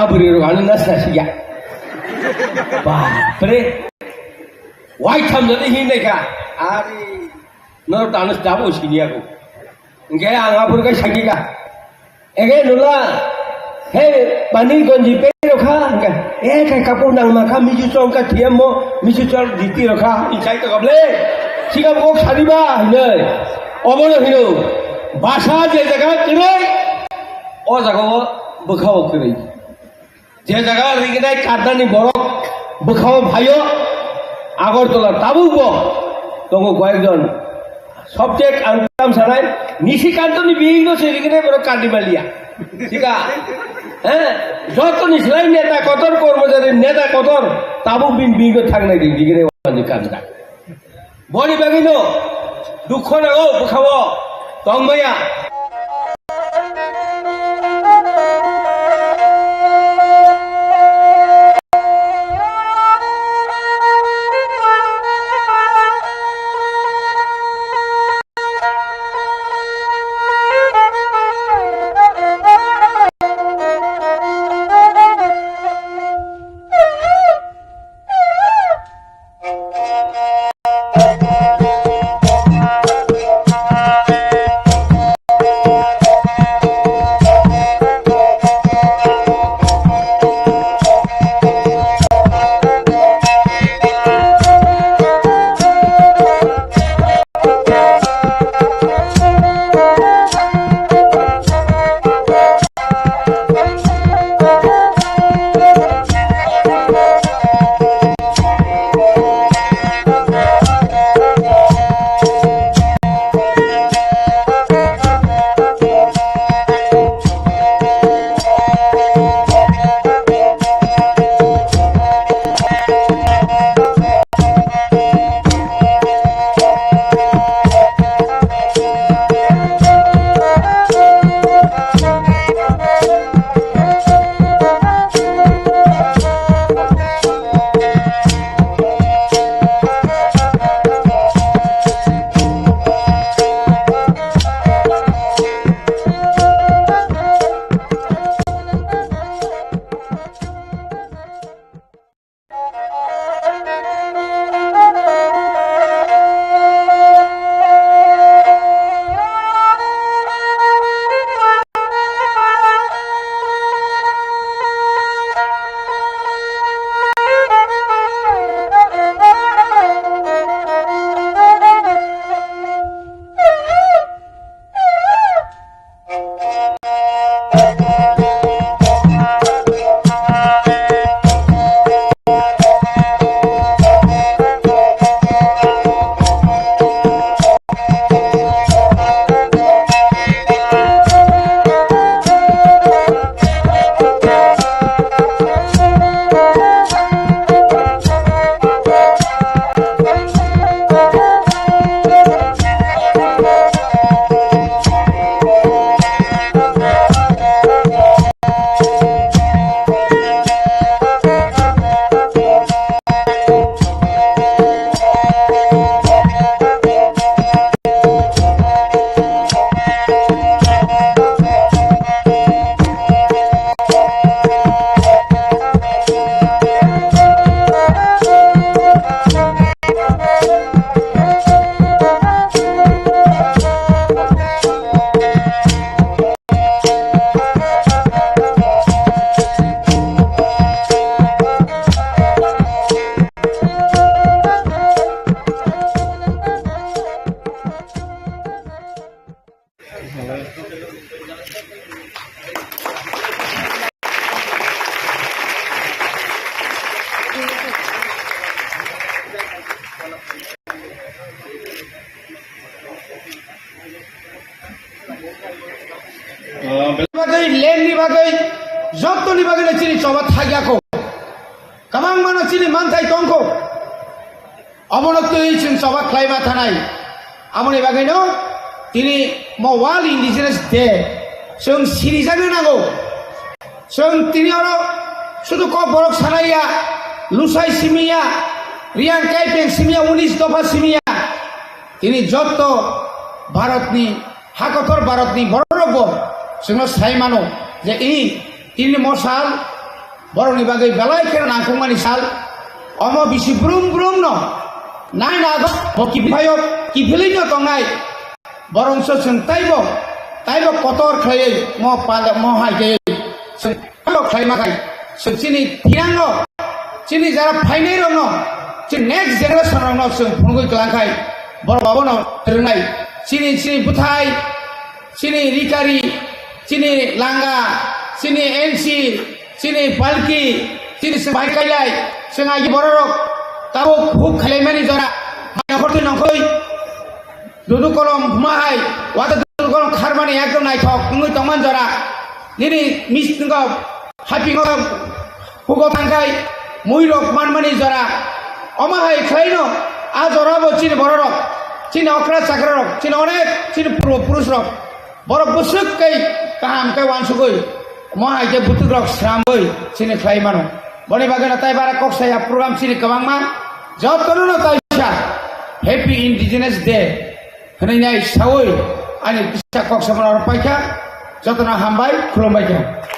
आबरी रोगानो नसनासिया बापरे वाइ थामजों हिंनायखा आरे नर तानस दाबो सिनियाखौ ओंखाय आंहाफोरखौ सागिगा एगे नुला हे पानी गंजी पे रखा ए काय कापो नांग माखा मिजु चों का थियमो मिजु चों दिति रखा इचाइ तो गबले सिगा बक सारिबा नै अबनो हिनो भाषा जे जगह करे ओ जगह बोखाव करे जे जगह रिगनाय कादानि बरक बोखाव भायो आगरतला ताबुक दङ कयेकजन सबजेक्ट आंकाम सानाय निशिकान्तनि बिनो सेरिगनाय बरक कान्दिबालिया ठीक है যত নিসলাই নেতা কতর কর্মচারী নেতা কতর তাবুক বিন বিগো থাকনাই দিন দিগরে ওয়ানি কাজটা বড়ি বাগিনো দুঃখ নাগো বুখাব তংমায়া boroni bagane chini choba thagyako kamang mano chini manthai tongko অবনতি হয়েছেন সভা ক্লাইমা থানায় আমনি বাগাইন তিনি মওয়াল ইন্ডিজিনাস ডে जों सिरिजानो नांगौ जों তিনি আরো শুধু ক বরক সানাইয়া লুসাই সিমিয়া রিয়াং কাইপেং সিমিয়া 19 দফা সিমিয়া তিনি যত ভারতনি হাকতর ভারতনি বড়রব जोंनो সাইমানো যে এই তিনি মশাল বরনি বাগै বেলাই খেরা নাংকুমানি সাল অম বিসি ব্রুম ব্রুম ন নাই না বকি ভায়ক কি ফিলিনো তংনাই বরংস जों তাইব কতর খাইয়ে ম পালে ম হাইকে जों খাইমাখাই जों চিনি थिरांग চিনি যারা ফাইनै রং जों नेक्स्ट जेनेरेशन रं जों फुंगै गलांखाय बर बाबन रोंनाय চিনি চিনি बुथाय চিনি रिकारि চিনি लांगा চিনি एनसी চিনি पालकी চিনি बाइकाइलाय जों आगि बररक ताबो खूब खालायमानि जरा नखरथै नखै दुदु कलम माहाय वाता दुदु कलम खारमानि एकदम नायथक नङै तंमान जरा निनि मिसथिंग हापिंग हुगो थांखाय मुइरक मानमानि जरा अमाहाय खायनो आ जराबो चिनि बररक चिनि अक्रा चाक्रारक चिनि अनेक चिनि पूर्व पुरुषरक बर बुसुकै काहामकै वानसुकै महाय के बुतुरक श्रामबै चिनि खायमानो बनि बागैना ताइ बारा कक्साया प्रग्राम चिनि कबांमा जतनो ताइसा हेपी इंडिजिनास डे होनाय सावै आंनि फिसा कक्सामार पाइखा जतनो हामबाय खुलुमबाय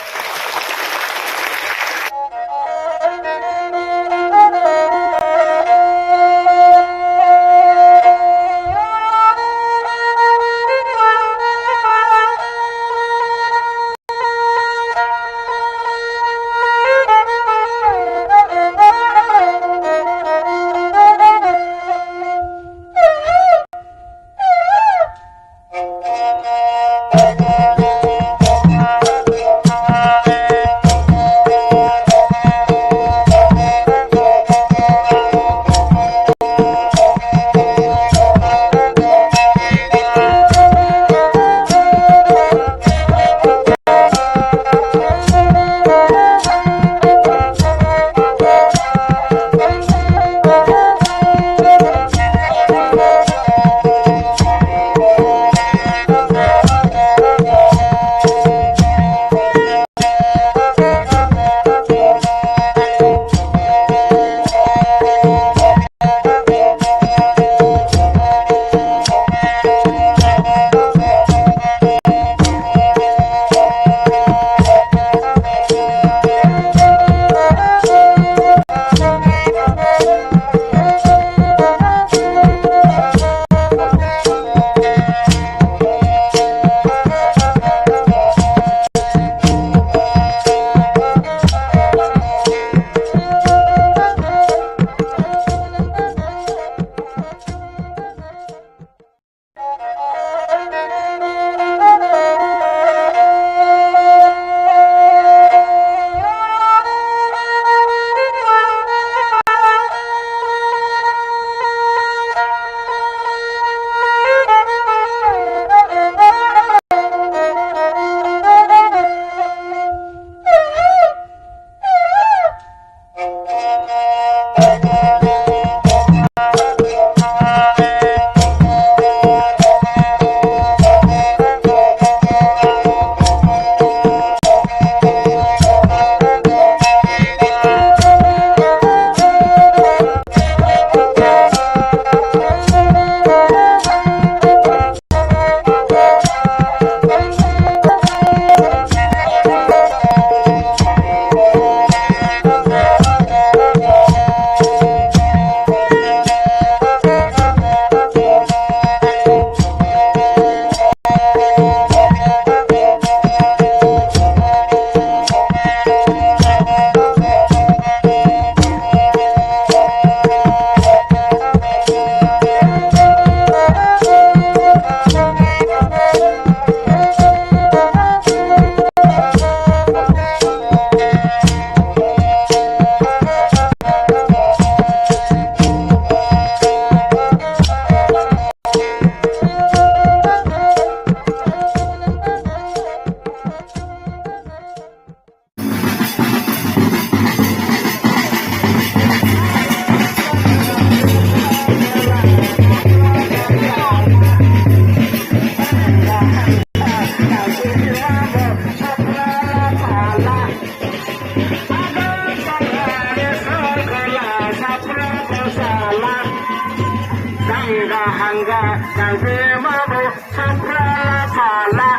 hanga nangse mabo sapra pala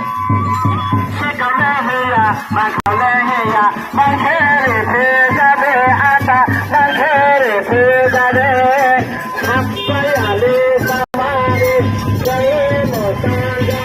shikame heya makhale heya mankhere phezade ata mankhere phezade sapayale samare jaye motanga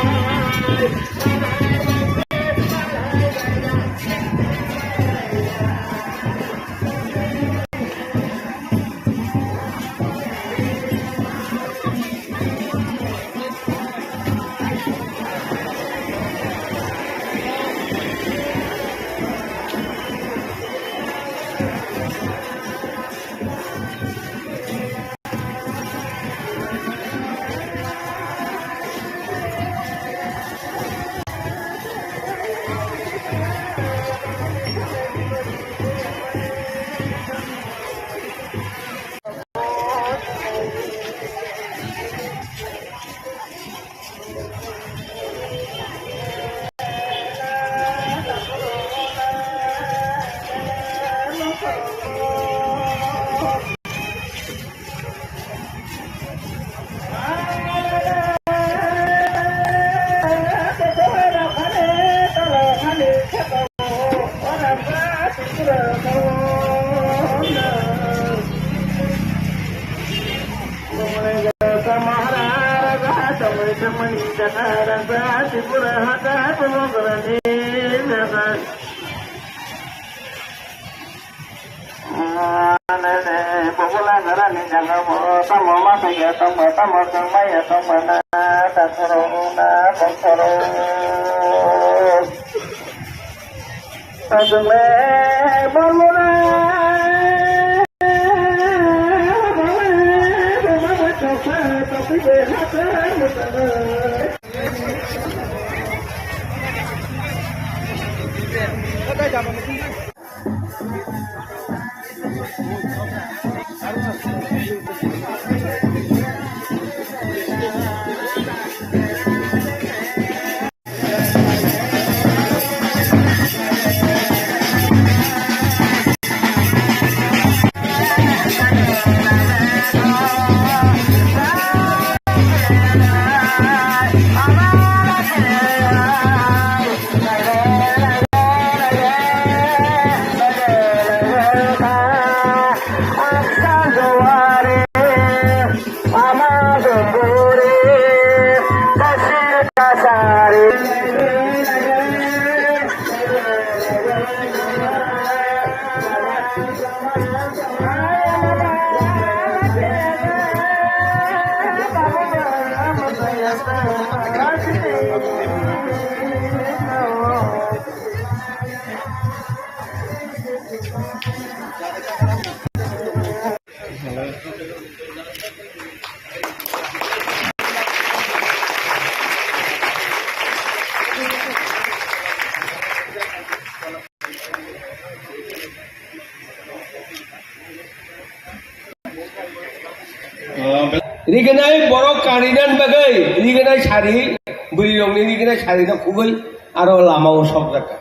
Rigenai borok karinan bagai, rigenai sari, beri rong ni rigenai sari na kubai, aro lama usap jaka.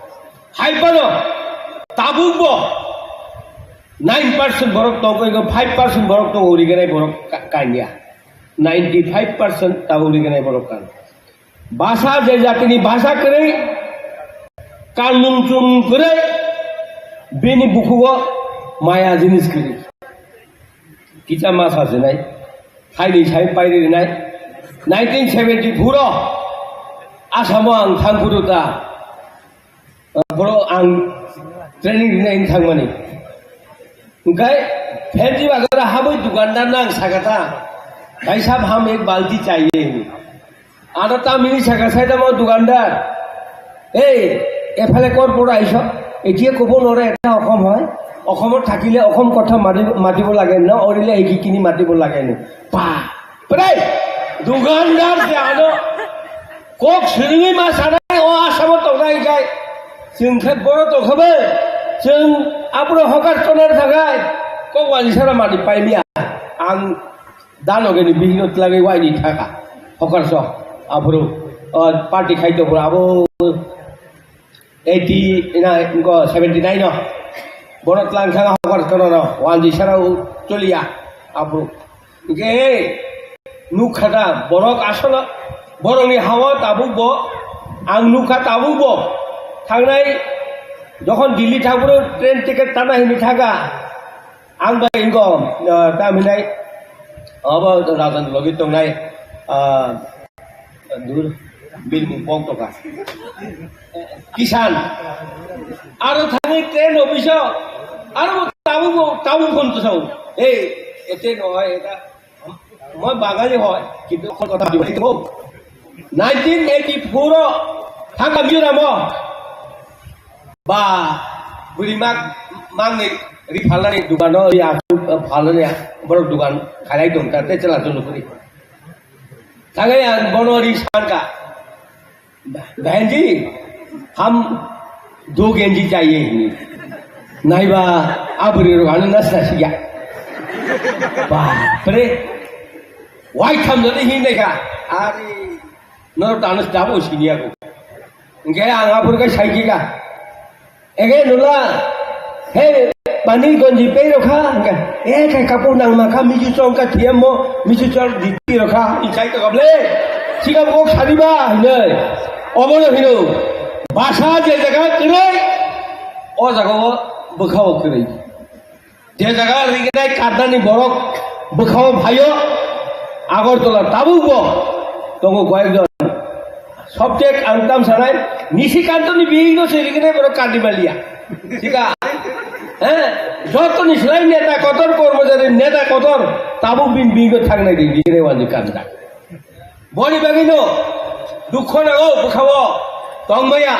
Hai pano, tabuk bo, 9% borok toko iko 5% borok toko rigenai borok kanya, 95% tabu rigenai borok kan. Bahasa jejak ini bahasa kere, kanung cum kere, bini buku wo, maya jenis kere. Kita masa jenai. Haini sai pairi nai 1974 ro asamo ang thangpuru ta boro ang training nai thangmani उनकाय फिर जी अगर हम दुकानदार ना सकता भाई साहब हम एक बाल्टी चाहिए आदता मिली सका साइड में दुकानदार एफाले कर पड़ा आइस एटिए कब नरे এটা অসম হয় অসমত থাকিলে অসম কথা মাতিব লাগে ন অৰিলে এইখিনি মাতিব লাগে ন পা প্ৰায় दुकानदार से आनो कोक सिरिङै मा सानाय अ आसामाव तौनाय जाय जोंखै बर' तखबो जों आब्रो हगार तनार थाखाय कोक वालिसारा मादि पाइमिया आं दानगेनि बिहिनत लागे वाइनि थाखा हगार स आब्रो पार्टी खाइतो आबो 79 को 79 no borot lang sang hokar kono no wali sarau tulia abru ke नुखादा बरक आसल बरकनि हावा ताबुक आं नुखा ताबुक थांनाय जखन दिल्ली थांब्रो ट्रेन टिकेट दाना हिनि थागा आं बायगम तामिनाय अब राजन लगे तंनाय दूर बिल मुंपक टका किसान आरो थाङै ट्रेन अफिस आरो ताबुक फनतो साउ ए एते নহয় এটা মই বাঙালি হয় কিন্তু কথা দিব 1984 থাকা মিজোরাম বা বুড়িমাক মাংনি রিফালানি দোকান ফালানি বড় দোকান খালাই दं তাতে চলা চলো করি थांगे बनवारी सान का बहन जी हम 2 गेंजी चाहिए नहीं बा अब रोगाने नस गया बाप रे वाइट हम नहीं ही नहीं का अरे नर तानस दाबो सिनिया को इनके आंगापुर का साइकी का एगे नुला हे पानी गंजी पे रखा ए काय कापुर नांग माखा मिजु चौं का थियम मिजु चौं दिती रखा इसाई तो कबले सिगा को सारिबा हिनै अबनो हिनो भाषा जे जगह करे ओ जगह बखाव करे जे जगह रिगनाय कादानि बरक बखाव भाइयो आगरतला ताबुक तंगो कयेकजन सबजेक्ट आंताम सानाय निशिकान्तनि बिहिनो सेरिगनाय बरक कादिमालिया ठीक যত নিসলাই নেতা কতর কর্মচারী নেতা কতর তাবু বিন বিঙ্গ থাকনাই দিন দিনে ওয়াজি কাজটা বলি বাগিনো দুঃখ নাগো খাব তংমাইয়া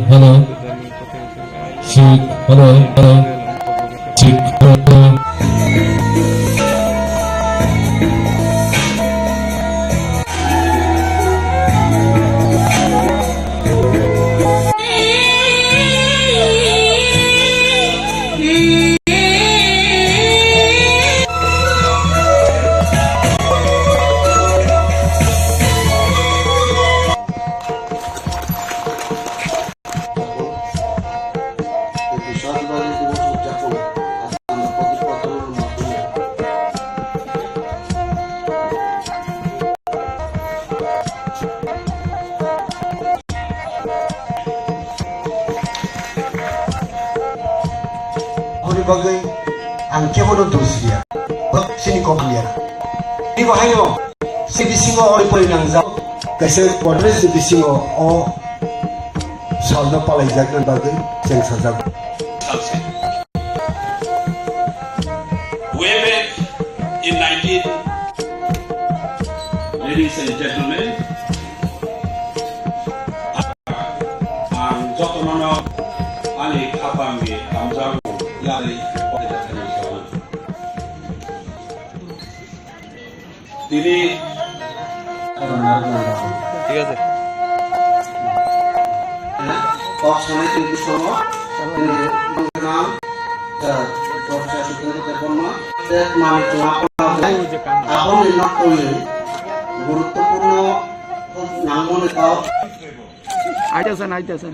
hello check hello check hello bagai ang kemono dusria sini komplian ini bahayo si bisingo ori pori nangza kaise podre si bisingo o salda palai jakna bagai jeng sajak way back in 19 ladies and gentlemen ang jotonono ani kapangi amjang lari pada tahun ini ঠিক আছে কক্সনে কিন্তু সময় নাম professor সুন্দর মানিক আপন নকলে গুরুত্বপূর্ণ নামনে তাও আইতেছেন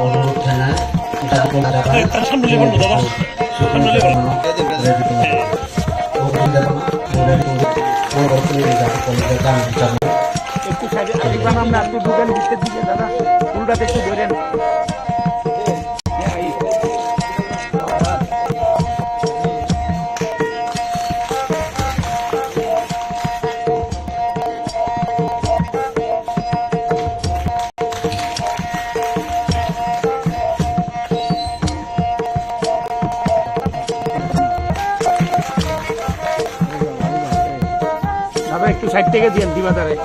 অনুরোধ জানাই একটু সাইডে আমরা একটু ঢুকেন ভিতরের দিকে দাদা ফুলটাতে একটু ধরেন দাদা একটু সাইড থেকে দিয়েন দিবাদারে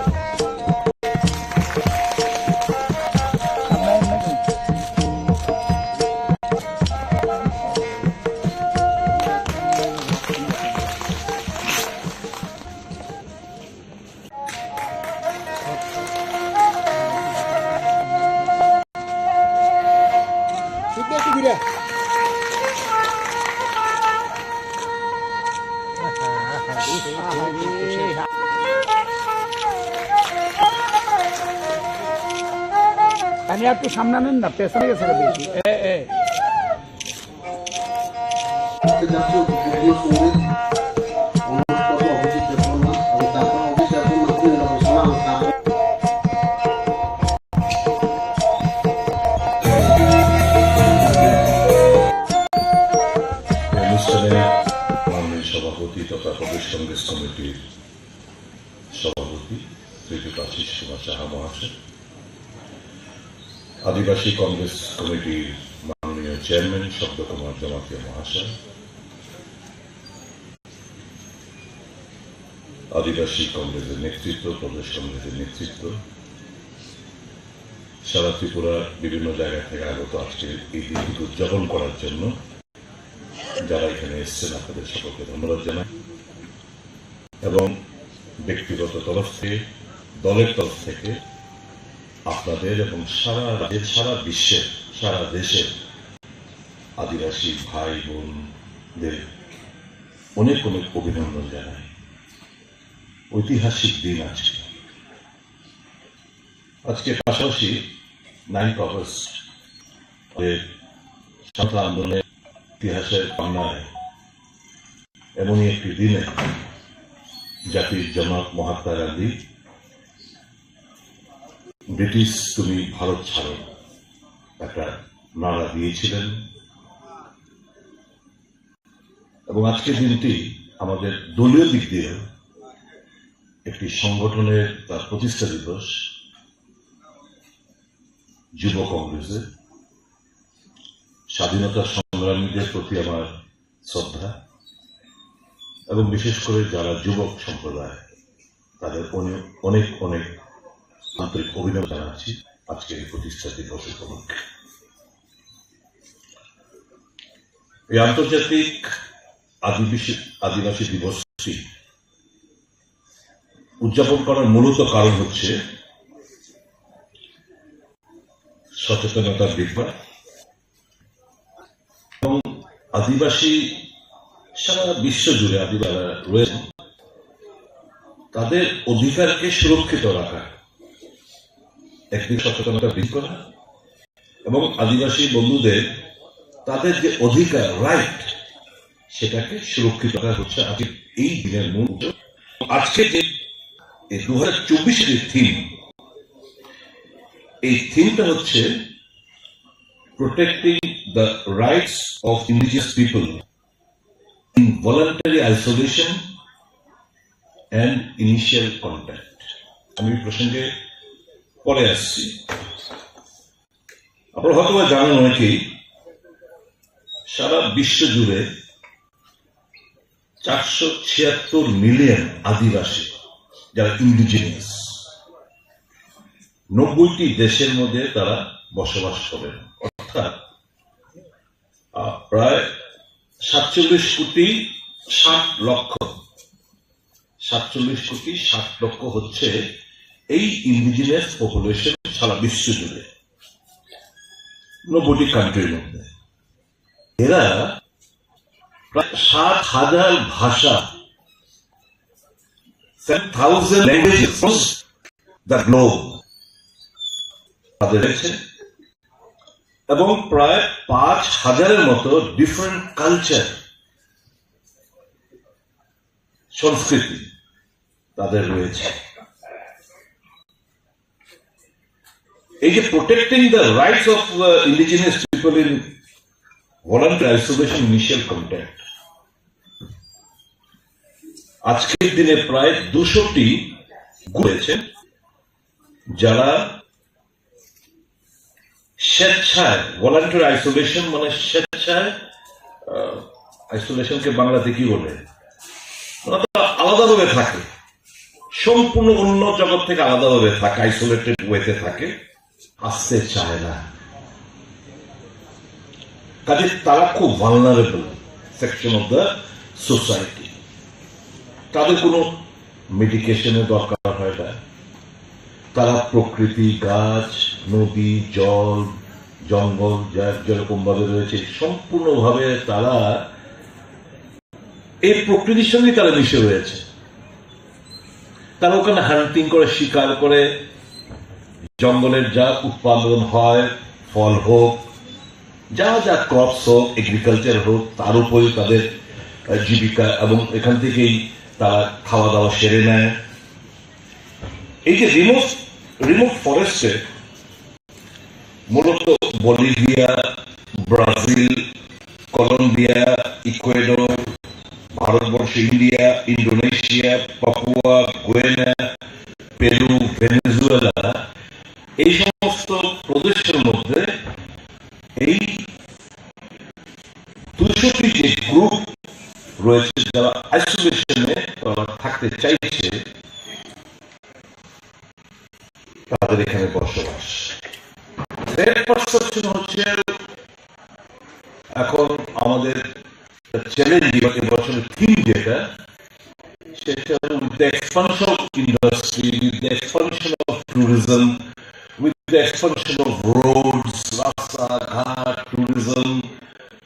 আমি একটু সামনে নেন না পেছনে গেছে বেশি সভাপতি তথা প্রদেশ কংগ্রেস কমিটির সভাপতি শ্রীযুক্ত আশিস কুমার সাহা মহাশয়, আদিবাসী কংগ্রেস কমিটির মাননীয় চেয়ারম্যান শব্দকুমার জমাতিয়া মহাশয়, আদিবাসী কংগ্রেসের নেতৃত্ব, প্রদেশ কংগ্রেসের নেতৃত্ব, সারা ত্রিপুরার বিভিন্ন জায়গা থেকে আগত আজকে এই দিনটি উদযাপন করার জন্য যারা এখানে এসছেন আপনাদের সকলকে ধন্যবাদ জানাই এবং ব্যক্তিগত তরফ থেকে দলের তরফ থেকে আপনাদের এবং সারা রাজ্যের সারা বিশ্বের সারা দেশের আদিবাসী ভাই বোনদের অনেক অনেক অভিনন্দন জানাই। ঐতিহাসিক দিন আজকে পাশাপাশি 9 আগস্ট স্বাধীনতা আন্দোলনের ইতিহাসের পান্নায় এমনই একটি দিনে জাতির জনক মহাত্মা গান্ধী ব্রিটিশ তুমি ভারত ছাড়ো একটা নারা দিয়েছিলেন এবং আজকের দিনটি আমাদের দলীয় দিক দিয়ে একটি সংগঠনের তার প্রতিষ্ঠা দিবস। যুব কংগ্রেসের স্বাধীনতা সংগ্রামীদের প্রতি আমার শ্রদ্ধা এবং বিশেষ করে যারা যুবক সম্প্রদায় তাদের অনেক অনেক আন্তরিক অভিনন্দন জানাচ্ছি আজকের এই প্রতিষ্ঠা দিবস উপলক্ষে। এই আন্তর্জাতিক আদিবাসী দিবসটি উদযাপন করার মূলত কারণ হচ্ছে সচেতনতার বিপ্লব এবং আদিবাসী সারা বিশ্ব জুড়ে আদিবাসীরা রয়েছেন তাদের অধিকারকে সুরক্ষিত রাখা, একদিকে সচেতনতা বৃদ্ধি করা এবং আদিবাসী বন্ধুদের তাদের যে অধিকার রাইট সেটাকে সুরক্ষিত রাখা হচ্ছে আজকে এই দিনের মূল। আজকে যে 2024 থিম, এই থিমটা হচ্ছে protecting the rights of indigenous people in voluntary isolation and initial contact. আমি প্রসঙ্গে পরে আসছি। আপনারা হয়তো জানেন অনেকেই সারা বিশ্ব জুড়ে 476 মিলিয়ন আদিবাসী যারা ইন্ডিজিনিয়াস 90টি দেশের মধ্যে তারা বসবাস করেন, অর্থাৎ প্রায় 47 কোটি 60 লক্ষ হচ্ছে এই ইন্ডিজিনাস পপুলেশন সারা বিশ্ব জুড়ে 90টি কান্ট্রির মধ্যে এরা প্রায় 7,000 ভাষা 7,000 ল্যাঙ্গুয়েজেস দ্য গ্লোব তাদের রয়েছে এবং প্রায় 5,000-এর মতো ডিফারেন্ট কালচার সংস্কৃতি তাদের রয়েছে। এই যে protecting the rights of indigenous people in voluntary isolation initial contact, আজকের দিনে প্রায় 200টি রয়েছে যারা স্বেচ্ছায়, ভলান্টারি আইসোলেশন মানে স্বেচ্ছায়, আইসোলেশনকে বাংলাতে কি বলে, আলাদাভাবে থাকে, সম্পূর্ণ অন্য জগৎ থেকে আলাদাভাবে থাকে, আইসোলেটেড ওয়েতে থাকে, আসতে চায় না। কাজে তারা খুব vulnerable section of the society. তাদের কোনো মেডিকেশনের দরকার হয় না। তারা প্রকৃতি, গাছ, নদী, জল, জঙ্গল যেরকম ভাবে রয়েছে সম্পূর্ণভাবে তারা এই প্রকৃতির সঙ্গে তারা মিশে রয়েছে। তারা ওখানে হান্টিং করে, শিকার করে, জঙ্গলের যা উৎপাদন হয়, ফল হোক, যা যা ক্রপস হোক, এগ্রিকালচার হোক, তার উপরে তাদের জীবিকা, এবং এখান থেকেই তারা খাওয়া দাওয়া সেরে নেয়। এই যে রিমোট ফরেস্টে মূলত Bolivia, Brazil, Colombia, Ecuador, Bharatvarsha, India, Indonesia, Papua, Guyana, Peru, Venezuela, এই সমস্ত প্রদেশের মধ্যে এই 200টি যে গ্রুপ রয়েছে যারা আইসোলেশনে থাকতে চাইছে, তাদের এখানে বসবাস। পারসেপশন হচ্ছে এখন আমাদের চ্যালেঞ্জ, এবছরের থিম যেটা, সেটা with the expansion of industry, with the expansion of tourism, with the expansion of roads, রাস্তাঘাট, ট্যুরিজম,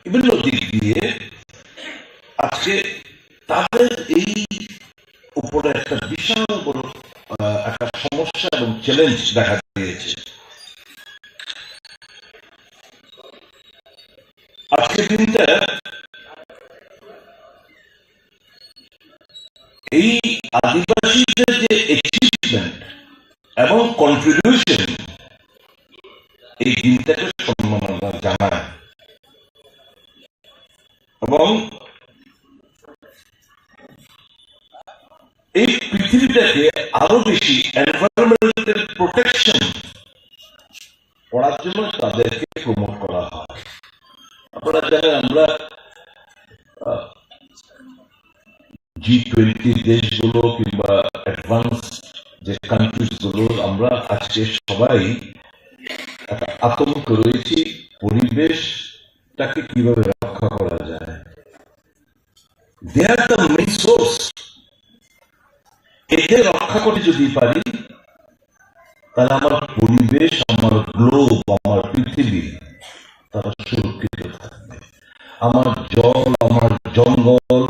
বিভিন্ন দিক দিয়ে আজকে তাদের এই উপরে একটা বিশাল বড় একটা সমস্যা এবং চ্যালেঞ্জ দেখা দিয়েছে। আজকের দিনটা এই আদিবাসীদের যে অ্যাচিভমেন্ট এবং কন্ট্রিবিউশন, এই দিনটাকে সম্মাননা জানায় এবং এই পৃথিবীটাকে আরো বেশি এনভায়রনমেন্টাল প্রোটেকশন করার জন্য তাদেরকে প্রমোট করা হয়। আপনারা জানেন আমরা G20 দেশগুলো কিংবা অ্যাডভান্স যে কান্ট্রিজ গুলো, আমরা আজকে সবাই একটা আতঙ্ক রয়েছি পরিবেশটাকে কিভাবে রক্ষা করা যায়। দে আর দ্য মেইন সোর্স। একে রক্ষা করে যদি পারি তাহলে আমার পরিবেশ, আমার গ্লোব, আমার পৃথিবী তারা সুরক্ষিত থাকবে। আমার জল, আমার জঙ্গল,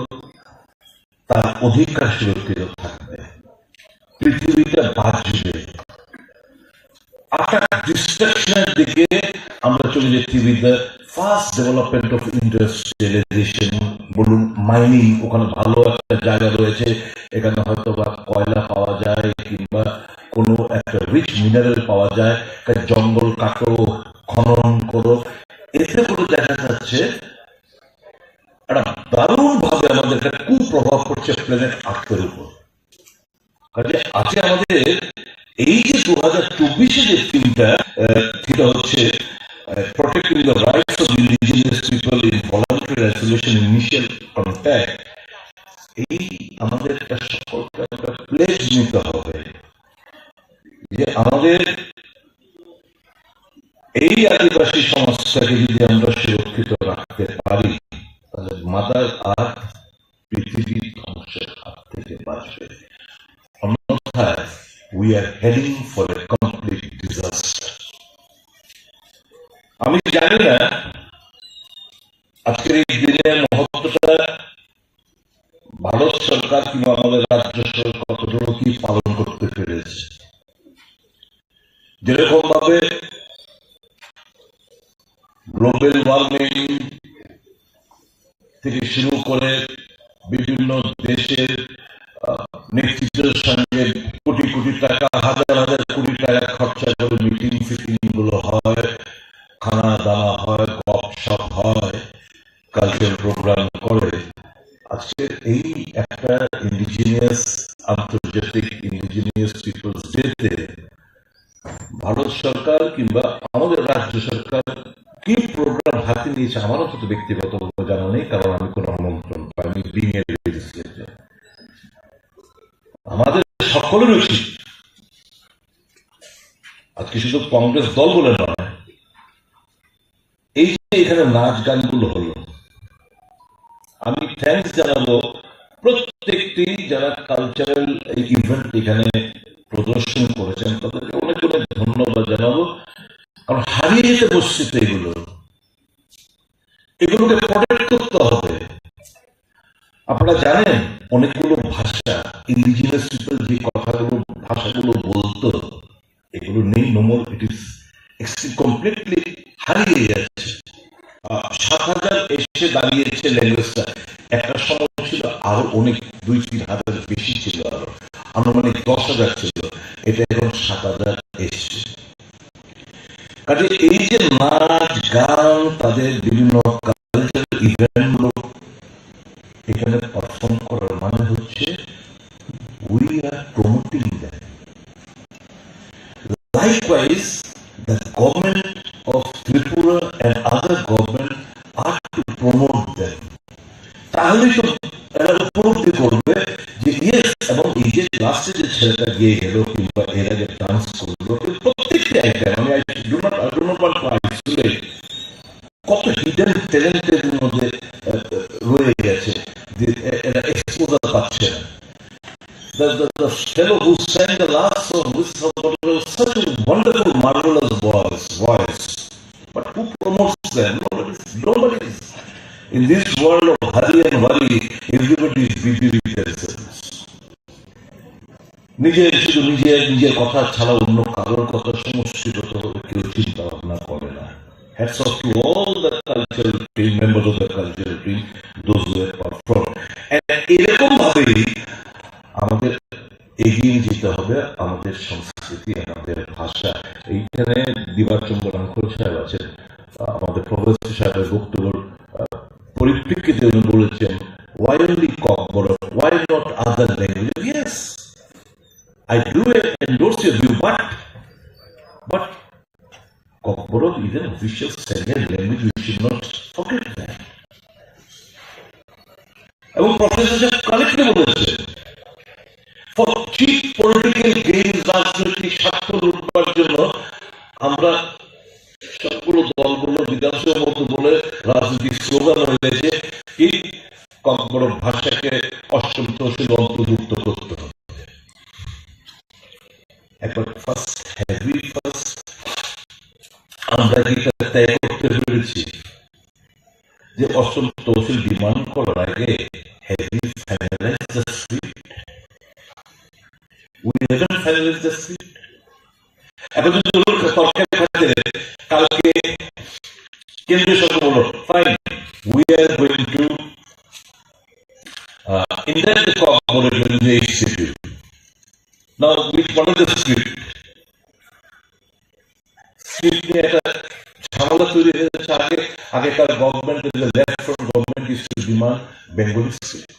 তার অধিকার সুরক্ষিত থাকবে, পৃথিবীটা বাঁচবে। আটাক ডিস্ট্রাকশনের দিকে আমরা চলে যাচ্ছি with the fast development of industrialisation, বলুন মাইনিং, ওখানে ভালো একটা জায়গা রয়েছে, এখানে হয়তো বা কয়লা পাওয়া যায় কিংবা কোনো একটা রিচ মিনারেল পাওয়া যায়, জঙ্গল কাটো, খনন করো, এতে করে দেখা যাচ্ছে একটা দারুণ ভাবে আমাদের একটা কুপ্রভাব পড়ছে প্ল্যানেট আর্থের উপর। কাজে আজকে আমাদের এই যে 2024 যে থিমটা, সেটা হচ্ছে protecting the rights of indigenous people in voluntary isolation initial contact, এই আমাদের একটা সকলকে একটা প্লেজ নিতে হবে যে আমাদের এই আদিবাসী সমাজটাকে যদি আমরা সুরক্ষিত রাখতে পারি তাহলে মাদার আর্থ পৃথিবীর ধ্বংসের হাত থেকে বাঁচবে। অন্যথায় we are heading for a complete disaster. আমি জানি না আজকের এই দিনের মহত্বটা ভারত সরকার কিংবা আমাদের রাজ্য সরকার কতটুকু কি পালন করতে পেরেছে। যেরকম ভাবে গ্লোবাল ওয়ার্মিং থেকে শুরু করে বিভিন্ন দেশের নেতৃত্বের সঙ্গে কোটি কোটি টাকা, হাজার হাজার কোটি টাকা খরচা করে মিটিং ফিটিং গুলো হয়, খানা দানা হয়, গপ সপ হয়, কালচারাল প্রোগ্রাম করে। আজকে এই একটা ইন্ডিজিনিয়াস আন্তর্জাতিক ইন্ডিজিনিয়াস পিপলস ডেতে ভারত সরকার কিংবা আমাদের রাজ্য সরকার কি প্রোগ্রাম হাতে নিয়েছে আমার অন্তত ব্যক্তিগতভাবে জানা নেই, কারণ আমি কোনো আমন্ত্রণ পাইনি। বিং এ লেজিসলেটর আমাদের সকলের উচিত, আজকে শুধু কংগ্রেস দল বলে নয়, এই যে এখানে নাচ গানগুলো হলো, আমি থ্যাঙ্কস জানাবো প্রত্যেকটি যারা কালচারাল এই ইভেন্ট এখানে প্রদর্শন করেছেন তাদেরকে অনেক অনেক ধন্যবাদ জানাবো। কারণ হারিয়ে যেতে বসছে তো এগুলোকে প্রটেক্ট করতে হবে। আপনারা জানেন অনেকগুলো ভাষা ইন্ডিজিনাস পিপল যে কথাগুলো ভাষাগুলো বলতো এগুলো নেই, নোমর, ইট ইজ কমপ্লিটলি হারিয়ে যাচ্ছে। 7,000 এসে দাঁড়িয়েছে ল্যাঙ্গুয়েজটা, একটা সময় ছিল আরো অনেক 2-3 হাজার বেশি ছিল, আরো আনুমানিক 10,000 ছিল, এটা এখন 7,000 এসছে। কাজে এই যে নাচ গান তাদের বিভিন্ন কালচারাল ইভেন্ট গুলো এখানে পারফর্ম করার মানে হচ্ছে we are promoting that. Likewise, the government of Tripura and other government are to promote them. তাহলে তো এরা উপলব্ধি করবে যে ইয়েস, এবং এই যে লাস্টে যে ছেলেটা গিয়ে গেল কিংবা এরা যে ডান্স করলো, প্রত্যেকটি আইটেম আমি কত হিডেন ট্যালেন্টের মধ্যে রয়ে গেছে, এরা এক্সপোজার পাচ্ছে না। The fellow who sang the last song was such a wonderful, marvelous voice. But who promotes them? Nobody is. In this world of hurry and worry, everybody is busy with themselves. শুধু নিজের কথা ছাড়া অন্য কারোর কথা সমষ্টিগত ভাবে কেউ চিন্তা ভাবনা করে না। Hats off to all the cultural team, members of the cultural team, those who have performed. And এরকম ভাবেই আমাদের এগিয়ে যেতে হবে আমাদের সংস্কৃতি, আমাদের ভাষা। এইখানে দিবাচন্দ্র রাঙ্খল সাহেব আছেন, আমাদের প্রফেসর সাহেবের বক্তব্যের পরিপ্রেক্ষিতে উনি বলেছেন, why only Kokborok, why not other languages? Yes, I do endorse your view, but Kokborok is an official Sangam language, we should not forget that. এবং প্রফেসর সাহেব কারেক্টলি বলেছেন, for cheap political gains, রাজনৈতিক স্বার্থ লুটবার জন্য আমরা সবগুলো দলগুলো বিধানসভার মতো বলে রাজনৈতিক স্লোগান হয়েছে কি ককবরক ভাষাকে অষ্টম তহসিল অন্তর্ভুক্ত করতে হবে। একবার ফার্স্ট আমরা কি তয় করতে পেরেছি যে অষ্টম তহসিল ডিমান্ড করার আগে heavy finalise the script? We haven't finalized the script. এখন যদি তর্কের খাতিরে কালকে কেন্দ্রীয় সরকার বলল, fine, we are going to indent the Kokborok in the HCP. Now, what is the script? Script নিয়ে একটা ঝামেলা তৈরি হয়ে যাচ্ছে। আগেকার government, left front government is two demand Bengali script.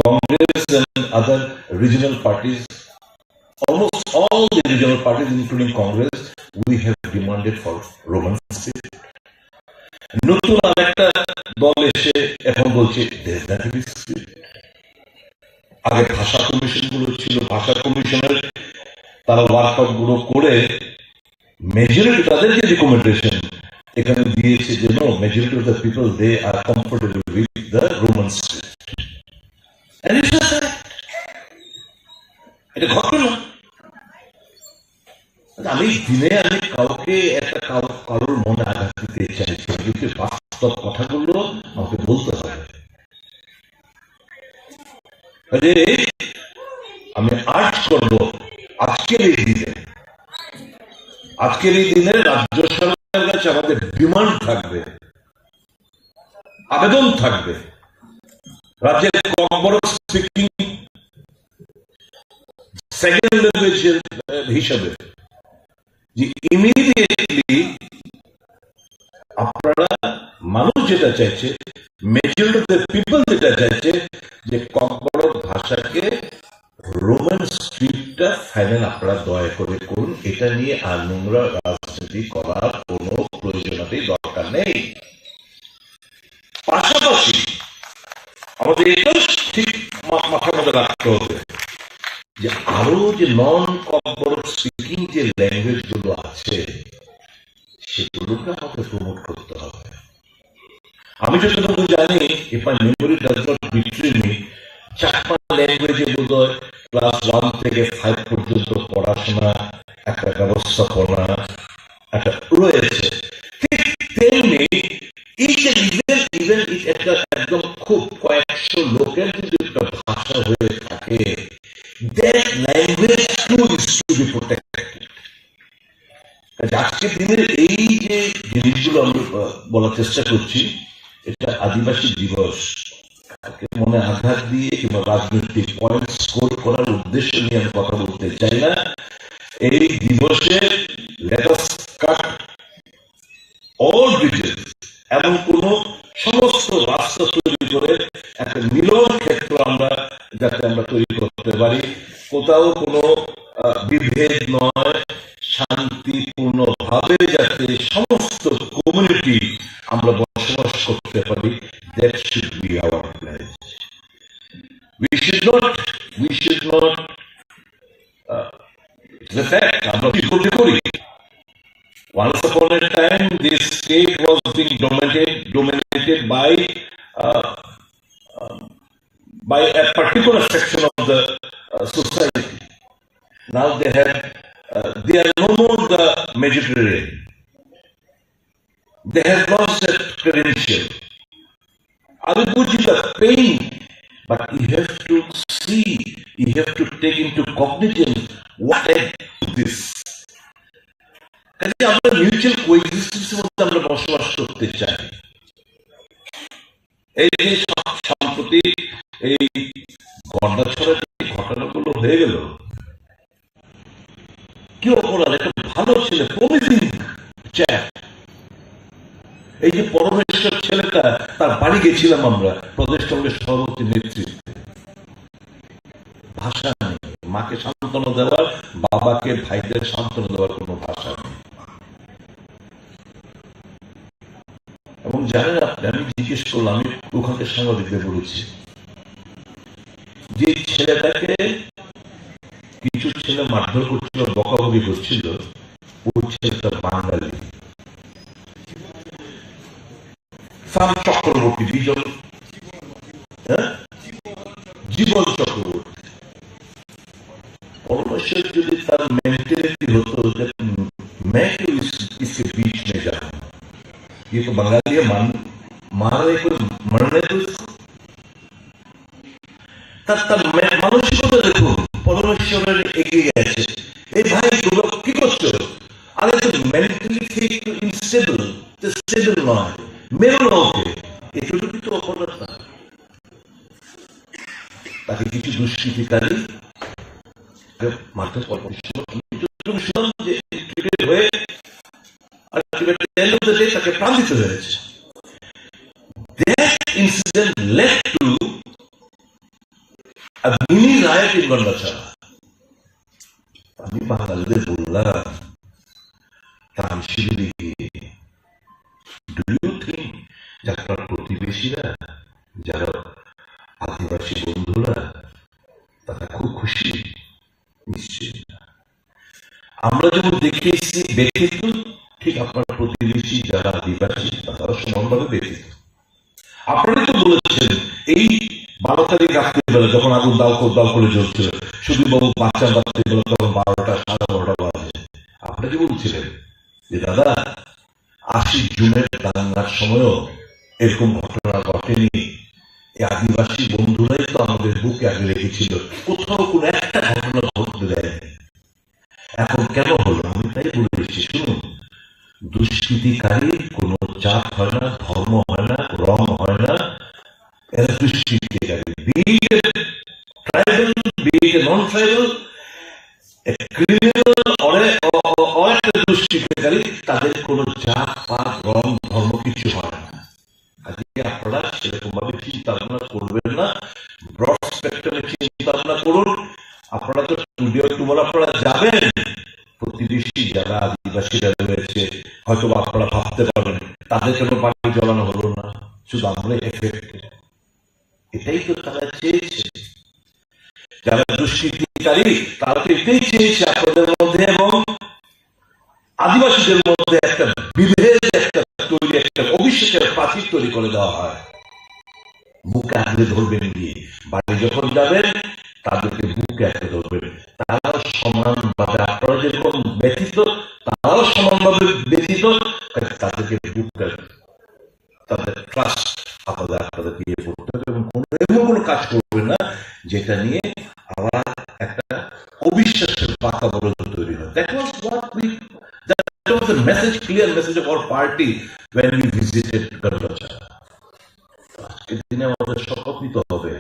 Congress and other regional parties, almost all the regional parties including Congress, we have demanded for Roman script. নতুন আরেকটা দল এসে এখন বলছে দেবনাগরী স্ক্রিপ্ট। আগে ভাষা কমিশন গুলো ছিল, ভাষা কমিশনের তারা ওয়ার্কআউট গুলো করে মেজরিটি তাদের যে রিকমেন্ডেশন এখানে দিয়েছে যে no, majority of the people they are comfortable with the Roman script. এটা ঘটনা। আমি দিনে আমি কাউকে একটা কারোর মনে আঘাত দিতে চাইছি, কিন্তু বাস্তব কথাগুলো আমাকে বলতে হবে। আমি আর্জ করব আজকের এই দিনে রাজ্য সরকারের কাছে আমাদের ডিমান্ড থাকবে, আবেদন থাকবে, রাজ্যের কমবড় স্পিকিং সেকেন্ড ল্যাঙ্গুয়েজ হিসাবে যে ইমিডিয়েটলি আপনারা, মানুষ যেটা চাইছে, মেজরিটি অফ দ্য পিপল যেটা চাইছে, যে কমবড় ভাষাকে রোমান স্ক্রিপ্টটা ফাইনাল আপনারা দয়া করে করুন। এটা নিয়ে আর নোংরা রাজনীতি করার কোনো প্রয়োজনীয়তাই দরকার নেই। পাশাপাশি আমাদের এটাও ঠিক মাথার মধ্যে রাখতে হবে যে আরো যে নন কমবড় স্পিকিং যে ল্যাঙ্গুয়েজ গুলো আছে সেগুলোকে আমাকে প্রমোট করতে হবে। আমি যতটুকু জানি, if my memory does not betray me, 4 ল্যাঙ্গুয়েজে বোধহয় ক্লাস 1 থেকে 5 পর্যন্ত পড়াশোনা একটা ব্যবস্থাপনা একটা রয়েছে। ঠিক তেমনি ইভেন একটা একদম খুব কয়েকশো লোকের যদি একটা ভাষা হয়ে থাকে, that language too is to be protected. আজকের দিনের এই যে জিনিসগুলো আমরা বলার চেষ্টা করছি, এটা আদিবাসী দিবস মনে আঘাত দিয়ে কিংবা রাজনৈতিক পয়েন্ট স্কোর করার উদ্দেশ্য নিয়ে আমি কথা বলতে চাই না। এই দিবসে let us cut all bridges, এমন কোন সমস্ত রাস্তা তৈরি করে একটা মিলন ক্ষেত্র আমরা যাতে আমরা তৈরি করতে পারি, কোথাও কোনো বিভেদ নয়, শান্তিপূর্ণ ভাবে যাতে সমস্ত কমিউনিটি আমরা বসবাস করতে পারি, that should be our pledge. We should not it's a fact, আমরা কি করতে করি। Once upon a time, this state was being dominated by a particular section of the society. Now they are no more the majority. They have lost that credential. I will put you the pain, but you have to see, you have to take into cognizance what led to this. আমরা mutual কোএক্সিস্টেন্সের মধ্যে আমরা বসবাস করতে চাই। এই যে সম্প্রতি এই গন্ডাছড়ার ঘটনাগুলো হয়ে গেল, কি অপরাধ, একটা ভালো ছেলে, প্রমিজিং চ্যাপ, এই যে পরমেশ্বর ছেলেটা, তার বাড়ি গেছিলাম আমরা প্রদেশ কংগ্রেস সভাপতি নেতৃত্বে। ভাষা নেই, মাকে সান্ত্বনা দেওয়ার, বাবাকে ভাইদের সান্ত্বনা দেওয়ার কোন ভাষা নেই। এবং জানেন আপনি, আমি জিজ্ঞেস করলাম, আমি ওখানকার সাংবাদিকদের বলেছি যে ছেলেটাকে কিছু ছেলে মারধর করছিল, বকাবকি করছিল, ওই ছেলেটা বাঙালি, চক্রবর্তী, জীবন চক্রবর্তী। পরমেশ্বর যদি তার মেন্টালিটি হতো যে मैं इसके बीच में जाऊं, ये तो बंगाली मारने को मरने को, তার মানসিকতা দেখুন, পরমেশ্বরের এগিয়ে গেছে। এই ভাই তোমরা কি করছো? আরে তো মেন্টালি ইনস্টেবল, স্টেবল নয়, মেরো না ওকে, এটুকু কিন্তু অপরাধ না। তাকে কিছু দুষ্কৃতিকারী মারতে হয়ে তাকে প্রাণ দিতে হয়েছে। That incident led to a mini riot in Gandacherra. আমি বাঙালিদের বললাম, তামসিলি ডু ইউ থিঙ্ক যারা প্রতিবেশীরা, যারা আদিবাসী বন্ধুরা, তারা খুব খুশি? নিশ্চয়ই না। আমরা যেমন দেখেছি, ব্যথিত, ঠিক আপনার প্রতিবেশী যারা আদিবাসী তারা সমানভাবে ব্যথিত। আপনারাই তো বলেছেন এই 12 তারিখ রাত্রিবেলা যখন আগুন দাও করে জ্বলছিল, সুধীর বাবু বাচ্চা বাচ্চা তখন 12টা 12:30 বাজে, আপনি বলছিলেন যে দাদা 80 জুনের দাঙ্গার সময়ও এরকম ঘটনা ঘটেনি, এই আদিবাসী বন্ধুরাই তো আমাদের বুকে আগে রেখেছিল, কোথাও কোনো একটা ঘটনা ঘটতে দেয়নি। এখন কেন হলো? আমি তাই বলেছি, শুনুন, দুষ্কৃতিকারীর কোনো জাত হয় না, ধর্ম হয় না, রং হয় না, এরা দুষ্কৃতিকারী, ট্রাইবাল, নন ট্রাইবাল, ক্রিমিনাল, অনেক দুষ্কৃতিকারী, তাদের কোনো জাত পাত রং ধর্ম কিছু হয় না। আজকে আপনারা সেরকম ভাবে চিন্তা ভাবনা করবেন না, ব্রড স্পেকট্রামে চিন্তা ভাবনা করুন। আপনারা তো স্টুডিও টুমার আপনারা যাবেন, প্রতিবেশী যারা আদিবাসীরা রয়েছে হয়তো আপনারা ভাবতে পারেন তাদের কেন পানি জ্বলানো হলো না, শুধু আমরা এফেক্টেড। এটাই তো তারা চেয়েছে, যারা দুষ্কৃতিকারী তারা তো এটাই চেয়েছে আপনাদের মধ্যে এবং আদিবাসীদের মধ্যে একটা বিভেদ, একটা তৈরি, একটা অভিষেকের প্রাচীর তৈরি করে দেওয়া হয়। বুকে আগলে ধরবেন গিয়ে বাড়ি যখন যাবেন তাদেরকে বুকে আগলে ধরবেন, তারাও সমানভাবে, আপনারা যেরকম ব্যথিত তারাও সমানভাবে ব্যথিত, তাদেরকে বুকে, তাদের ট্রাস্ট আপনাদের দিয়ে করতে হবে এবং এমন কোনো কাজ করবেন না যেটা নিয়ে আবার একটা অবিশ্বাসের বাতাবরণ তৈরি হয়। That was the message, clear message of our party when we visited Gandhacha. আজকের দিনে আমাদের শপথ নিতে হবে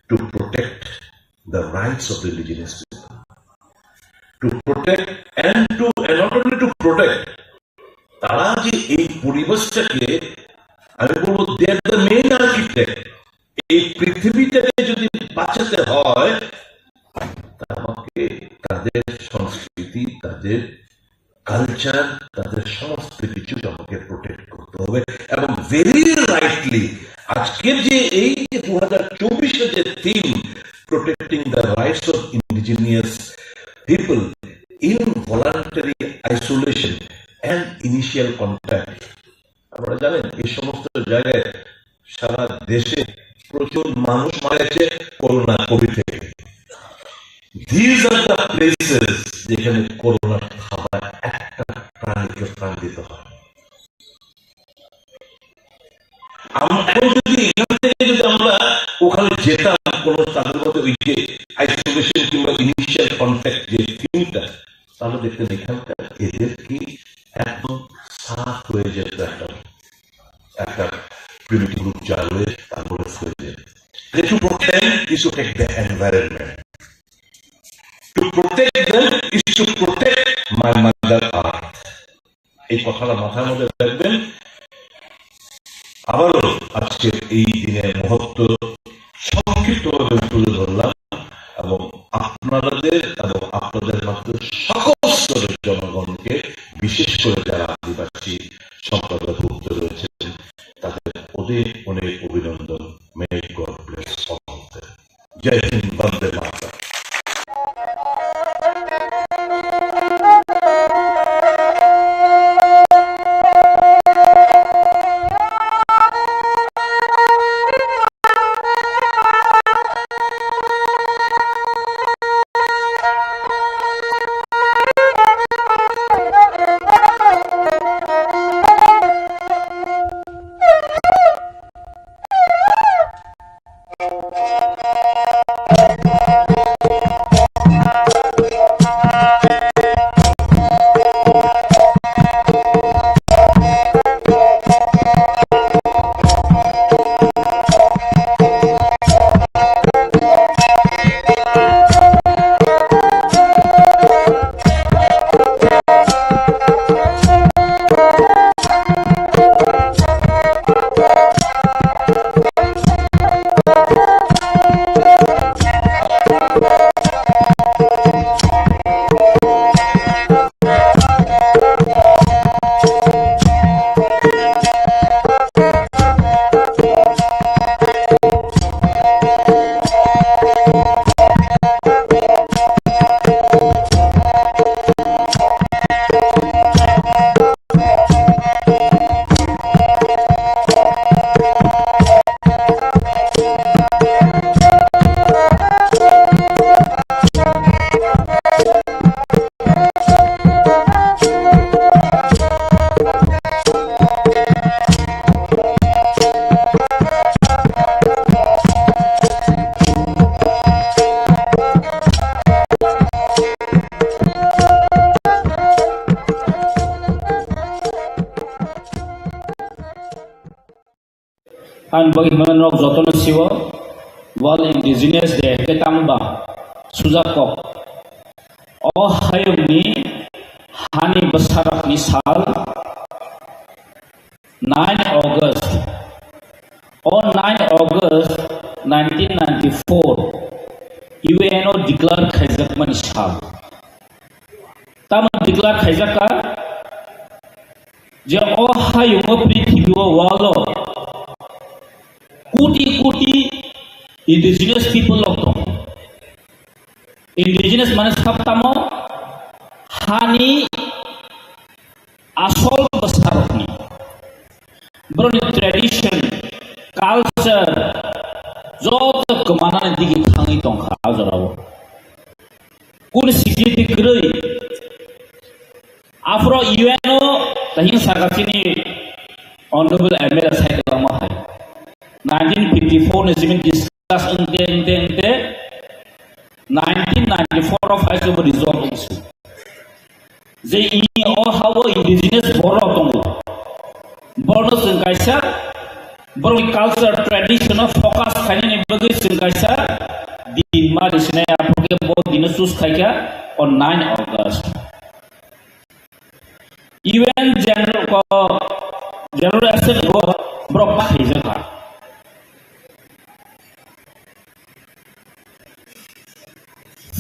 to protect the rights of the indigenous people, to protect and not only to protect, তারা যে এই পরিবেশটাকে, আমি বলবো they are the main architect, এই পৃথিবীটাকে যদি বাঁচাতে হয় আমাকে তাদের সংস্কৃতি, তাদের কালচার, তাদের সমস্ত কিছু আমাকে প্রোটেক্ট করতে হবে। এবং ভেরি রাইটলি আজকের যে এই 2024 যে theme, protecting the rights of indigenous people in voluntary isolation and initial contact, আপনারা জানেন এই সমস্ত জায়গায় সারা দেশে প্রচুর মানুষ মারা গেছে করোনা কোভিড থেকে। These are the places যেখানে করোনার খাবার একটা প্রাণীকে প্রাণ দিতে হয়। এখন যদি এখান থেকে যদি আমরা ওখানে যেতাম, কোন তাদের মধ্যে ওই যে আইসোলেশন কিংবা ইনিশিয়াল কন্ট্যাক্ট যে থিমটা, তাহলে দেখতেন এখানকার এদের কি একদম সাফ হয়ে যেত, একটা প্রিমিটিভ গ্রুপ যা রয়েছে তার মধ্যে হয়ে যেত। To protect is to protect the environment. To protect them is to protect my mother earth. এই কথাটা মাথার মধ্যে রাখবেন। আবারও আজকের এই দিনের মহত্ব সংক্ষিপ্তভাবে তুলে ধরলাম এবং আপনাদের এবং আপনাদের মতো সকল স্তরের জনগণকে, বিশেষ করে যারা আদিবাসী সম্প্রদায়ভুক্ত রয়েছেন, তাদের অনেক অনেক অভিনন্দন। May God bless all of them. জয় হিন্দ, বন্দে মাতরম। tan bagaimana nok jotono siwo World Indigenous Day ke tamba sujakok oh hayumni hani besarak ni sal 9 August on 9 August 1994 UNO declare khaizak man sal tama declare khaizaka je oh hayum prithibi walo কোটি indigenous people lokto indigenous mane sabtamo hani asol besarokni broni tradition culture jot kemana digi thangi tongkha ajarawo kun siji digrei afro UNO tahin sargasini honorable ML sai lama hai 1954 has been discussed in 1994 of has been resolved issue. They all have indigenous borrow borrow sengkaisa borrow culture tradition of focus kanya bagi sengkaisa di Malaysia apalagi buat dinosus kaya on 9 August. UN General Assembly berapa hijrah?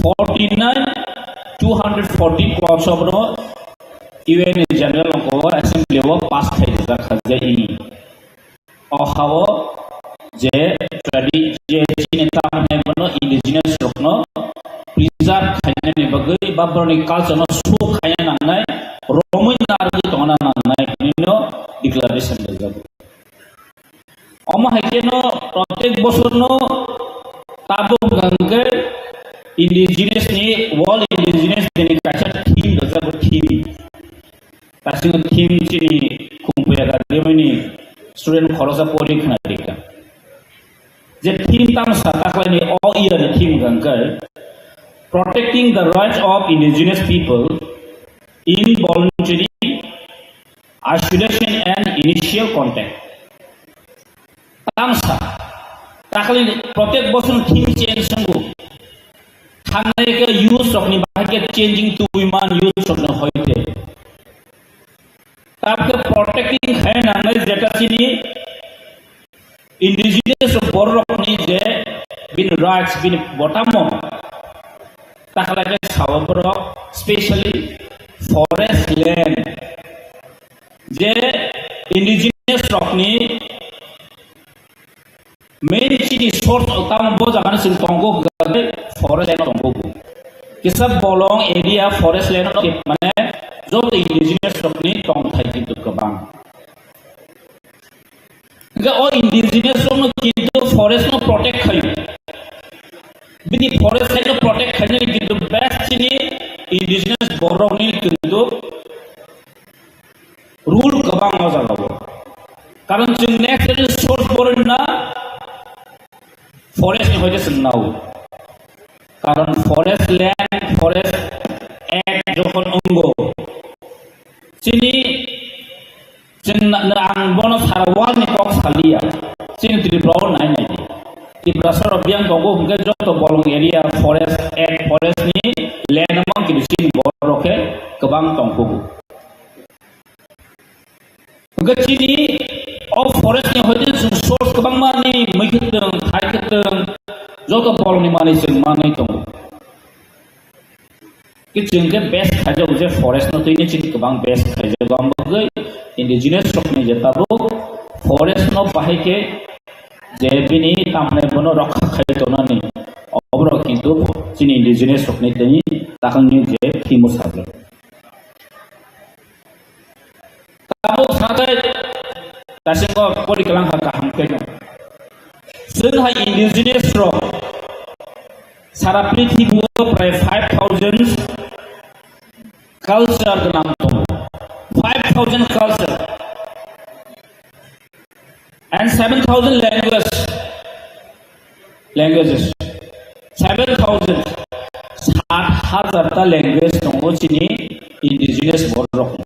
240 clause of UN General Assembly pass thai khajai ohawo je cinta mane bono indigenous rokno preserve khaina ni bagai babroni culture no su khaina nangnai romoi nargi tona nangnai nino declaration dejabu oma haikeno protek bosor no tabo gangge indigenous ni world indigenous ni kaca theme dajabu theme tasing theme chini kumpuya ga demani student khorosa pori khna dikta je theme tam satakla ni all year ni theme gangkai protecting the rights of indigenous people in voluntary isolation and initial contact tam sa takli protek bosun theme change sungu थांनाय के use रखनी बाकी changing to विमान use रखना होइते तापके protecting है नांगै जेटा चिनी indigenous बर रखनी जे बिन राइट्स बिन बटामो ताखलाके सावबर स्पेशली फॉरेस्ट लैंड जे इंडिजिनियस रखनी मेन चीनी सोर्स तम बो जागान सिं तंगो गले फॉरेस्ट लैंड तंगो कि सब बोलोंग एरिया फॉरेस्ट लैंड माने जो इंडिजिनियस रखनी तंग थाइ किन्तु गोबां गे ओ इंडिजिनियस नो किन्तु फॉरेस्ट नो प्रोटेक्ट खायो बिनि फॉरेस्ट लैंड नो प्रोटेक्ट खायो किन्तु बेस्ट चिनी इंडिजिनियस बोरोंनि किन्तु रूल गोबां जागावो कारण जों नेक्स्ट सोर्स बोरना फॉरेस्ट नि होइते सोंनाव कारण फॉरेस्ट लैंड फॉरेस्ट एक्ट जखन अंगो चिनि जों आं बनो सारवाल नि टक सालिया चिनि त्रिपुराव नायनाय त्रिपुरा सरबियां दंगो हुंगे जत बलं एरिया फॉरेस्ट एक्ट फॉरेस्ट नि लैंड मा किसिन बरखे गोबां दंगो गचिनि of forest ni hoite source kabang mani maikiteng thaikiteng joto bolni mani sing mani tong ki jengke best khaja uje forest no tini chini kabang best khaja gam bagai indigenous rock ni jetabo forest no bahike je bini tamne bono rakha khai tonani obro kintu chini indigenous rock ni tini takang ni je thimo sablo tabo sagai Tasingko pori kelang haka hamkeno. Sengha indigenous rock. Sara prithibi pray 5,000 culture nam to. 5,000 culture and 7,000 languages. 7,000 7,000 language tongo chini indigenous borok.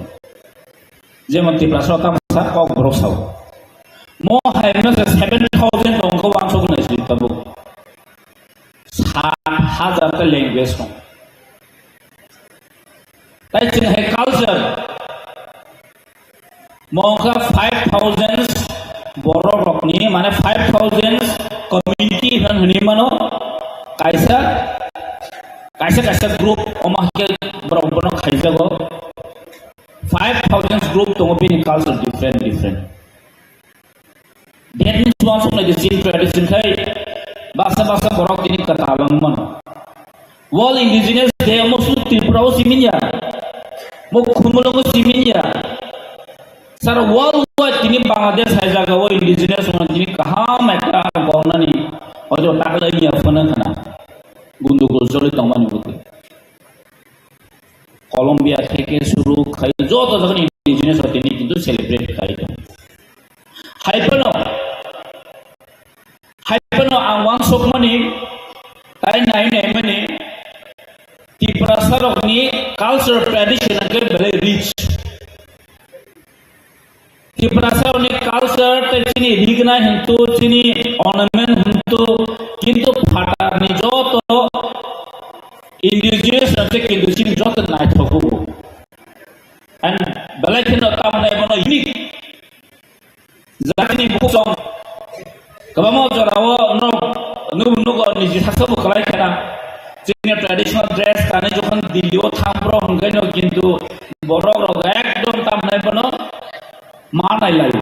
Jemonti prasota masa kok borok saw. mo hai no 7,000 dong ko wang sok na si tabu 7,000 ta language no tai chin hai culture mo ka 5,000 boro rokni mane 5,000 community hani mano kaisa group omah ke brono khaisa go 5,000 group to be in culture different that means once on the same tradition khai basa borok ini katalang man wall indigenous they almost tripura siminya mo khumulong siminya sar wall what ini bangladesh hai jaga wo indigenous one ini kaham ekta gona ni ojo taklai ya phone khana bundu gojoli tongmani buti Colombia থেকে শুরু খাই যত যখন indigenous হতে নি কিন্তু celebrate খাই হাইপনো আওয়ান সকমানি তাই নাই মানে ত্রিপুরাসারকনি কালচার ট্র্যাডিশন কে বেলে রিচ ত্রিপুরাসারকনি কালচার চিনি রিগনা হিন্তু চিনি অর্নামেন্ট হিন্তু কিন্তু ফাটানি যত indigenous nanti kindusin jot na thoku and balakin tam na bono unique zakni bukong kabamo jorawo no ko ni jisaso kalai kana chini traditional dress tane jokhon dilio thambro hongeno kintu boro rog ekdom tam na bono ma nai lagi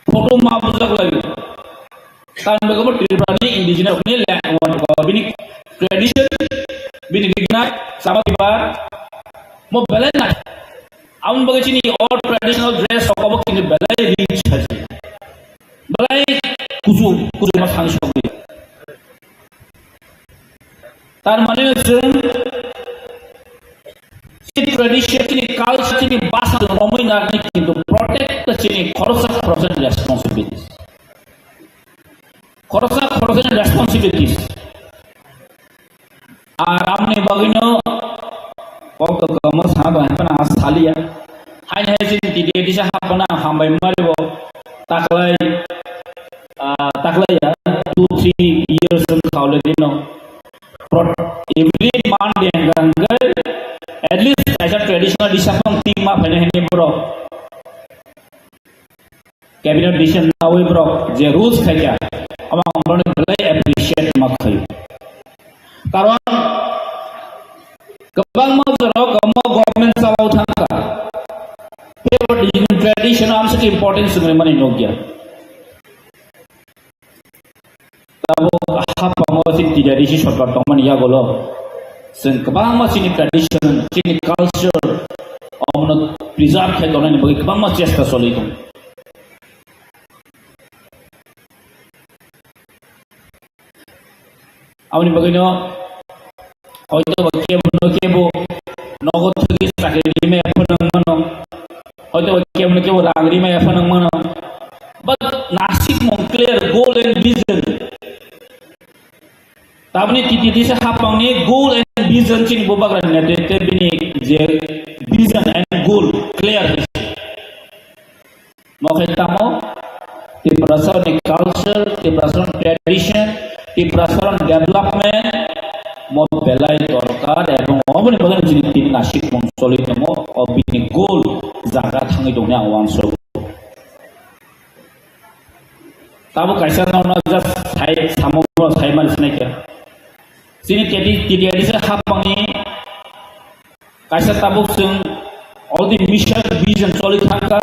photo ma bujak lagi tan begamo tribani indigenous ni one ko bini tradition bini dignat sama tiba mo belena aun bagai ni all traditional dress sokobo kini belai rich haji belai kuzu ma sang sobi tar mane si tradition ni culture ni basa romoi na ni kintu protect the chini khorosa responsibilities Aramne bagino waktu kamu sahabat apa nas salia hanya hanya tidak bisa apa na hambai maribo taklai ya 2-3 years kau dino every Monday anggal at least as a traditional dish apa tim ma pernah ini bro cabinet dish nawe bro je rules kaya amang orang belai appreciate makai karon kebang mau jorok kamu government salau thangka paper digital tradition am se importance sungai mani nogya tabo apa mau sih tidak disi sorbar tongman ya golo sen kebang mau sini tradition sini culture amno preserve khai dona ni bagi kebang mau chesta soli tum amni bagino হয়তো কেবো নগদ থেকে চাকরি রিমে এখন মানো হয়তো কেবো রাগ রিমে এখন মানো বাট নাসিক মং ক্লিয়ার গোল এন্ড ভিজন তাবনি তিতি দিছে হাপাংনি গোল এন্ড ভিজন চিনি bobagra নেতে বিনি যে ভিজন এন্ড গোল ক্লিয়ার হইছে মখেতামো তি প্রসার কালচার তি প্রসার ট্র্যাডিশন তি প্রসার development mo belai dorkar ebong omoni bagan jini tin nasik monsoli temo obini goal jaga thangi dongnya awangso tabu kaisa na just thai samogro thai mal snake sini tedi sa hapangi kaisa tabu sung all the mission vision soli thangka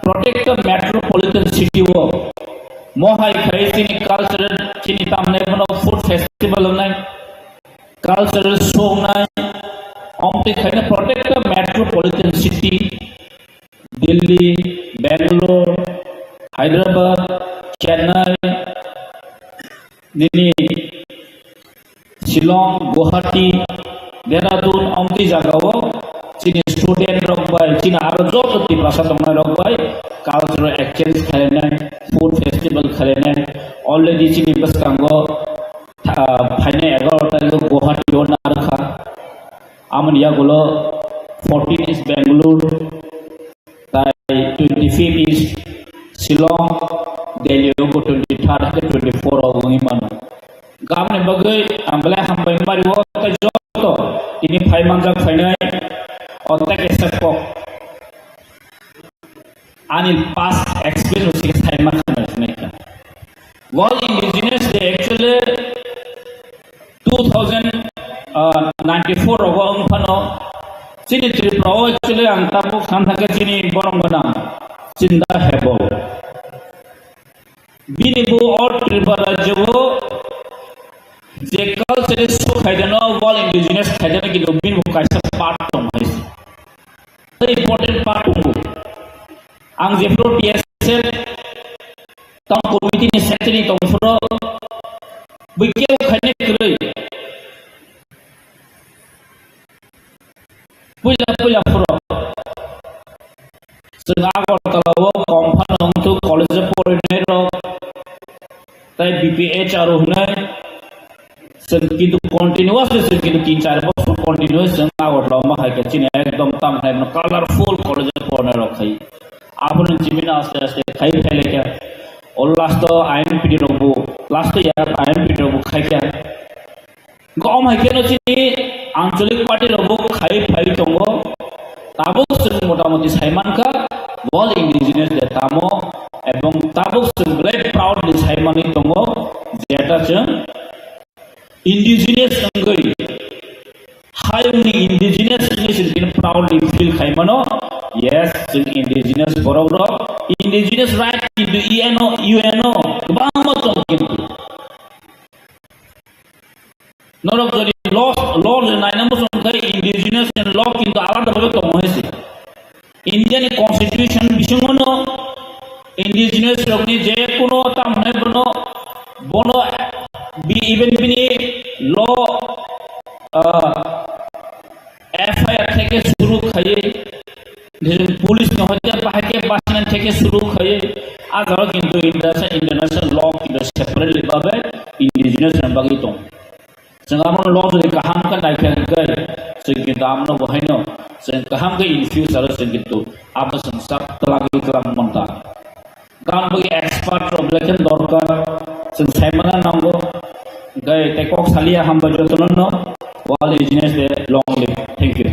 protect the metropolitan city wo mohai khai sini cultural sini tamne bono food festival nai cultural show nai omte khaina protect the metropolitan city Delhi Bangalore Hyderabad Chennai Nini Shillong Guwahati Dehradun omte jagao chini student rok bai chini aro joto ti prasatama rok bai cultural exchange khalenai food festival khalenai already chini baskango फाइने 11 Guwahati और नारखा आमन या गुलो 14 is Bangalore 25 is Shillong bangi mano gamne bagai ambla hampai mari wo ta joto ini phai manjak phainai otak esapok anil past experience ke thai ma khana sneka World Indigenous Day actually 2094 ro phano sini tripro actually ang tapok samthake sini borong banam cinta hebo bini bu or tribal rajyo je culture so khaidano World Indigenous khaidano ki bin bu kaisa part tong hais the important part ang je pro TSL tong committee ni secretary tong pro bikeu khane kroi puja pro sengagor talawo kompan untuk college porinai ro tai BPH aro hunai segitu continuous segitu 3-4 বছর continuous sengagor lama hai kachin ekdom tam hai colorful college porinai ro khai apun jimina aste aste khai phele kya or last to IMPD robu last year IMPD robu khai kya gom hai keno chini আঞ্চলিক party রবু খাই phi tongo tabuk sung motamoti saiman ka World Indigenous Day tamo ebong tabuk sung very proudly saimani tongo jeta chung indigenous sangai hayuni indigenous ni proudly feel khaimano yes sung indigenous borobro indigenous right kintu UNO kbangmotong kintu norok jodi law nine number songai indigenous and law kintu alada bhabe to hoise Indian constitution bishono indigenous rogni je kono tamne bono be even bini law FIR থেকে শুরু খাইয়ে police নহতে পাহাকে বাসনা থেকে শুরু খাইয়ে agar কিন্তু international law কিন্তু separately ভাবে indigenous নাম্বাগি তো Sengamon law jadi kaham kan naikkan kai, sehingga amno bahayno, sehingga kaham ke infuse harus segitu, apa sengsak telagi kelam mentah. Kan bagi expert problem dorkar, sengkai mana nanggo, gay tekok salia hamba jotono, World Indigenous Day long live. Thank you.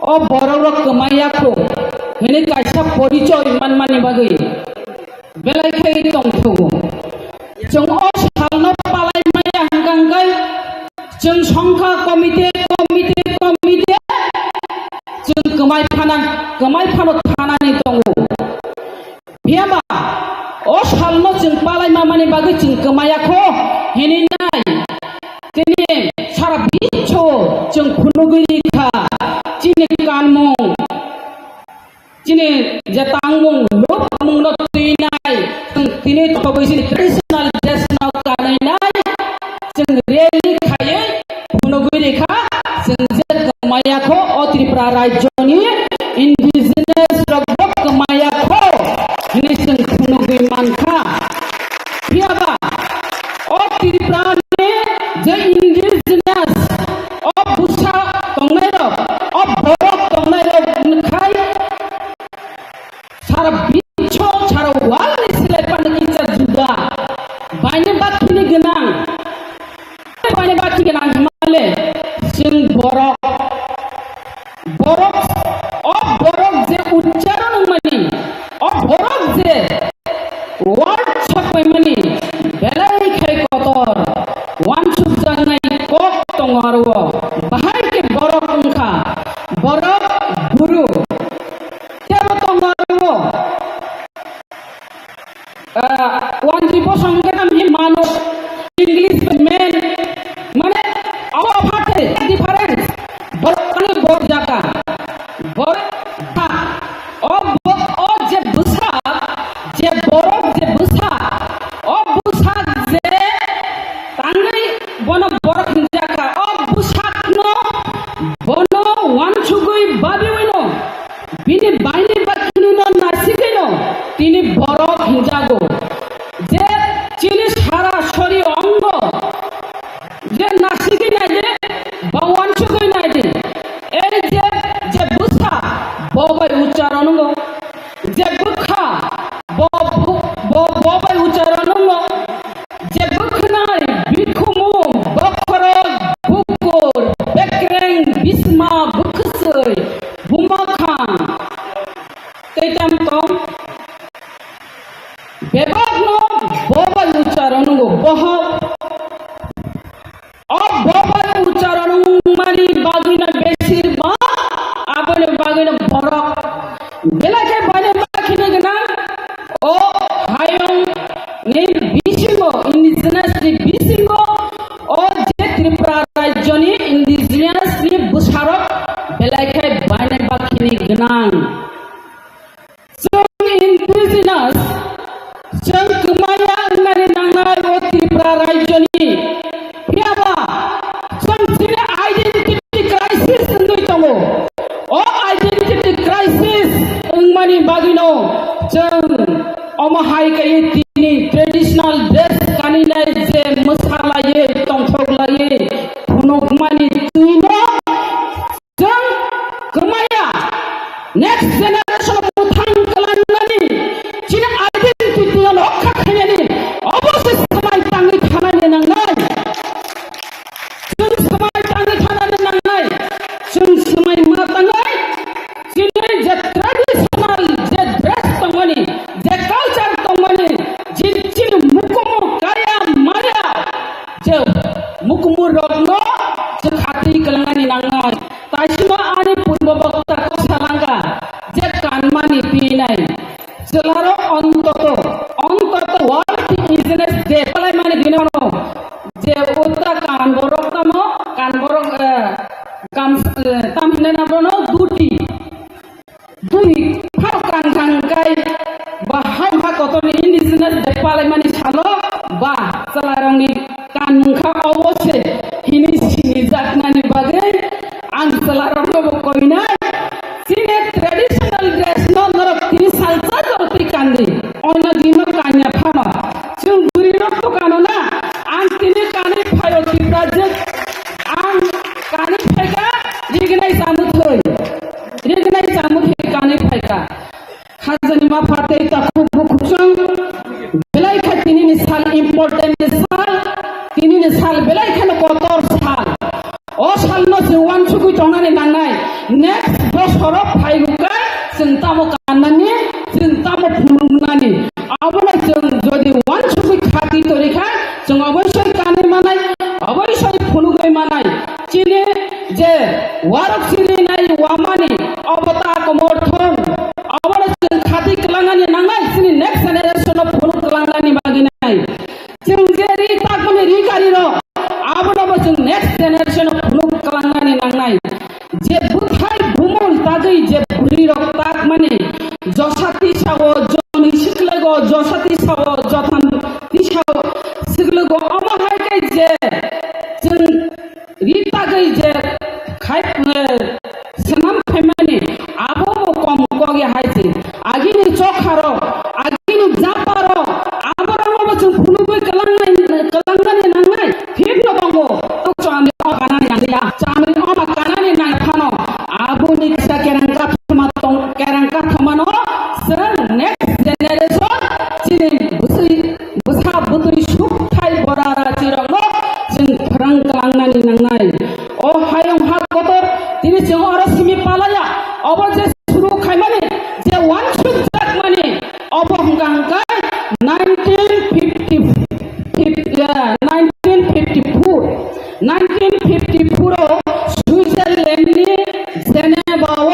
o borok kemayako ini kaisa poricoy man-mani bagai belai kai tongthogo jong o salno palai maya hangkai jong songkha komite jong kemai phano thanani tongo biaba o salno jong palai mamani bagai jong kemayako ini nai tini sara bicho jong phunugui kha chini kanmong chini jatangmong lop mong no tuinai tini toboisi traditional dress no kanai nai jeng reli khaye phunugui kha jeng jet kemaya ko o Tripura rajyoni indigenous rogbok kemaya ko ini jeng phunugui mankha biaba o Tripura ne je indigenous o busa tongnero o borok tongnero khai sara bicho sara wal silai pan kita juga banyak bakini genang male sing borok je ucharan mani o borok je word chapai mani belai khai kotor wan chup jangai kok tongarwo bahai ke borok ungkha borok guru kero tongarwo wan tripo songketam hi manus English men mane awa phate difference borok bor jaka bor tha o je busa je borok je busa o busa je tangai bono borok jaka o busa no bono wan chugui babi wino bini baini bakini no nasikino tini borok hinjago je chini sara shori ongo je nasiki na je ba wan chugui na je ei je busa bobai ucharanungo je bukha bobai ucharanungo je bukhnai bikhumu bakra bukur bekreng bisma buksoi bumakhan teitam tong bebagno bobai ucharanungo boho अब बोबाय उच्चारण मानी बागिना बेसिर बा आपने बागिना बरक बेलाके बाने बाखिने गना ओ हायong ने बिसिंगो इंडिजिनस नि बिसिंगो ओ जे त्रिपुरा राज्यनि इंडिजिनस नि बुसारक बेलाके बाने बाखिने गना जों इंडिजिनस जों कमाया होननानै नांनाय ओ Tripura राज्यनि biaba son sini identity crisis ndoi tongo o identity crisis ngmani bagino jeng omahai kai tini traditional dress kaninai je masala ye tongthok laye phunok mani tuino jeng kemaya next generation muthang kalanani china identity no lokha khayani obose samai tangi khanani nangai semai matangai sini je traditional je dress tongoni je culture tongoni je chin mukumu karya maya je mukumu rogno je khati kalangani nangai taisima ani purba bakta ko salanga je kanmani pinai jelaro ontoto world business day palai mani ginano je uta kan borok kam tamne na bono dui phar kan kai bahai ha kotoni indigenous depalai mani salo ba salarangni kan mungkha obose hini sini jaknani bagai ang salarangno koina sine traditional dress no norok tini salsa jorti kandi ona dino kanya phama chung guri no to kanona ang tini kani phayo ki project ang kani phaiga rignai samut kani phaiga khajani ma fatei ta khubchang belai kha tini ni sal important sal tini ni sal belai kha kotor sal o sal no se wan chukui tong खालामनानै नांनाय next बोसोराव फायगोन जों तामो काननानै जों तामो फुलुंनानै आबोला जों যদি one সুবি খাতি তরিকা जों অবশ্যই কানে মানাই অবশ্যই ফুলুগৈ মানাই চিনে যে ওয়ারক চিনি নাই ওয়ামানি অবতা কমরথন আবলা जों খাতি কালাঙ্গানি নাंनाय চিনি নেক্সট জেনারেশন ফুলুग কালাঙ্गानि बागिनाय जों जे रिताकनि रिगारिरो आबोलाबो जों नेक्स्ट जेनेरेशन फुलुग कालांगानि नांनाय जे बुथाय भुमुल तागै जे बुरि रक्ताक माने जसाति सावो जनि सिखलगो जसाति सावो जथान तिसाव सिखलगो अमहायकै जे जों रितागै जे खाय सेनाम फायमानि आबो कम कगे हायसे आगिनि चखारो आगिनि जापारो आबोलाबो जों फुलुगै कालांगानि नांनाय फिरनो दंगो चामि अगानानि नांया चामि अमा कानानि नां फानो आबुनि किसा केरांका थमातों केरांका थमानो जों नेक्स्ट जेनेरेशन चिनि बुसा बुतुरि सुखथाय बरारा चिरंगो जों फोरों कालांगानि नांनाय अ हायं हा गतर दिनै जों अर सिमि पालाया अब जे सुरु खायमानि जे वान सुख जाक माने अब हंगांका 1954 स्विट्जरलैंडनि जेनेभाव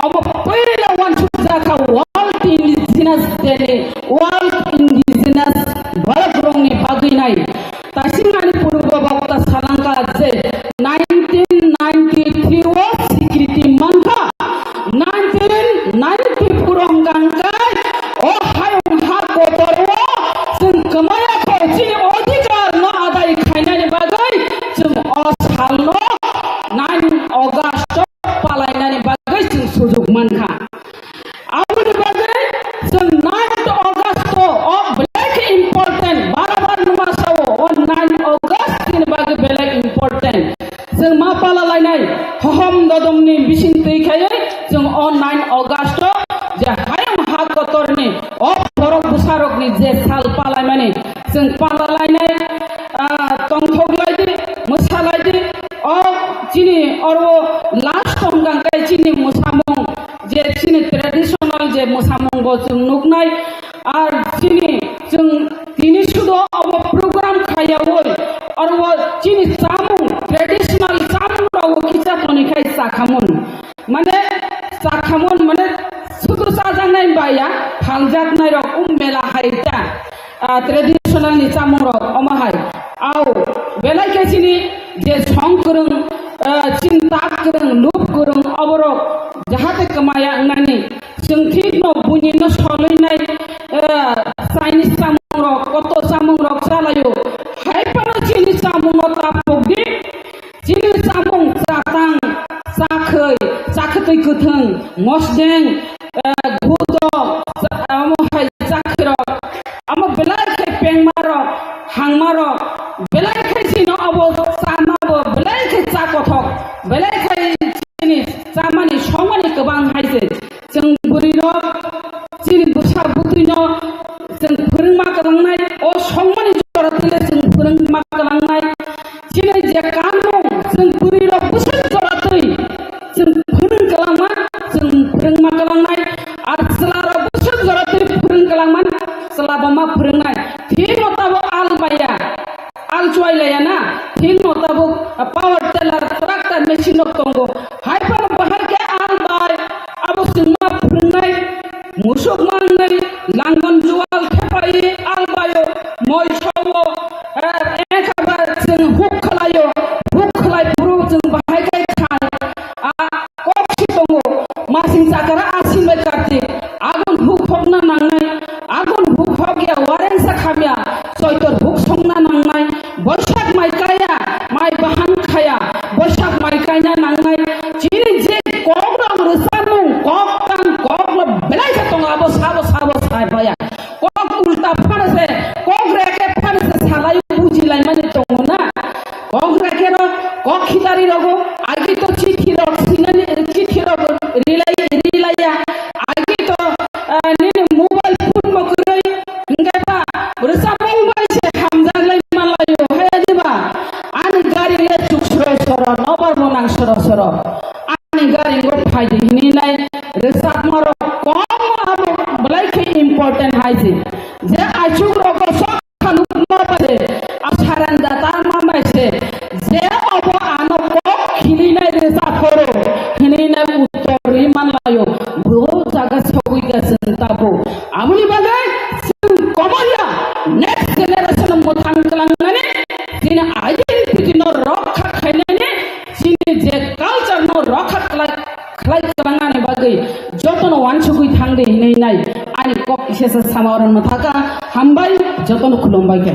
अब पहिला वान सुख जाका वर्ल्ड इंडिजिनास डे वर्ल्ड इंडिजिनास बरगरंनि बागैनाय तासिंगानि पूर्व बावता सालांगा जे 1993 व स्वीकृति मानखा 1994 हंगांका ओ हायं हा गतरव जों कमायाखै चिनि अधिकार न आदाय खायनायनि बागै जों असालनो 9 अगस्ट पालायनायनि बागै जों सुजुग मोनखा आबोनि बागै जों 9 अगस्ट अ ब्लेक इम्पोर्टेन्ट बाराबार नुमासाव अ 9 अगस्ट नि बागै ब्लेक इम्पोर्टेन्ट जों मा पालायनाय हहम ददमनि बिसिन तैखायै जों अ 9 अगस्ट जे हायं हा गतरनि अ बरक बुसारकनि जे साल पालायमानि जों पालायनाय तंथगलायदि मोसालायदि अ चिनि अरबो लास्ट हंगांकाय चिनि मोसामं जे चिनि ट्रेडिशनल जे मोसामंगो जों नुगनाय आर चिनि जों दिनै सुदो अब प्रोग्राम खायावै अरबो चिनि सामुं ट्रेडिशनल सामुंराव खिचाथनिखाय साखामन माने सुदु साजांनाय बाया फालजाकनाय रक मेला हायता ट्रेडिशनल नि सामुंराव अमाहाय आव बेलायकेसिनि जे संकरं चिन्ताकरं लुपकरं अबरक जाहाते कमाया नानि जोंथिनो बुनिनो सलैनाय चाइनिज सामुंरक कत सामुंरक सालायो हायपानो चिनि सामुंग तापगि चिनि सामुं जातां साखै साखै गोथों मसदें गुद अमहाय जाखिरक अम बेलायखे पेंमारक हांमारक बेलायखे चिनो अबो सामाबो बेलायखे जाकथक बेलायखे चिनि सामानि समानि गोबां हायसे जों बुरिनो चिनि बुसा बुद्रिनो जों फोरोंमा गलांनाय अ समानि जरातले जों फोरोंमा गलांनाय चिनि जे कानुं जों बुरिनो बुसा जरातै जों फोरों गलांमा जों फोरोंमा गलांनाय आर सलारा बुसा जरातै फोरों गलांमान सलाबमा फोरोंनाय थिनताबो आलबाया आलचुवायलायाना थिनताबो पावर टेलार ट्राक्टर मेसिन दंगो हायफार बाहायके आलबाय आबो जोंमा फोरोंनाय मुसुक मांनाय लांगन जुवाल खेपाय आलबायो मयसावो एखाबार जों हुक खलायो हुक खलाय पुरु जों बाहायके खाय कक्षि दंगो मासिं जाकारा आसिनबाय कार्ति आगन हुक हबना नांनाय आगन हुक हगिया वारेंसा खामिया सयतर हुक संना नांनाय बैसाग मायकाया माय बाहान खाया बैसाग मायकाया bagay manlayo buho jaga sawi gasen tabo amuni bagay komanya next generation mo thangkalangane sina identity no rakha khailene sini je culture no rakha khlai kalangane bagay jotono wansugui thangde hinai nai ani kok isesa samaran ma thaka hambai jotono khulombai ke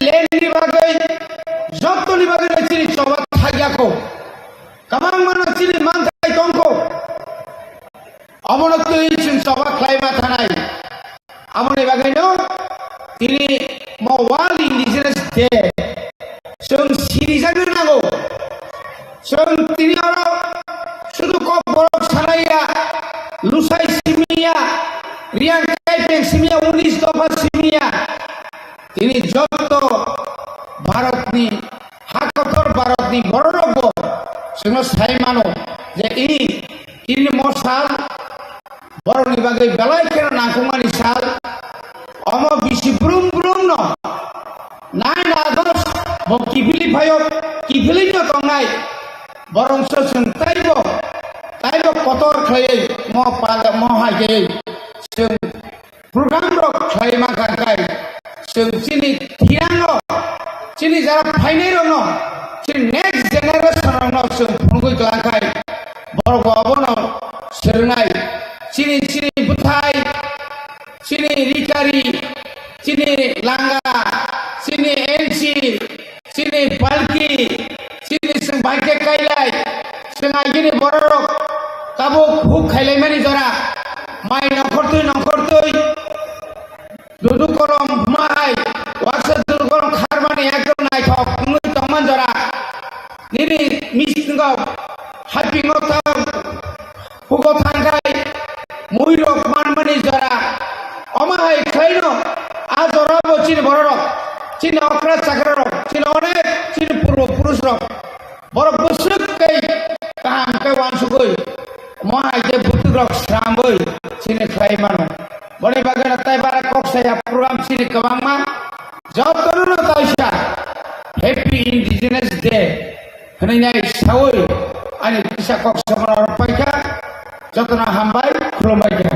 Lendi bagai, jatuh ni bagai ciri sobat hajaku. Kamang mana ciri mantai tongko. Amonok tu isin sobat klaima tanai. Amon ni bagai no, ini mawal indigenous day. Sung siri jaga nago. Sung tini orang sudu ko borok saraya, lusai simia, riang kaiteng simia unis topa simia. তিনি যত ভারতনি হাকতর ভারতনি বড় সঙ্গ সাই মানো যে এই তিনি মশাল বড় নিবাগে বেলায় কেন নাকুমানি সাল অম বিশি ব্রুম ব্রুম ন নাই না দোষ কিফিলি ভাইও কিফিলি তো তংনাই বরংস जों তাইব কতর খাই মহাগে जों প্রোগ্রাম রক খাই মাখাই जों sini tirango sini jara fainai rono sini next generation rono जों phungui kelakai borok abono serenai sini butai sini rikari sini langga sini enci sini palki sini जों baike kailai जों agini borok kabo khub khailai mani jara mai nongkortui দুদু কলম ঘুমাই ওয়াসা দুদু কলম খারমানি একদম নাই থক মুই তমান জরা নিনি মিসিংগ হাইপিং অথ হুগো থাঙ্গাই মুই রক মানমানি জরা অমাই খাইনো আ জরা বচিন বড় রক চিন অকরা চাকর রক চিন অনেক চিন পূর্বপুরুষ রক বড় বসুক কই কাম কে ওয়ানসুকই মহাই যে বুদ্ধ রক শ্রামবই চিনে খাই মানো বড় বাগান তাই বারা cock saya program sini kemang jawab dulu taisha happy indigenous day henanya sawi ani bisa kok sama orang paika jotna hambai khulombaika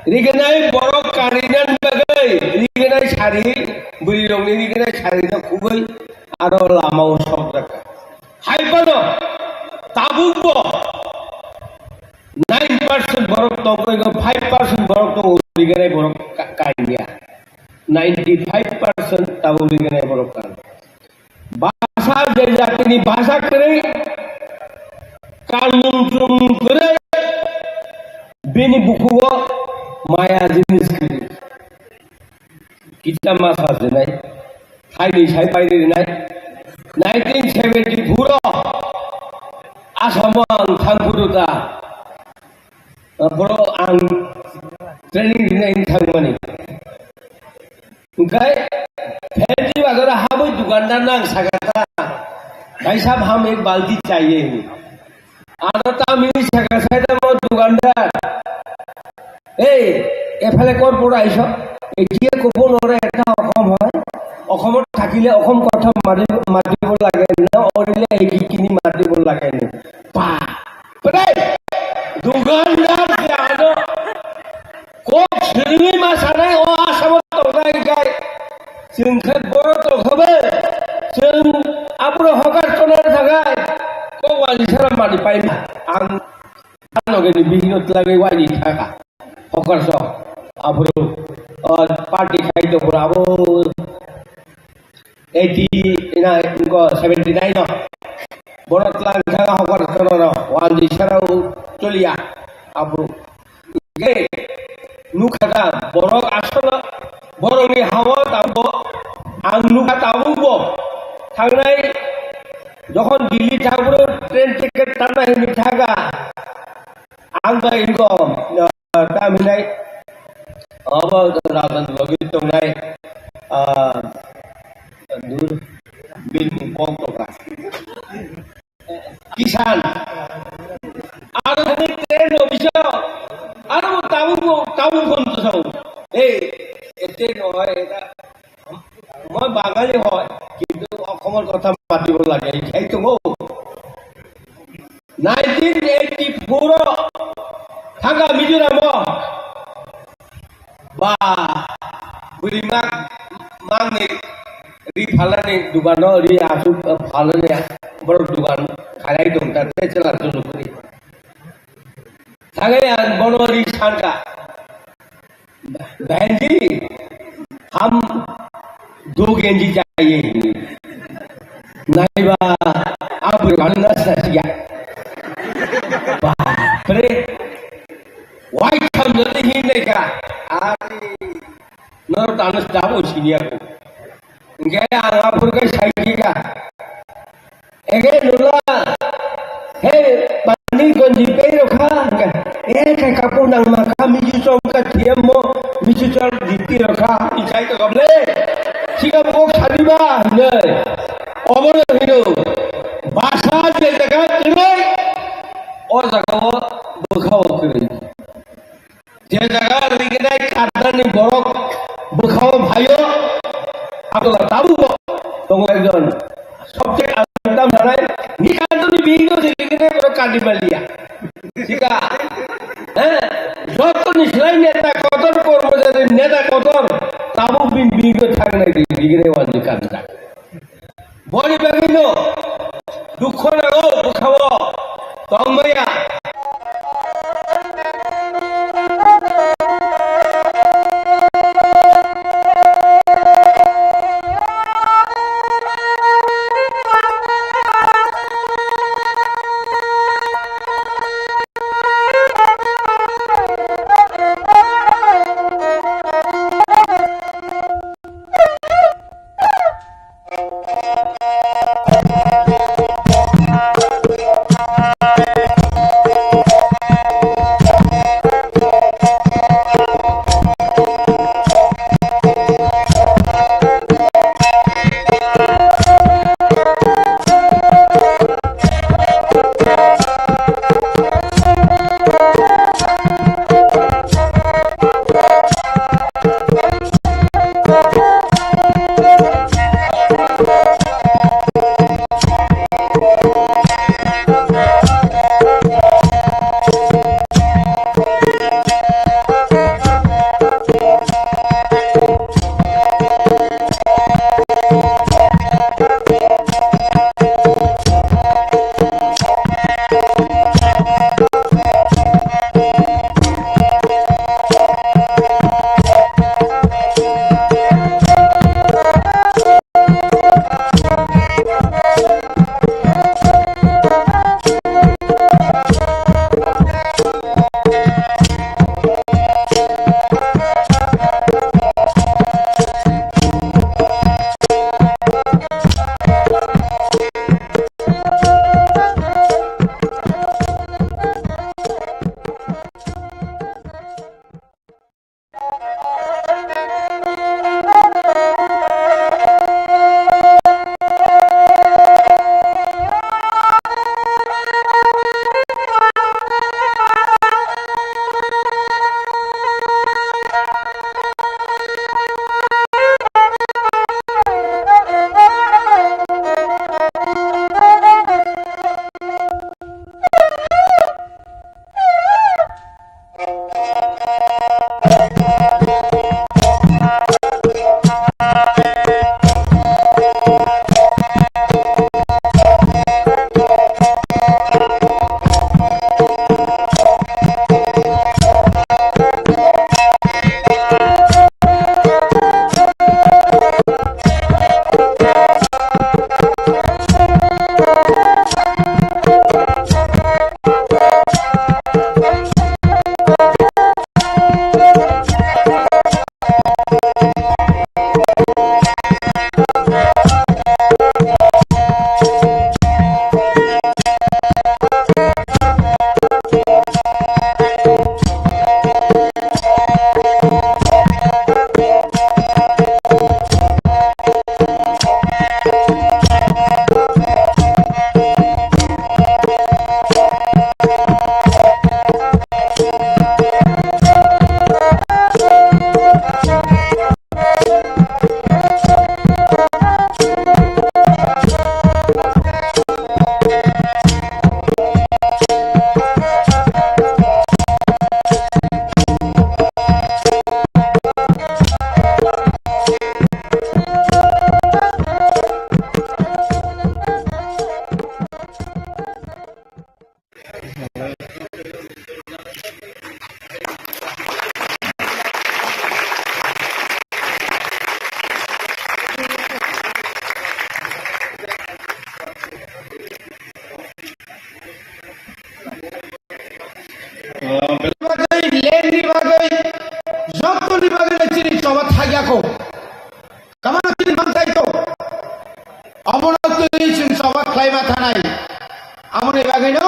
Rigenai borok karinan bagai rigenai sari beri dong ini rigenai sari na kubai aro lama usop tak. Hai pano tabungbo 9% borok tongkoi ko 5% borok tong rigenai borok karinya 95% tabu rigenai borok kan. Bahasa jati ni bahasa kere kanung tung kere bini buku Maya jenis kiri kita masa jenai hai ni sai pai ni nai 1974 asamang thangpuruta boro ang training dinai thangmani उनका factory वगैरह हम दुकानदार ना सकता भाई साहब हम एक बाल्टी चाहिए आदता मिली सकता वो दुकानदार एफाले कौन पड़ा आइस एटिए कब नरे এটা অসম হয় অসমত থাকিলে অসম কথা মাতিব লাগে না অৰিলে এইখিনি মাতিব লাগে না পা প্রায় দুকানদার জানো কোক ছিড়ি মাছানাই ও আসামত তলাই গায় जोंखौ बर' तखौबो जों आब्रो हगारथ'नानै थाखाय को वाली सारा मानि पाइना आं आनगेनि बिहिनत लागे वाली थाखा हगारस आब्रो पार्टी खाइदोफोराबो 80 ना इनको 79 न बर' लांखागा हगारथ'नानै वाली साराव चलिया आब्रो गे नुखागा बर' आसल बर'नि हावा दाबो आं नुखा दाबो थांनाय যখন দিল্লি থাকবো ট্রেন টিকেট টানা হিনি থাকা आं दा इनकम तामिनाय अब राजन लगे दंनाय दूर बिल पंपका किसान आरो ट्रेन अफिस आरो ताबो बंद एते नय এটা মই বাঙালি হয় কিন্তু অসমৰ কথা পাতিব লাগে এইটো 1984 থাকা মিজোরাম বা বুড়িমা মাংনি রি ফালানি দোকান রি আসু ফালানি বড় দোকান খালাই দं তাতে চলা চলো করি थागे बड़ो री सांगा बहन जी हम 2 गेंजी चाहिए नहीं बा आप रंगना सचिया बापरे वाइट हम नहीं नहीं का अरे नरो तानस जाबो सिनिया को Gaya angapur ke saiki ka. Ege nula. Hey, pani gonji pero ka. Kai kapu nang maka miju som ka tiemo miju chal diti rakha. Isai ka kable. Sika bok khadiba ne. Omor hino. Basa je jaga kene. O jaga bukhaw kene. Je jaga rigenai kadani borok bukhaw bhayo. Abdullah tabu dong ekjon সবচেয়ে আলতাম জানাই নিকান্তনি বিহিত সেদিকে কোনো কাটিবালিয়া ঠিক হ্যাঁ যত নিসলাই নেতা কতর কর্মচারী নেতা কতর তাবু বিহিত থাকে না বিগিরে ওয়াজি কাজটা বলি বিভিন্ন দুঃখ না গো খাব তংময়া थानाय आमोनि बागैनो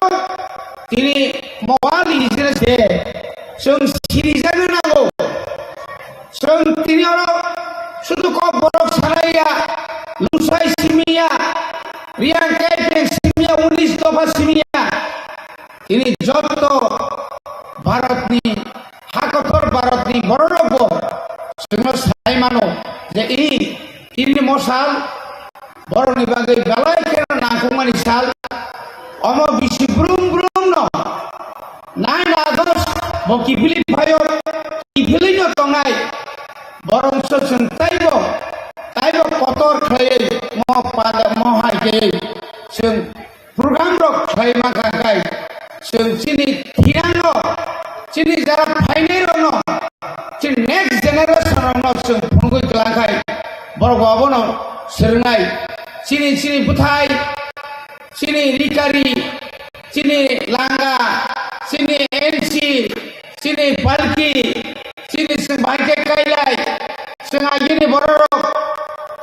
दिनै मवाल इंडिजिनास डे जों सिरिजानो नांगौ जों दिनैयाव শুধু কম বরফ ছাড়াইয়া লুসাই সিমিয়া রিয়াং ক্যাম্পেন সিমিয়া 19 দফা সিমিয়া তিনি যত ভারতনি হাকথর ভারতনি বড়রব जोङो साय मानो जे ini mosal boroni bagai balai kena nangkumani sal omo bisi brum no 9 August mo kibili phayo kibili no tongai borong sosun taibo kotor khaye mo pada mo haike जों program rok khaye makakai जों sini thirano sini jara phainero no sini next generation no जों phungui kelangkai borok abono serungai sini buthai sini rikari sini langga sini NC sini balki sini sebagai kailai sengajini borok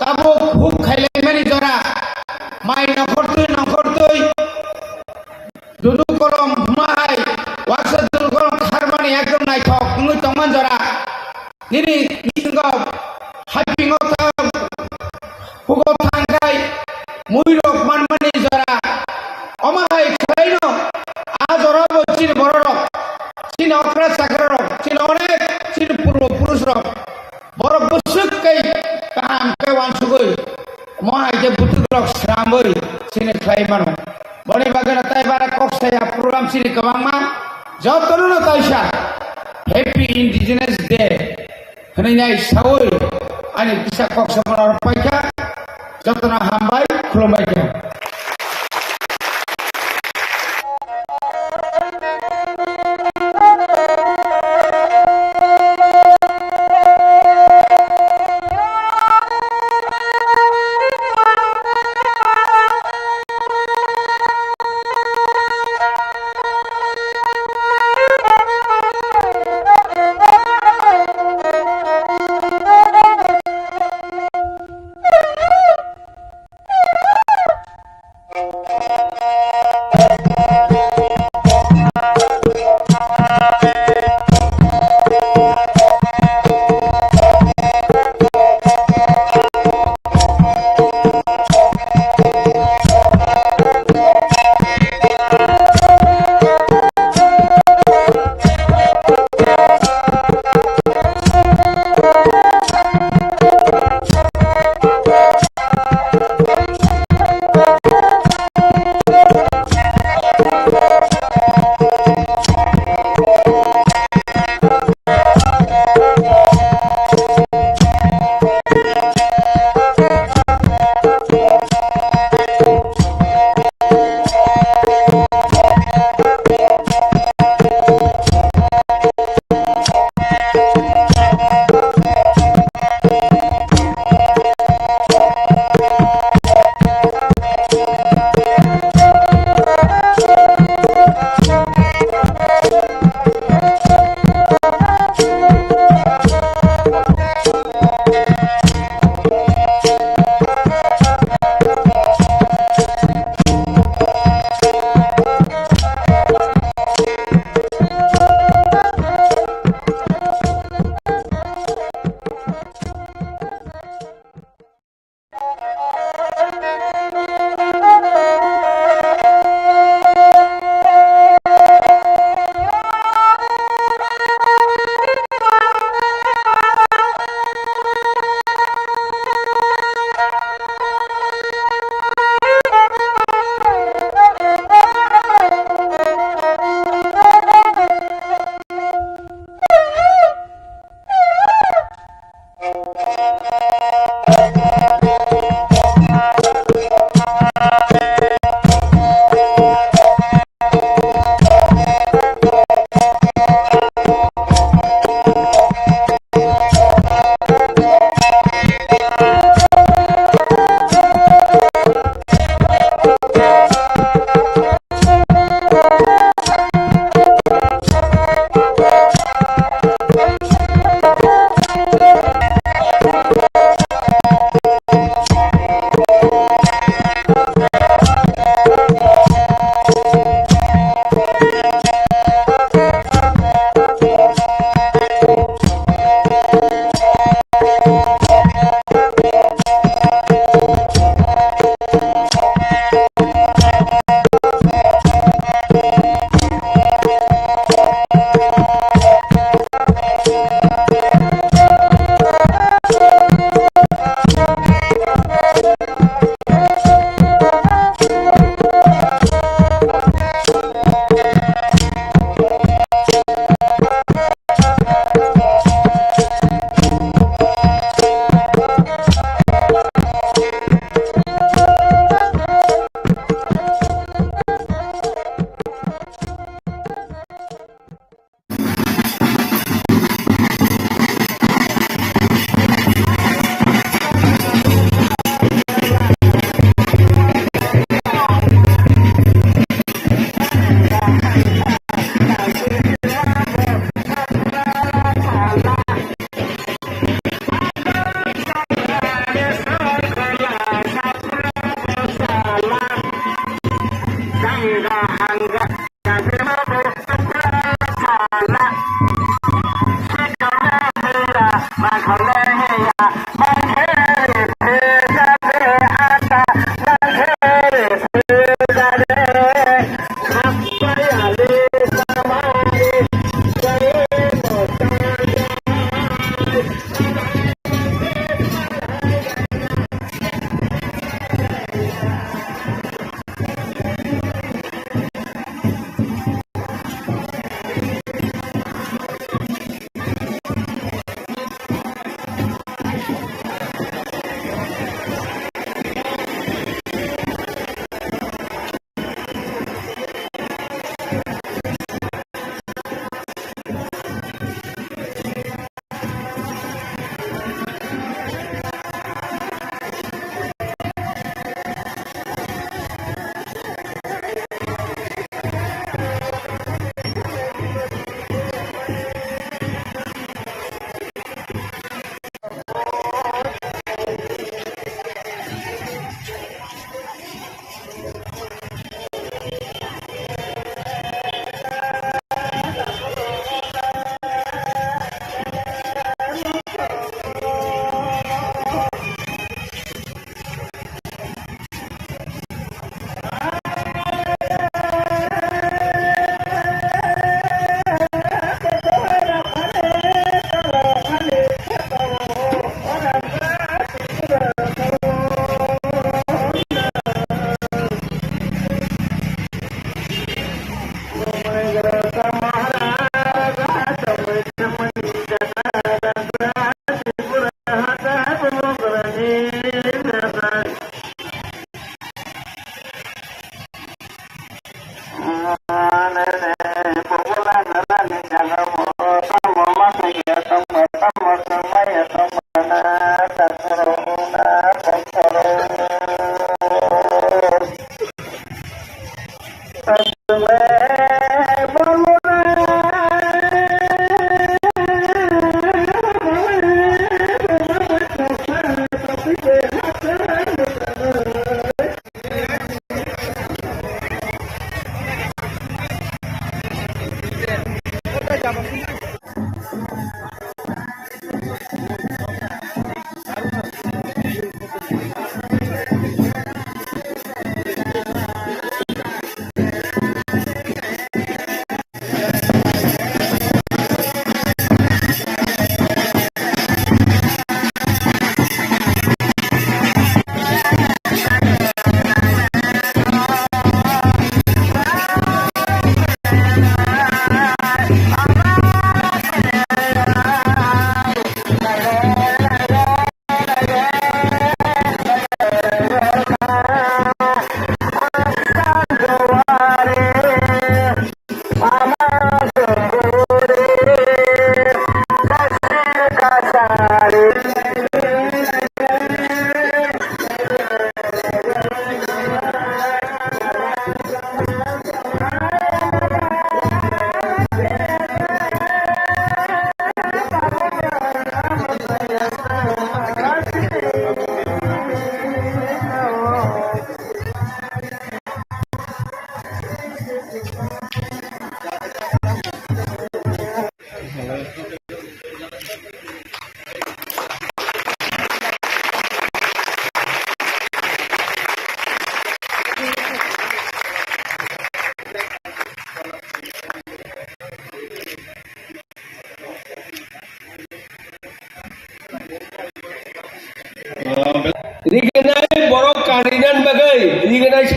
tabu huk kailai mani jora mai nongkortui dudu kolom mahai wasa dudu kolom kharmani ekdom naithok ngui tongman jora nini ninggo happingo hugo tangkai muirok manmani jora omahai khaino ajorabo chini borok chini okra sakrarok chini onek chini purusrok borok busuk kai kam kai wansugoi mohai je butugrok sramboi chini khaimano boni bagana tai bara koksaya program chini kabangma jotono taisa happy indigenous day hninai sawoi ani bisa koksamar paika jotono hambai khulumbai ke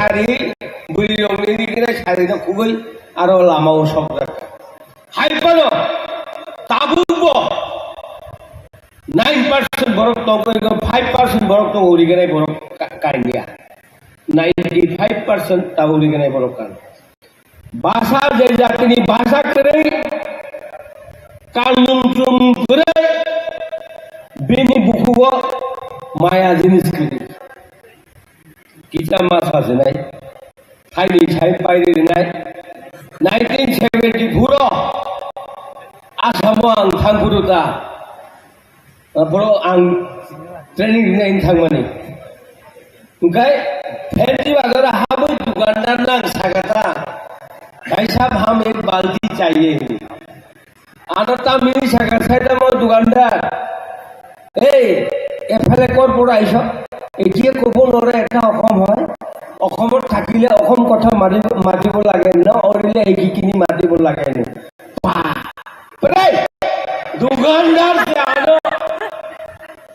sari বুড়ি রঙের কিনে শাড়িটা খুবই আরো লামাও সব দেখা হাইপানো তাবুব 9% বরফ তঙ্ক 5% বরফ তঙ্ক উড়িগেনাই বরফ কাইন্ডিয়া 95% তাবু উড়িগেনাই বরফ কান ভাষা যে জাতিনি ভাষা করে কানুন চুম করে বেনি বুকুব মায়া জিনিস করে কিটা মাছ আছে নাই খাইনি ছাই পাইরে নাই 1974 आसामाव आं थांगुरु दा बर' आं ट्रेनिं होनायनि थांमानि ओमफ्राय फेंसि बाजार हाबो दुकानदार नां सागाता भाई साहब हम एक बाल्टी चाहिए आधा तामिनी सागा साइडा मो दुकानदार एफाले कर पड़ा आइस एटिए कब नरे एटा অসম হয় অসমত থাকিলে অসম কথা মাতিব লাগে ন অৰিলে এইখিনি মাতিব লাগে ন दुकानदार से आनो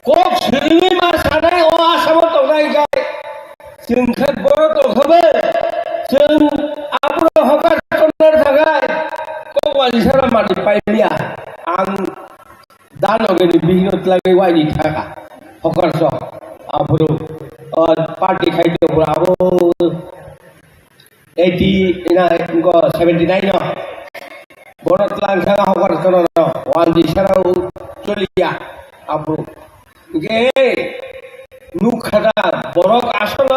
कोक सिरनि मा सानाय ओ आसामाव दंनाय गाय जोंखौ बर' दंखोबो जों आब्रो हकार कन्नर थाखाय कवालि सारा मानि पाइलिया आं दानगनि बिहिनत लागे वाइनि थाखा हकार स आब्रो पार्टी खाइदो ब्राबो 80 ना 79 न Borot langkah hokar kono wan di sarau colia abru ge nukhada borok asal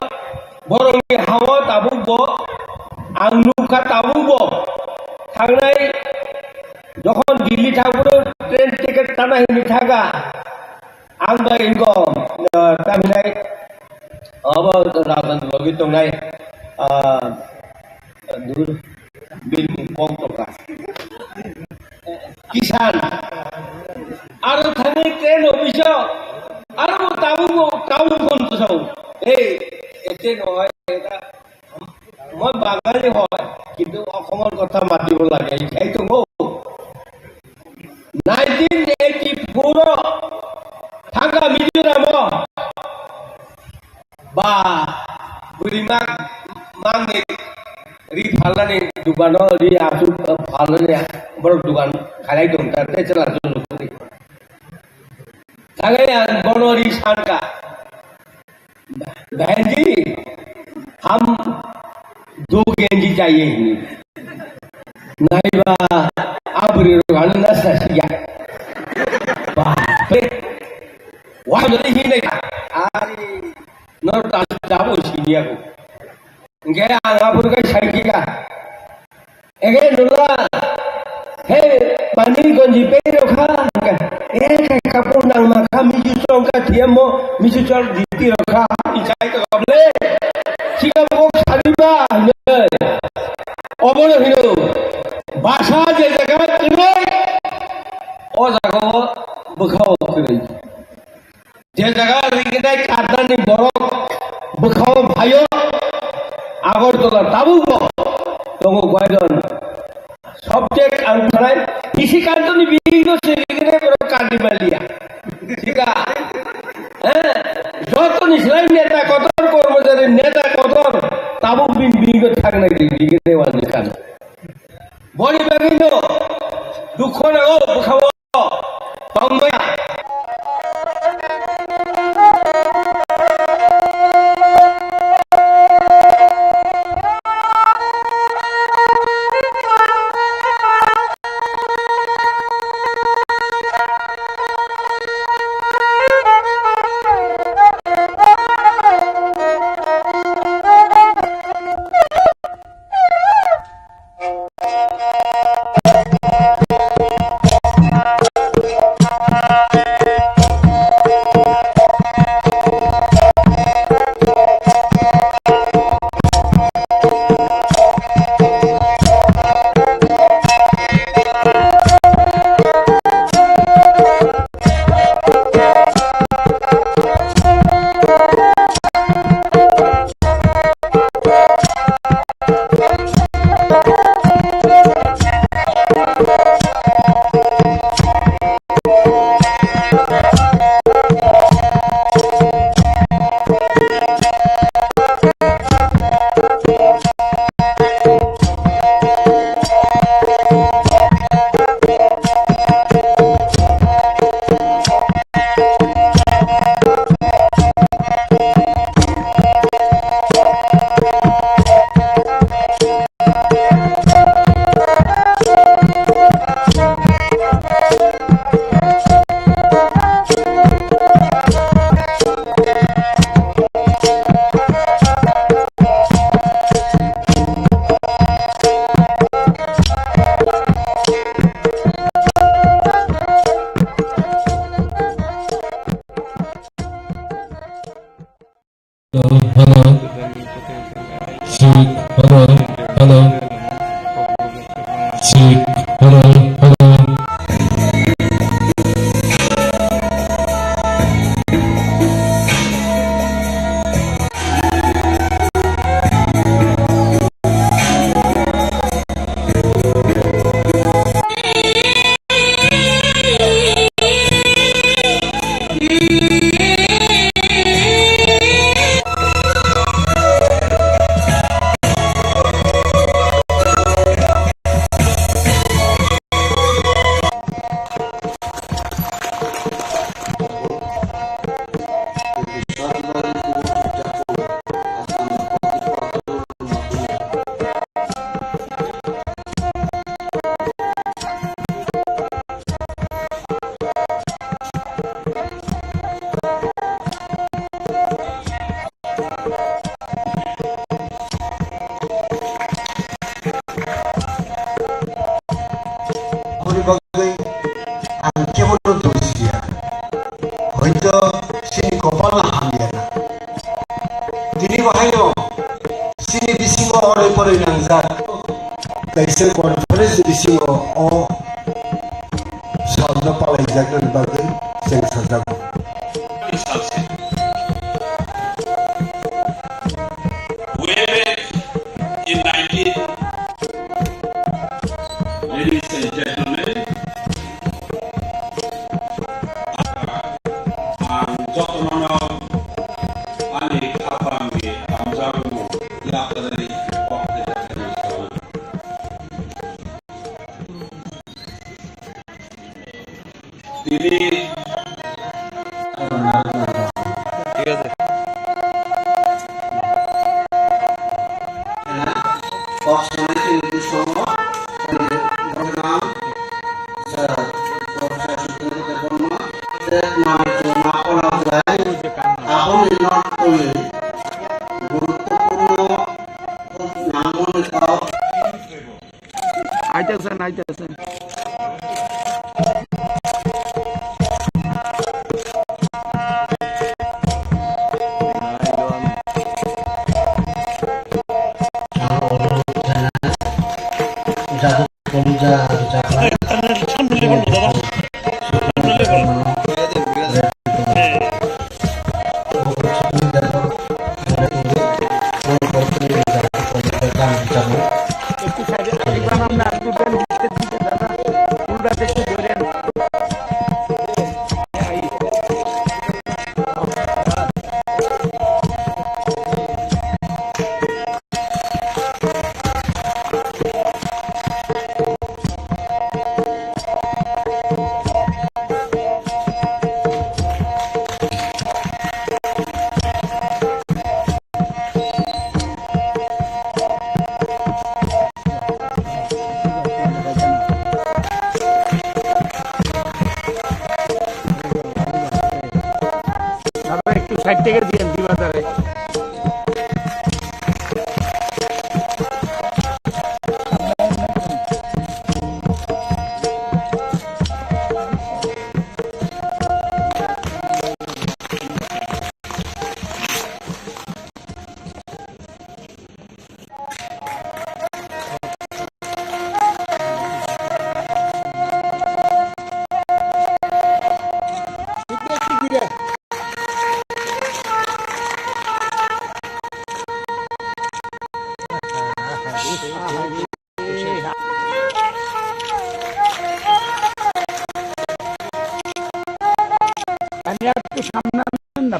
borok ni hawa tabu bo ang nukha tabu bo thangnai jokhon Delhi thangbo train ticket tana hini thaga ang ba ingo taminai aba rajan logi tongnai dur bin pong toka किसान आरो थांनि train office आरो ताबु बन्द छौ एते নহয় এটা মই বাঙালি হয় কিন্তু অসমৰ কথা মাতিব লাগে এইটো গো 1984 থাকা মিজোরাম বা বুড়িমা মাংনে ri phalani dukano ri asu phalani borok dukan khalai dong tar te chala jolo kori tagai bonori sanka बहन जी हम 2 गेंजी चाहिए नहीं बा अब रोगान ना ससिया बाप रे वहां jadi ही नहीं ari नर ताबो सिनिया को Nge angapur kai saiki ka. Ege nula. He pani gonji pero kha. Kai kapur nang makha miju chong ka thiemo miju chol diti rakha. Ichai to gable. Chika bok sariba ne. Obolo hino. Basha je jaga kene. O jaga bukhao kene. Je jaga rigidai kadani borok bukhao bhayo Agartala তাবুক তঙ্গ গয়জন সবচেয়ে আনসারাই কৃষি কান্তনি বিভিন্ন সেদিকে বড় কান্দি মালিয়া ঠিক হ্যাঁ যত নিসলাই নেতা কতর কর্মচারী নেতা কতর তাবুক বিন বিগ থাক না দিকে ওয়াজি কান বড়ি বিভিন্ন দুঃখ না ও খাবো তঙ্গয়া hello, check, hello, hello, check, hello, hello. ang kemono dosia hoito sini kopala hamiana dini bahayo sini bisingo ore pore nangza kaise conference bisingo o sabda palai jagran bagai seng sajago in 19 ladies and gentlemen, ang jotonono ani kapangi ang jago yakadari waktu ini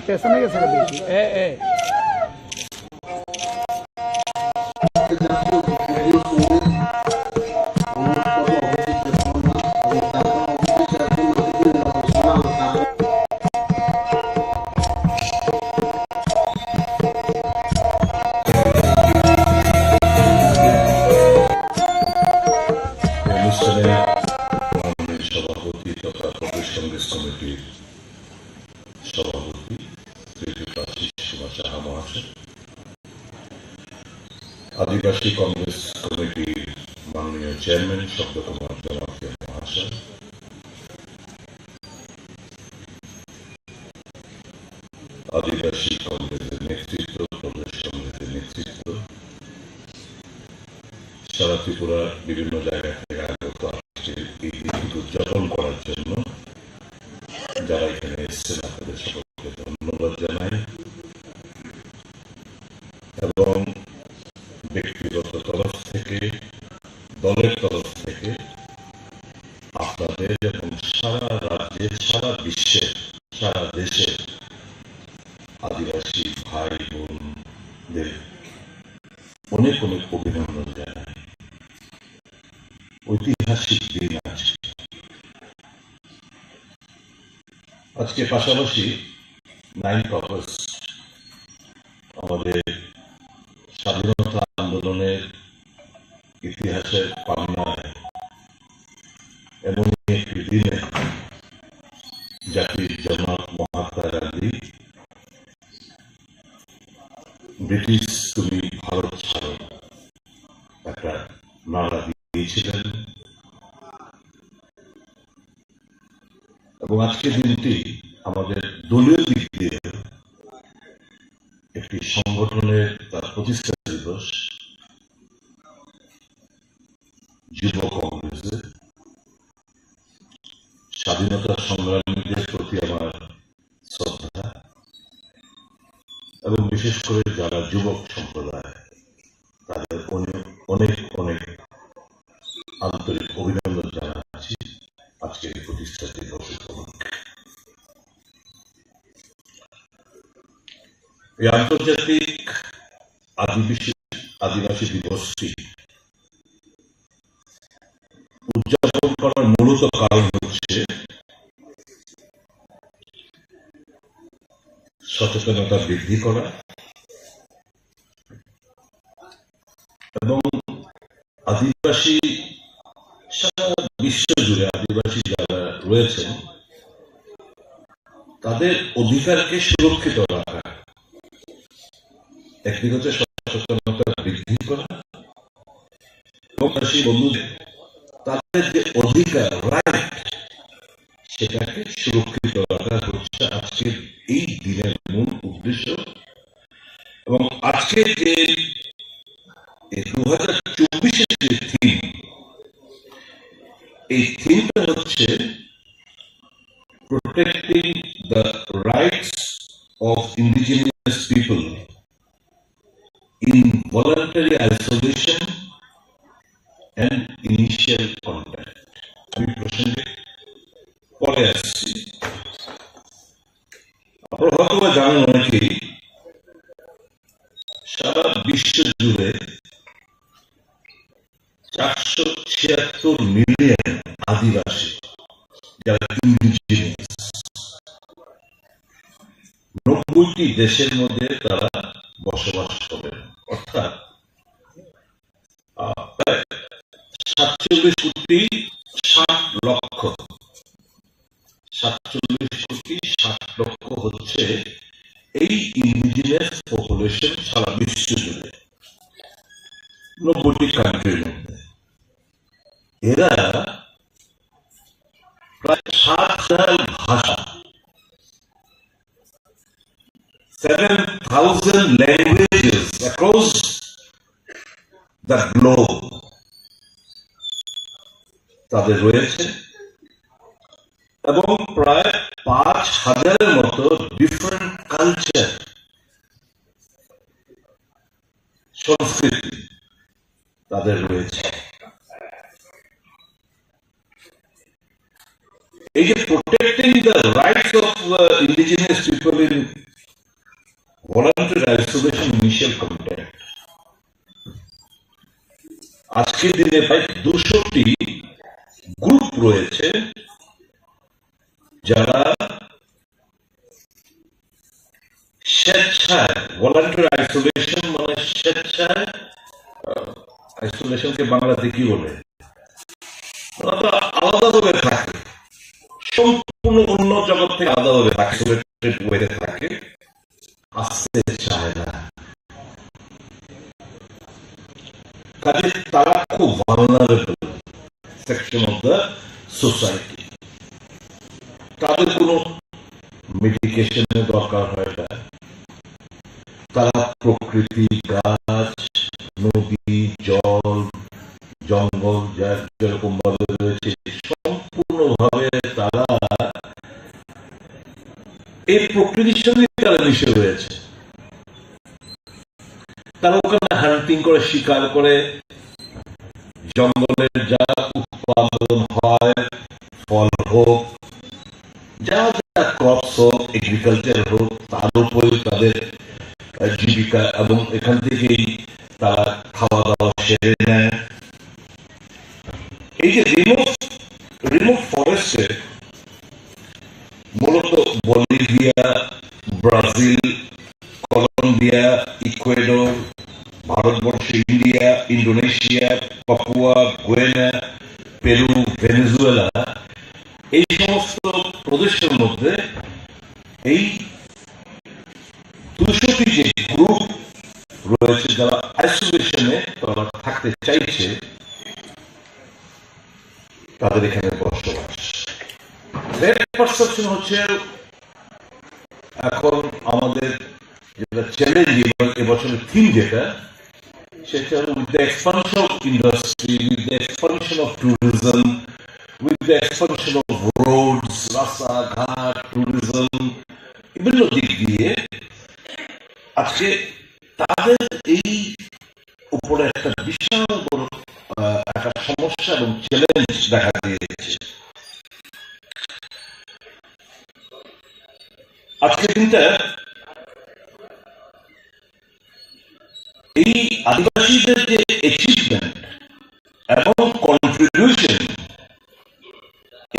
পেছনে গেছে বেশি সভাপতি তথা প্রদেশ কংগ্রেস কমিটির সভাপতি आदिवासी Congress committee माननीय chairman शब्द कुमार जमातिया महाशय, आदिवासी कांग्रेस नेतृत्व ত্রিপুরার বিভিন্ন জায়গা থেকে আগত আসছে এই দিনটি উদযাপন করার জন্য। যারা এখানে এসছেন আপনাদের সকলকে ধন্যবাদ জানাই এবং ব্যক্তিগত তরফ থেকে, দলের তরফ থেকে আপনাদের এবং সারা রাজ্যের, সারা বিশ্বের, সারা দেশের আদিবাসী ভাই বোনদের অনেক অনেক অভিনন্দন জানাই। ঐতিহাসিক দিন আজকে পাশাপাশি 9 আগস্ট আমাদের স্বাধীনতা আন্দোলনের ইতিহাসের পান্নায় এমন একটি দিনে জাতির জনক মহাত্মা গান্ধী ব্রিটিশ তুমি ভারত ছাড়ো একটা নারা দিয়েছিলেন এবং আজকের দিনটি আমাদের দলীয় দিক দিয়ে একটি সংগঠনের তার প্রতিষ্ঠা দিবস। যুব কংগ্রেসে স্বাধীনতা সংগ্রামীদের প্রতি আমার শ্রদ্ধা এবং বিশেষ করে যারা যুবক সম্প্রদায় তাদের অনেক অনেক আন্তরিক অভিনন্দন জানাচ্ছি আজকের এই প্রতিষ্ঠা দিবস উপলক্ষে। এই আন্তর্জাতিক আদিবাসী দিবসটি উদযাপন করার মূলত কারণ হচ্ছে সচেতনতা বৃদ্ধি করা এবং আদিবাসী সারা বিশ্ব জুড়ে আদিবাসী যারা রয়েছেন তাদের অধিকারকে সুরক্ষিত রাখা, একদিকে হচ্ছে সচেতনতা বৃদ্ধি করা এবং বন্ধুদের তাদের যে অধিকার, রাইট, সেটাকে সুরক্ষিত রাখা হচ্ছে আজকের এই দিনের মূল উদ্দেশ্য। এবং আজকে যে 2024 যে থিম, এই থিমটা হচ্ছে protecting the rights of indigenous people in voluntary isolation and initial contact. আমি প্রসঙ্গে পরে আসছি। আপনারা হয়তো জানেন অনেকেই সারা বিশ্ব জুড়ে 476 মিলিয়ন আদিবাসী যারা ইন্ডিজিনিয়াস, 90টি দেশের মধ্যে তারা বসবাস করেন, অর্থাৎ প্রায় 47 কোটি 60 লক্ষ 47 কোটি 60 লক্ষ হচ্ছে এই ইন্ডিজিনিয়াস পপুলেশন সারা বিশ্ব জুড়ে 90টি কান্ট্রির মধ্যে। এরা প্রায় 7,000 ভাষা, 7,000 ল্যাঙ্গুয়েজেস অ্যাক্রস দ্য গ্লোব তাদের রয়েছে এবং প্রায় 5,000 মতো ডিফারেন্ট কালচার, সংস্কৃতি তাদের রয়েছে। এই যে protecting the rights of indigenous people in voluntary isolation initial contact, আজকের দিনে প্রায় 200টি গ্রুপ রয়েছে যারা স্বেচ্ছায়, ভলান্টারি আইসোলেশন মানে স্বেচ্ছায়, আইসোলেশনকে বাংলাতে কি বলে, আলাদাভাবে থাকে, সম্পূর্ণ অন্য জগৎ থেকে আলাদাভাবে আইসোলেটেড ওয়েতে থাকে, আসতে চায় না। কাজে তারা খুব vulnerable section of the society. তাদের কোনো মেডিকেশনের দরকার হয় না, তারা প্রকৃতি, গাছ, নদী, জল, যেরকম ভাবে রয়েছে সম্পূর্ণভাবে তারা এই প্রকৃতির সঙ্গে তারা মিশে রয়েছে। তারা ওখানে হান্টিং করে, শিকার করে, জঙ্গলের যা উৎপাদন হয়, ফল হোক, যা যা ক্রপস হোক, এগ্রিকালচার হোক, তার উপরে তাদের জীবিকা, এবং এখান থেকেই তারা খাওয়া দাওয়া সেরে নেয়। এই যে রিমোট ফরেস্টে মূলত Bolivia, Brazil, Colombia, Ecuador, Bharatvarsha, India, Indonesia, Papua, Guyana, Peru, Venezuela, এই সমস্ত প্রদেশের মধ্যে এই 200টি যে গ্রুপ রয়েছে যারা আইসোলেশনে তারা থাকতে চাইছে, তাদের এখানে বসবাস। পারসেপশন হচ্ছে এখন আমাদের যেটা চ্যালেঞ্জ এবছরের থিম যেটা, সেটা with the expansion of industry, with the expansion of tourism, with the expansion of roads, রাস্তাঘাট, ট্যুরিজম, বিভিন্ন দিক দিয়ে আজকে তাদের এই উপরে একটা বিশাল বড় একটা সমস্যা এবং চ্যালেঞ্জ দেখা দিয়েছে। আজকে দিনটা এই আদিবাসীদের যে অ্যাচিভমেন্ট এবং কন্ট্রিবিউশন,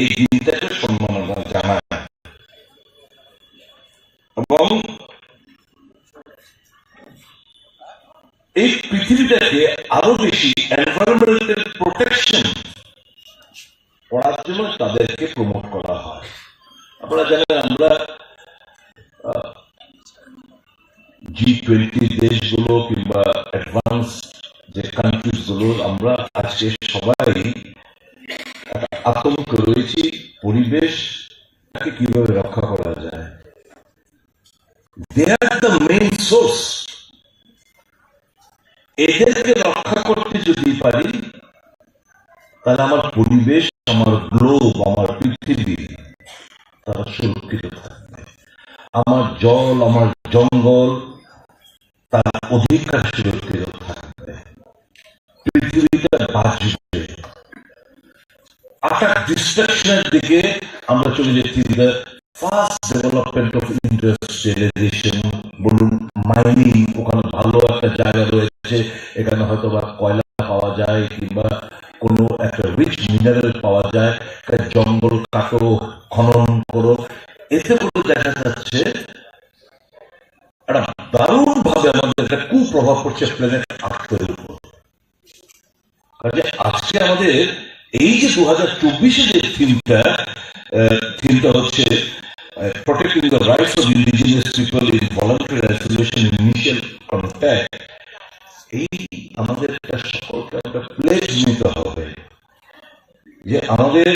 এই দিনটাকে সম্মাননা জানায় এবং এই পৃথিবীটাকে আরো বেশি এনভায়রনমেন্টাল প্রোটেকশন করার জন্য তাদেরকে প্রমোট করা হয়। আপনারা জানেন আমরা G20 দেশগুলো কিংবা অ্যাডভান্স যে কান্ট্রিজ গুলো, আমরা আজকে সবাই আতঙ্ক রয়েছি পরিবেশটাকে কিভাবে রক্ষা করা যায়। দে আর দ্য মেইন সোর্স। এদেরকে রক্ষা করতে যদি পারি তাহলে আমার পরিবেশ, আমার গ্লোব, আমার পৃথিবী তারা সুরক্ষিত থাকবে। আমার জল, আমার জঙ্গল তার অধিকার সুরক্ষিত থাকবে, পৃথিবীটা বাঁচবে। আটাক ডিস্ট্রাকশনের দিকে আমরা চলে যাচ্ছি। ফাস্ট ডেভেলপমেন্ট অফ ইন্ডাস্ট্রিয়ালাইজেশন বলুন, মাইনিং, ওখানে ভালো একটা জায়গা রয়েছে, এখানে হয়তো বা কয়লা পাওয়া যায় কিংবা কোনো একটা রিচ মিনারেল পাওয়া যায়, জঙ্গল কাটো, খনন করো, এতে করে দেখা যাচ্ছে একটা দারুণ ভাবে আমাদের একটা কুপ্রভাব পড়ছে প্ল্যানেট আর্থের উপর। কাজে আজকে আমাদের এই যে 2024 যে থিমটা হচ্ছে protecting the rights of indigenous people in voluntary isolation initial contact, এই আমাদের সকলকে একটা প্লেজ নিতে হবে যে আমাদের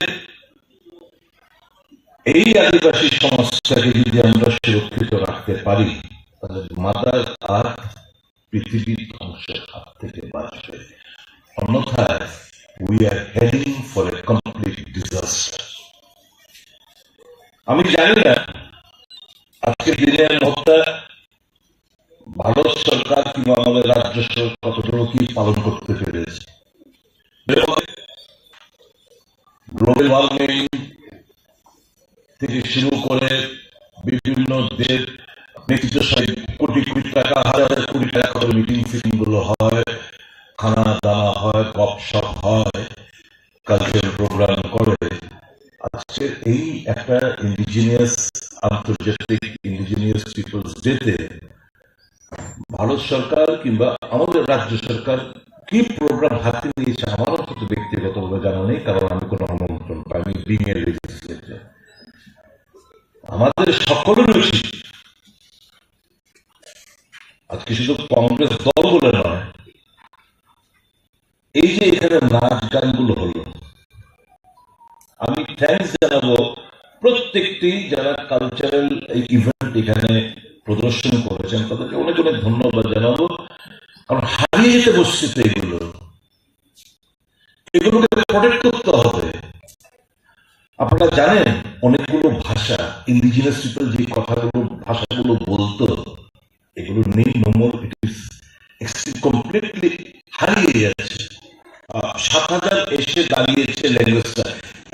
এই আদিবাসী সমাজটাকে যদি আমরা সুরক্ষিত রাখতে পারি তাহলে মাদার আর্থ পৃথিবীর ধ্বংসের হাত থেকে বাঁচবে। অন্যথায় we are heading for a complete disaster. আমি জানি না আজকে দিনের মধ্যে ভারত সরকার কিংবা আমাদের রাজ্য সরকার কতটুকু কি পালন করতে পেরেছে। গ্লোবাল ওয়ার্মিং থেকে শুরু করে বিভিন্ন দেশ নেতৃত্ব কোটি কোটি টাকা, হাজার কোটি টাকা করে মিটিং ফিটিং গুলো হয়, খানা দানা হয়, গপসপ হয়, কালচারাল প্রোগ্রাম করে। আজকে এই একটা ইন্ডিজিনিয়াস আন্তর্জাতিক ইন্ডিজিনিয়াস পিপলস ডেতে ভারত সরকার কিংবা আমাদের রাজ্য সরকার কি প্রোগ্রাম হাতে নিয়েছে আমার অন্তত ব্যক্তিগতভাবে জানা নেই, কারণ আমি কোনো আমন্ত্রণ পাইনি বিং এর লেজিসলেটর। আমাদের সকলের উচিত আজকে শুধু কংগ্রেস দল বলে নয়, এই যে এখানে নাচ গানগুলো হলো, আমি থ্যাংকস জানাবো প্রত্যেকটি যারা কালচারাল এই ইভেন্ট এখানে প্রদর্শন করেছেন, তাদেরকে অনেক অনেক ধন্যবাদ জানাবো। কারণ হারিয়ে যেতে বসছে তো এগুলোকে প্রোটেক্ট করতে হবে। আপনারা জানেন অনেকগুলো ভাষা ইন্ডিজিনাস পিপল যে ভাষাগুলো বলতো এগুলো নেই, নম্বর ইট ইজ কমপ্লিটলি হারিয়ে যাচ্ছে। 7,000 এসে দাঁড়িয়েছে ল্যাঙ্গুয়েজটা,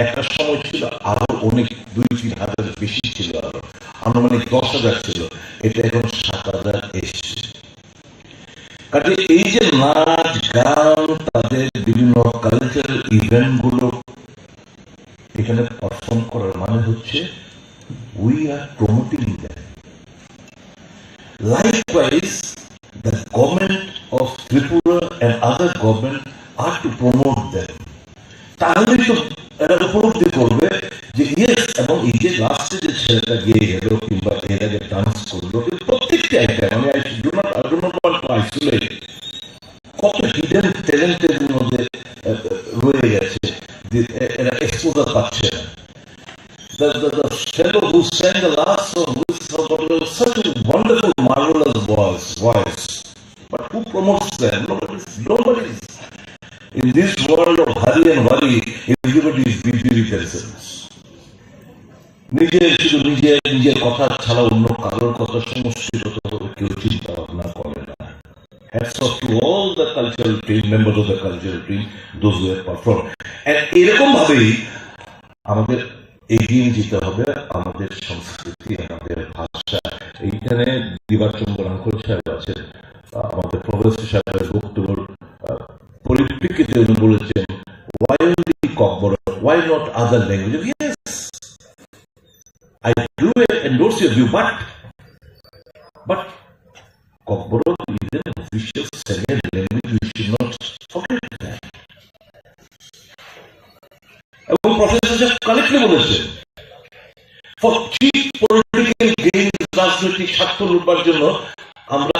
একটা সময় ছিল আরো অনেক 2-3 হাজার বেশি ছিল, আরো আনুমানিক 10,000 ছিল, এটা এখন 7,000 এসছে। কাজে এই যে নাচ গান তাদের বিভিন্ন কালচারাল ইভেন্ট গুলো এখানে পারফর্ম করার মানে হচ্ছে we are promoting that. Likewise, the government of Tripura and other government are to promote them. তাহলে তো এরা উপলব্ধি করবে যে ইয়েস, এবং এই যে লাস্টে যে ছেলেটা গিয়ে গেল কিংবা এর আগে ডান্স করলো, প্রত্যেকটি আইটেম আমি আইসোলেট কত হিডেন ট্যালেন্টের মধ্যে রয়ে গেছে, এরা এক্সপোজার পাচ্ছে না। The fellow who sang the last song with such a wonderful, marvelous voice. But who promotes them? Nobody. In this world of hurry and worry, everybody is busy with themselves. নিজের কথা ছাড়া অন্য কারোর কথা সমষ্টিগত কেউ চিন্তা ভাবনা করে না। Hats off to all the cultural team, members of the cultural team, those who have performed. And এরকম ভাবেই আমাদের এগিয়ে যেতে হবে আমাদের সংস্কৃতি, আমাদের ভাষা। এইখানে দিবাচন্দ্র আঙ্কুল সাহেব আছেন, আমাদের প্রফেসর সাহেবের বক্তব্য পরিপ্রেক্ষিতে উনি বলেছেন why only Kokborok, why not other languages? Yes, I do endorse your view, but Kokborok is an official second language, we should not forget that. এবং প্রফেসর সাহেব কারেক্টলি বলেছেন, ফর চিপ পলিটিক্যাল গেইন, রাজনৈতিক স্বার্থ লুটবার জন্য আমরা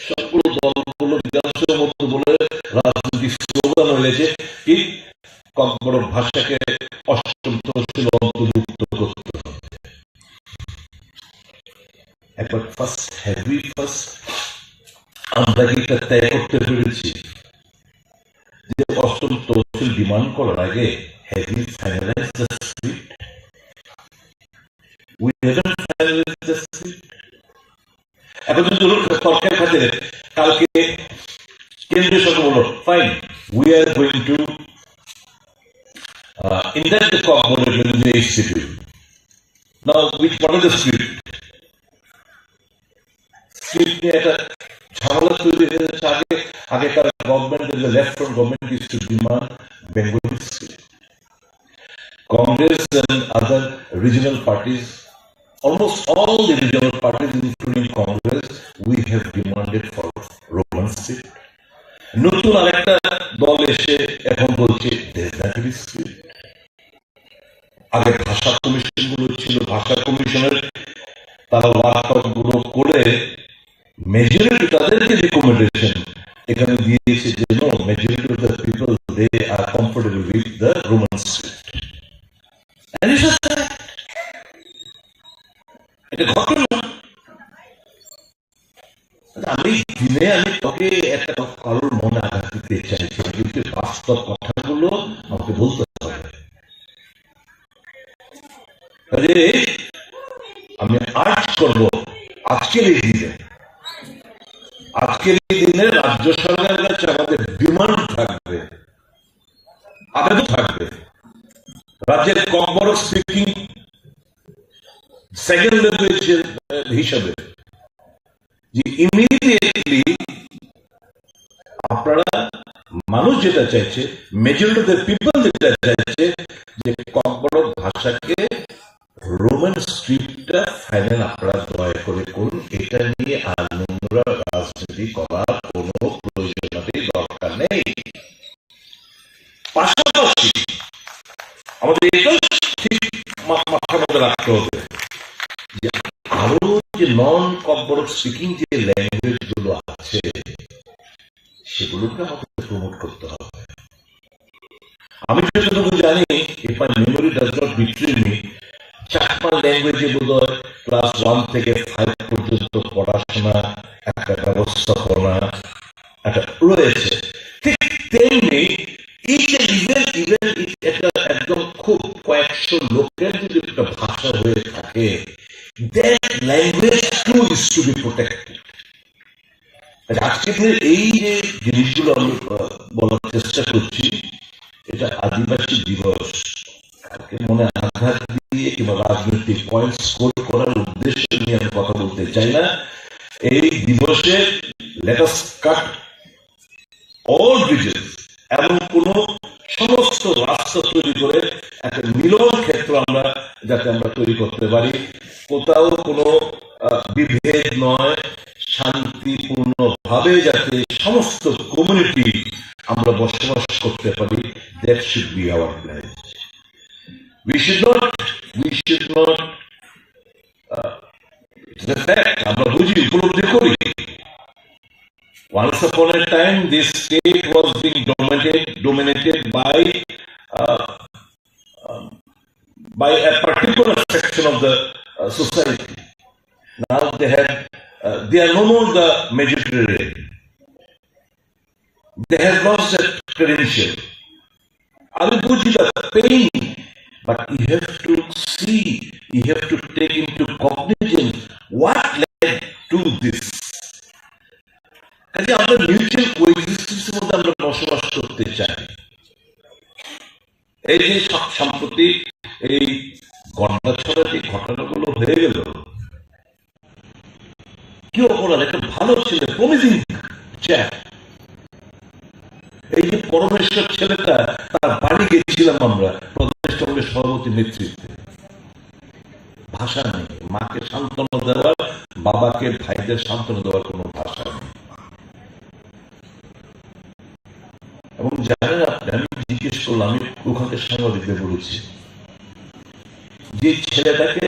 সবগুলো দলগুলো বিধানসভার মতো বলে রাজনৈতিক স্লোগান হয়েছে কি ককবরক ভাষাকে অষ্টম তহসিল অন্তর্ভুক্ত করতে হবে। একবার ফার্স্ট আমরা কি এটা ত্যাগ করতে পেরেছি যে অষ্টম তহসিল ডিমান্ড করার আগে have you finalized the script? We haven't finalized the script. এখন যদি তর্কের খাতিরে কালকে কেন্দ্রীয় সরকার বলল fine, we are going to induct the Kokborok within the HCP. Now, what is the script? Script নিয়ে একটা ঝামেলা তৈরি হয়েছে। আগেকার government, the left front government used to demand Bengali script. Congress and other regional parties, almost all the regional parties including Congress, we have demanded for Roman script. নতুন আরেকটা দল এসে এখন বলছে দেশনাগরী স্ক্রিপ্ট। আগে ভাষা কমিশন গুলো ছিল, ভাষা কমিশনের তারা ওয়ার্কআউট গুলো করে মেজরিটি তাদেরকে রিকমেন্ডেশন এখানে দিয়েছে যে no, majority of the people they are comfortable with the Roman script. এটা ঘটনা। আমি তোকে একটা কারোর মনে আঘাত দিতে চাইছি, কিন্তু বাস্তব কথাগুলো আমাকে বলতে হবে। আমি আর্জ করব আজকের এই দিনে রাজ্য সরকারের কাছে আমাদের ডিমান্ড থাকবে, আবেদন থাকবে রাজ্যের ককবরক স্পিকিং সেকেন্ড ল্যাঙ্গুয়েজ হিসাবে যে ইমিডিয়েটলি আপনারা, মানুষ যেটা চাইছে, মেজরিটি অফ দ্য পিপল যেটা চাইছে যে ককবরক ভাষাকে রোমান স্ক্রিপ্টটা ফাইনাল আপনারা দয়া করে করুন। এটা নিয়ে আর নোংরা রাজনীতি করার কোন প্রয়োজনীয় দরকার নেই। পাশাপাশি আমাদের এটাও ঠিক মাথার মধ্যে রাখতে হবে যে আরো যে নন ককবরক স্পিকিং যে ল্যাঙ্গুয়েজ গুলো আছে সেগুলোকে আমাদের প্রমোট করতে হবে। আমি যতটুকু জানি, if my memory does not betray me, Chakma ল্যাঙ্গুয়েজে বোধহয় ক্লাস 1 থেকে 5 পর্যন্ত পড়াশোনা একটা ব্যবস্থাপনা একটা রয়েছে। ঠিক তেমনি এই যে ইভেন এটা একদম খুব কয়েকশো লোকের যদি একটা ভাষা হয়ে থাকে, that language too is to be protected. আজকে এই যে জিনিসগুলো আমি বলার চেষ্টা করছি, এটা আদিবাসী দিবস মনে আঘাত দিয়ে কিংবা রাজনৈতিক পয়েন্ট স্কোর করার উদ্দেশ্য নিয়ে আমি কথা বলতে চাই না। এই দিবসে লেট আস কাট অল ব্রিজেস, এমন কোন সমস্ত রাস্তা তৈরি করে একটা মিলন ক্ষেত্র আমরা যাতে আমরা তৈরি করতে পারি, কোথাও কোনো বিভেদ নয়, শান্তিপূর্ণ ভাবে যাতে সমস্ত কমিউনিটি আমরা বসবাস করতে পারি, that should be hour plan. We should not the fact আমরা বুঝি উপলব্ধি করি once upon a time this state was being dominated by a particular section of the society. Now they are no more the majority. They have lost that credential. I will buji the pain. But you have to see, you have to take into cognizance what led to this. কাজে আমরা mutual কোএক্সিস্টেন্সের মধ্যে আমরা বসবাস করতে চাই। এই যে সম্প্রতি এই গণছড়ার যে ঘটনাগুলো হয়ে গেল, কি অপরাধ, একটা ভালো ছেলে, প্রমিজিং চ্যাপ, এই যে পরমেশ্বর ছেলেটা, তার বাড়ি গেছিলাম আমরা প্রদেশ সভাপতি নেতৃত্বে, ভাষা নেই, মাকে সান্ত্বনা দেওয়ার, বাবাকে ভাইদের সান্ত্বনা দেওয়ার কোন ভাষা নেই। এবং জানেন আপনি, আমি জিজ্ঞেস করলাম, আমি ওখানকার সাংবাদিকদের বলেছি যে ছেলেটাকে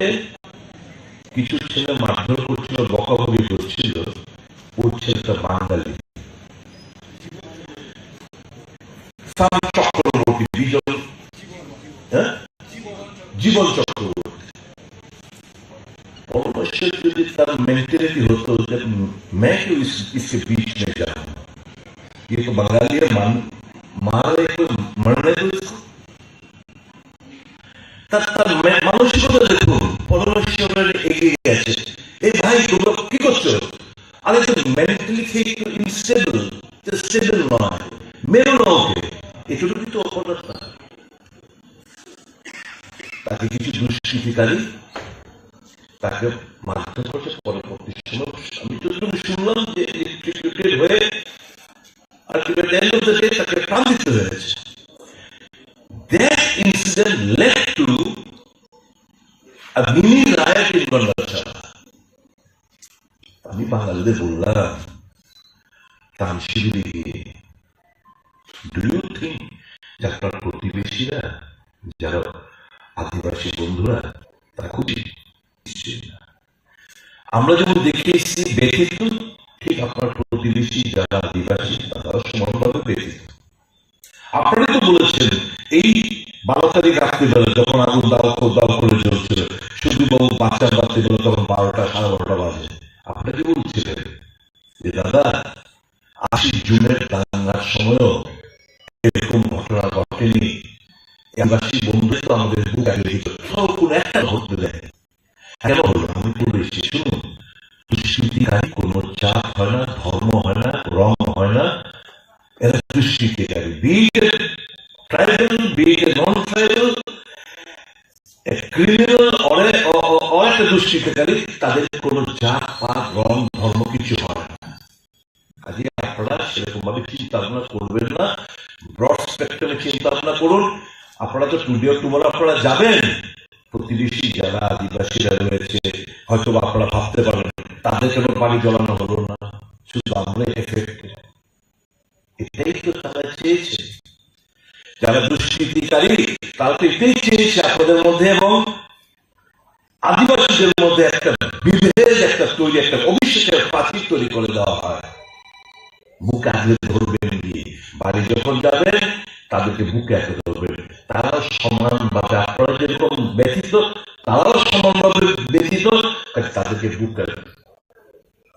কিছু ছেলে মারধর করছিল, বকাবকি করছিল, ওর ছেলেটা বাঙালি, চক্রবর্তী, জীবন চক্রবর্তী। অবশ্যই যদি তার মেন্টালিটি হতো যে मैं क्यों इसके बीच में जाऊं, ये तो बंगाली है, मारे को मरने दो इसको। তার মানসিকতা দেখুন, পরমেশ্বরের এগিয়ে গেছে। এই ভাই তোমরা কি করছো? আরে তো মেন্টালি একটু ইনস্টেবল, স্টেবল নয়, মেরো না ওকে, এটুকু কিন্তু অপরাধ না। তাকে কিছু দুষ্কৃতিকারী তাকে মারধর করছে, পরবর্তী সময় আমি যতটুকু শুনলাম যে ইলেকট্রিকেটেড হয়ে আর তাকে প্রাণ দিতে হয়েছে। That incident led to a mini riot in Gondarshala. আমি বাঙালিদের বললাম, ত্রাণ শিবিরে গিয়ে, ডু ইউ থিঙ্ক যে আপনার প্রতিবেশীরা যারা আদিবাসী বন্ধুরা তারা খুশি? আমরা যেমন দেখে এসেছি ব্যথিত, ঠিক আপনার প্রতিবেশী যারা আদিবাসী তারাও সমানভাবে ব্যথিত। আপনারা তো বলেছেন এই 12 তারিখ রাত্রিবেলা যখন আগুন দাও করে চলছিল, সুদীপবাবু বাচ্চা বাচ্চা গেল তখন 12টা 12:30 বাজে, আপনাকে বলছিলেন যে দাদা 80 জুনের দাঙ্গার সময়ও এরকম ঘটনা ঘটেনি, আদিবাসী বন্ধু তো আমাদের বুক আগে দিত, কোন একটা ঘটতে দেয়। কেন হলো? আমি বলেছি, শুনুন, দুষ্কৃতিকারী কোন জাত হয় না, ধর্ম হয় না, রং হয় না, এরা দুষ্কৃতিকারী, be it tribal, be it non-tribal, a criminal or একটা দুষ্কৃতিকারী, তাদের কোন জাত পাত রং ধর্ম কিছু হয় না। কাজে আপনারা সেরকম ভাবে চিন্তা ভাবনা করবেন না, ব্রড স্পেকট্রামে চিন্তা ভাবনা করুন। আপনারা তো টুডে টুমরো আপনারা যাবেন, প্রতিবেশী যারা আদিবাসীরা রয়েছে হয়তো আপনারা ভাবতে পারেন তাদের কেন বাড়ি জ্বলানো হলো না, শুধু আমরা এফেক্টেড। এটাই তো তারা চেয়েছে, যারা দুষ্কৃতিকারী তারা তো এটাই চেয়েছে আপনাদের মধ্যে এবং আদিবাসীদের মধ্যে একটা বিভেদ, একটা তৈরি, একটা অভিষেকের প্রাচীর তৈরি করে দেওয়া হয়। বুকে আগলে ধরবেন গিয়ে বাড়ি যখন যাবেন তাদেরকে বুকে আগে ধরবেন, তারাও সমানভাবে, আপনারা যেরকম ব্যথিত তারাও সমানভাবে ব্যথিত, তাদেরকে বুকে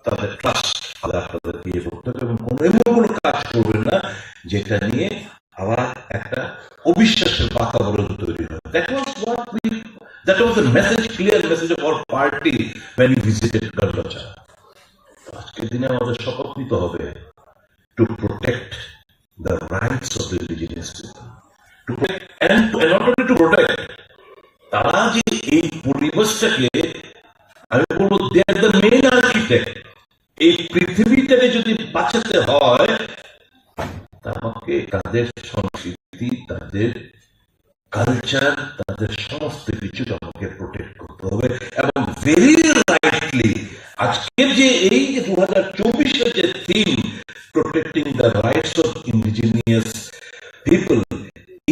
তাদের ট্রাস্ট আপনাদের দিয়ে করতে হবে এবং এমন কোনো কাজ করবেন না যেটা নিয়ে আবার একটা অবিশ্বাসের বাতাবরণ তৈরি হয়। That was the message, clear message of our party when we visited Garbacha. আজকের দিনে আমাদের শপথ নিতে হবে to protect the rights of the indigenous people. To protect and not only to protect, তারা যে এই পরিবেশটাকে আমি বলবো they are the main architect. এই পৃথিবীটাকে যদি বাঁচাতে হয় আমাকে তাদের সংস্কৃতি, তাদের কালচার, তাদের সমস্ত কিছু আমাকে প্রোটেক্ট করতে হবে। এবং ভেরি রাইটলি আজকের যে এই যে 2024 যে theme protecting the rights of indigenous people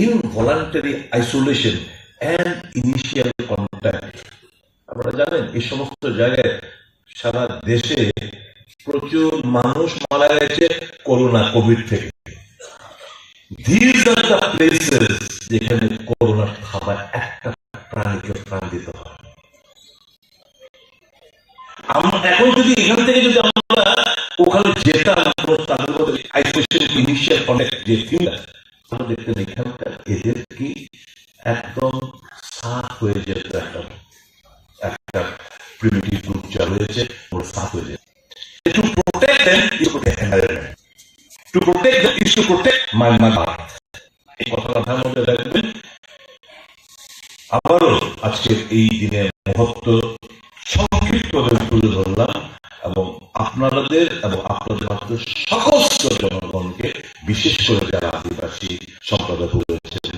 in voluntary isolation and initial contact, আপনারা জানেন এই সমস্ত জায়গায় সারা দেশে প্রচুর মানুষ মারা গেছে করোনা কোভিড থেকে। These are the places যেখানে করোনার খাবার একটা প্রাণীকে প্রাণ দিতে হয়। এখন যদি এখান থেকে যদি আমরা ওখানে যেতাম তাদের মধ্যে আইসোলেশন ইনিশিয়াল কন্ট্যাক্ট যে ফিল্ড আমরা দেখতেন এখানকার এদের কি একদম সাফ হয়ে যেত, একটা প্রিমিটিভ গ্রুপ চালু হয়েছে ওরা সাফ হয়ে যেত। To protect them is to protect environment. To protect them is to protect my mother. এই কথা মাথার মধ্যে রাখবেন। আবারও আজকের এই দিনের মহত্ব সংক্ষিপ্তভাবে তুলে ধরলাম এবং আপনাদের এবং আপনাদের সমস্ত জনগণকে বিশেষ করে যারা আদিবাসী সম্প্রদায় রয়েছেন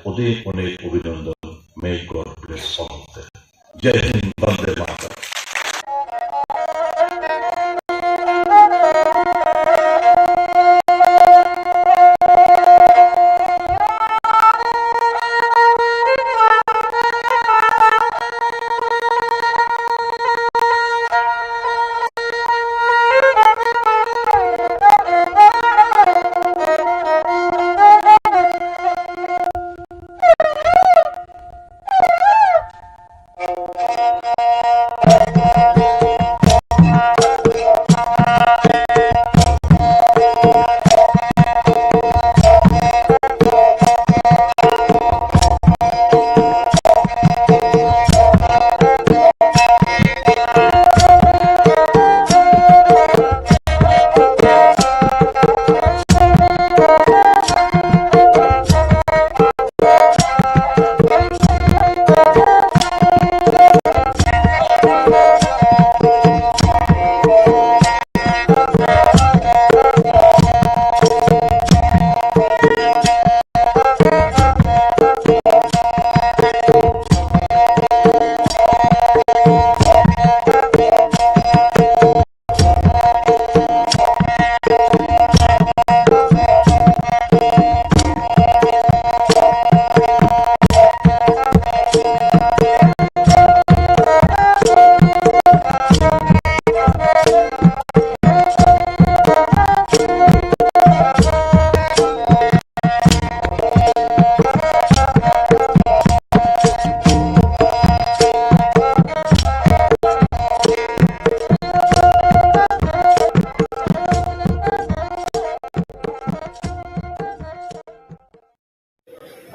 ওদের অনেক অভিনন্দন। May God bless all of them. জয় হিন্দ, বন্দে মাতরম।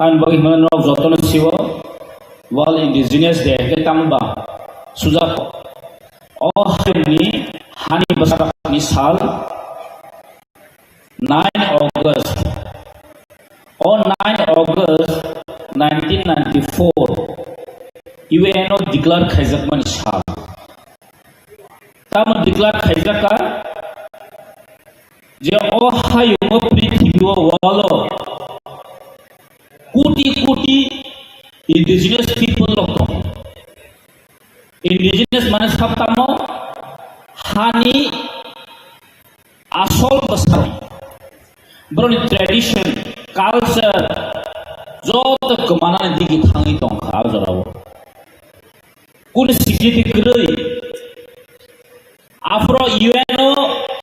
An bagaimana nok jotono siwo wal indigenous de ke tamba sujak oh ni hani basara ni sal 9 August 1994 UNO declare khaizak mani sal tam declare khaizaka je oh hayumo prithibiwo walo কোটি indigenous people look indigenous মানে সবটামো হানি আসল বসাই বরং tradition culture যত কমানানে দিকে থাঙি দং হাজারাও কোন security গ্রই Afro UNO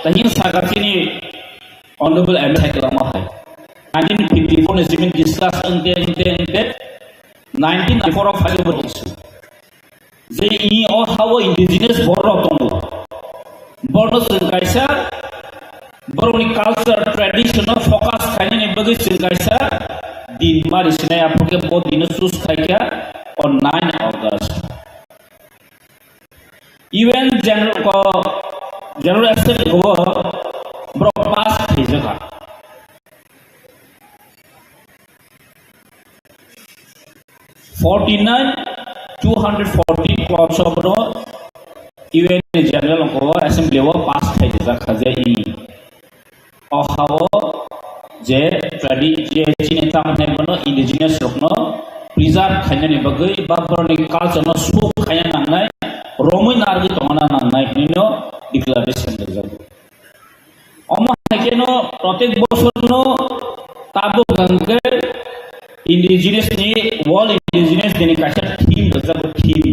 Tahin সাগাতিনি honourable এমএসআইকেলামা হয় 1954 has been discussed ante 1994 of Halibar issue. They all have indigenous border tongo. Border Singaisa, Boroni culture, traditional focus, kind of buggy Singaisa, दिन मारी सिने आपके बहुत दिन choose खाइया on 9 August. UN General Assembly को broadcast भेजेगा. 49-240 clause of UN General को Assembly को pass भेजेगा खाजे ई. और हावो जे जे चिनेता ने बनो indigenous लोगनो preserve खाने बगै बाबरनी culture नो सुख खाने नांगनाय रोमन नार्गी तोना नांगनाय निनो declaration देजागो अमा हेकेनो प्रत्येक बछरनो ताबो गंगे indigenous नि world indigenous दिनि कासा थीम देजागो थीम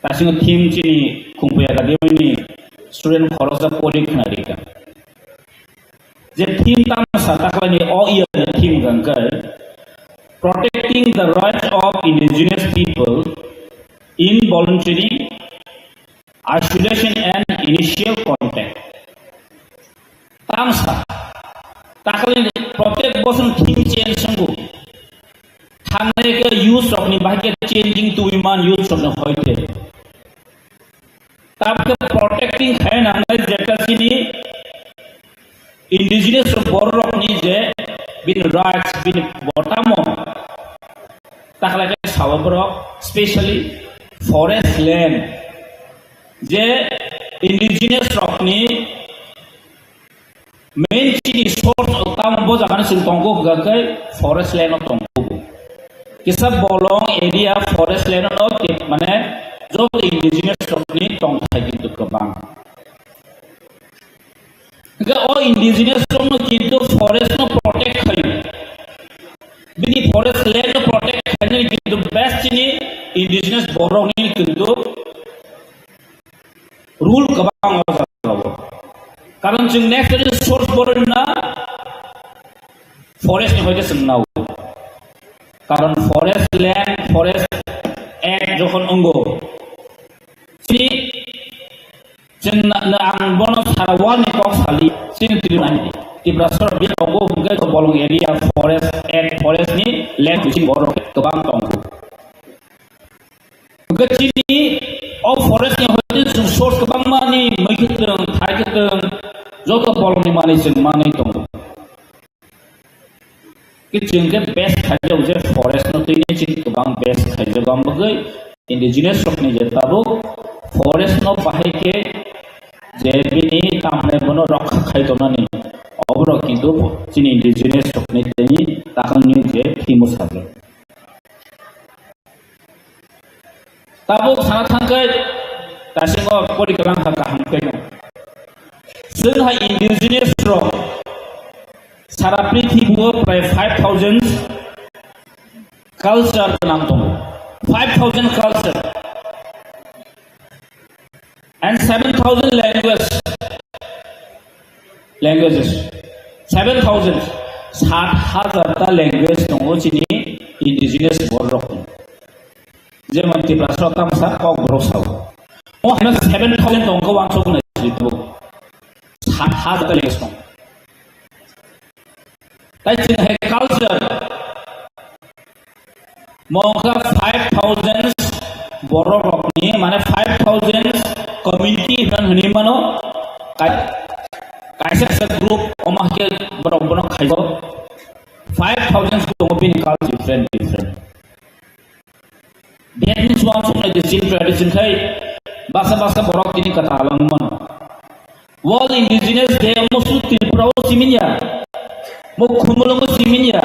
तासिनो थीम चिनि खुंफया गादेमनि स्टुडेन्ट खरसा परीक्षा दिका जे थीम तामसा ताकलानि all year थीम गंगे protecting the rights of indigenous people in voluntary isolation and initial contact. Tamsa, takali protect bosun theme change sanggu. Thangre ke use of ni bahke changing to human use of the hoite. Tabke protecting hai na jeta sini indigenous border of ni je bin rights bin botamo. Takala ke sawabro specially forest land je indigenous of ni main chini source utama bo jagan sin tongko gakai forest land of tongko kisa bolong area forest land of mane jo indigenous of ni tong thai kintu kabang ga o indigenous of no kintu forest no protect khai bini forest land no protect khai kintu best chini indigenous borong ni kintu rule kabang awal karon jeng next is source border na forest ni hoite sunnaw karon forest land forest act jokhon ongo si jeng na ang bono sarawal ni kok sali sin tirimani ti brasor bi ongo bunga ko bolong area forest act forest ni land kucing borok kabang tonggo gachini of forest ni hoite source kabang mani maikiteng thaikiteng joto bolong ni mani sing mani tonggo kitchen ke best khaja uje forest no tini chin kabang best khaja gam bagai indigenous of ni jetabo forest no pahe ke je bini tamne bono rakha khai tona ni obro kintu chin indigenous of ni tini takang ni je thimo sabe tabo sana thangkai tasingo porikalang thaka hamkai no जोंहा indigenous ro सारा पृथ्वीआव प्राय 5000 culture नाम दं 5000 culture and 7000 languages 7000 60,000 ta language dong chini indigenous borok je manti prasotam sa kok brosau oh hana 7000 dong ko wang sok na itu 60,000 language dong that's in culture moga 5000 borok ni mane 5000 community dan hani mano kaisa group omah ke borok khaibo 5000 to bin culture different that means one from the same tradition khai basa borok tini kata alang man wall indigenous de musu tripura siminya mukhumulungu siminya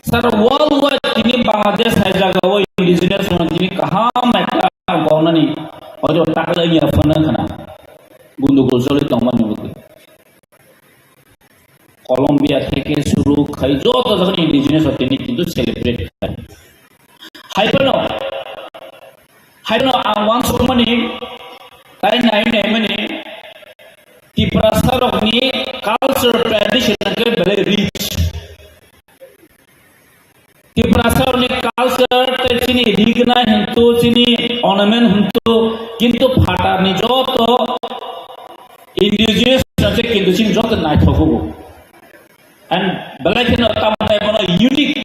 sar worldwide tini bangladesh hai jaga wo indigenous man tini kaha meka gaunani ojo takla ya fana kana bundu gozoli tongman ni Colombia থেকে শুরু খাই যত যখন indigenous tini kintu celebrate khai Hypano once money kai nine mani the prasar of ni culture tradition ke very rich the prasar ni culture te chini digna hintu chini ornament hintu kintu phata ni joto indigenous je kintu chini joto nai thokubo and belai kena tamai bono unique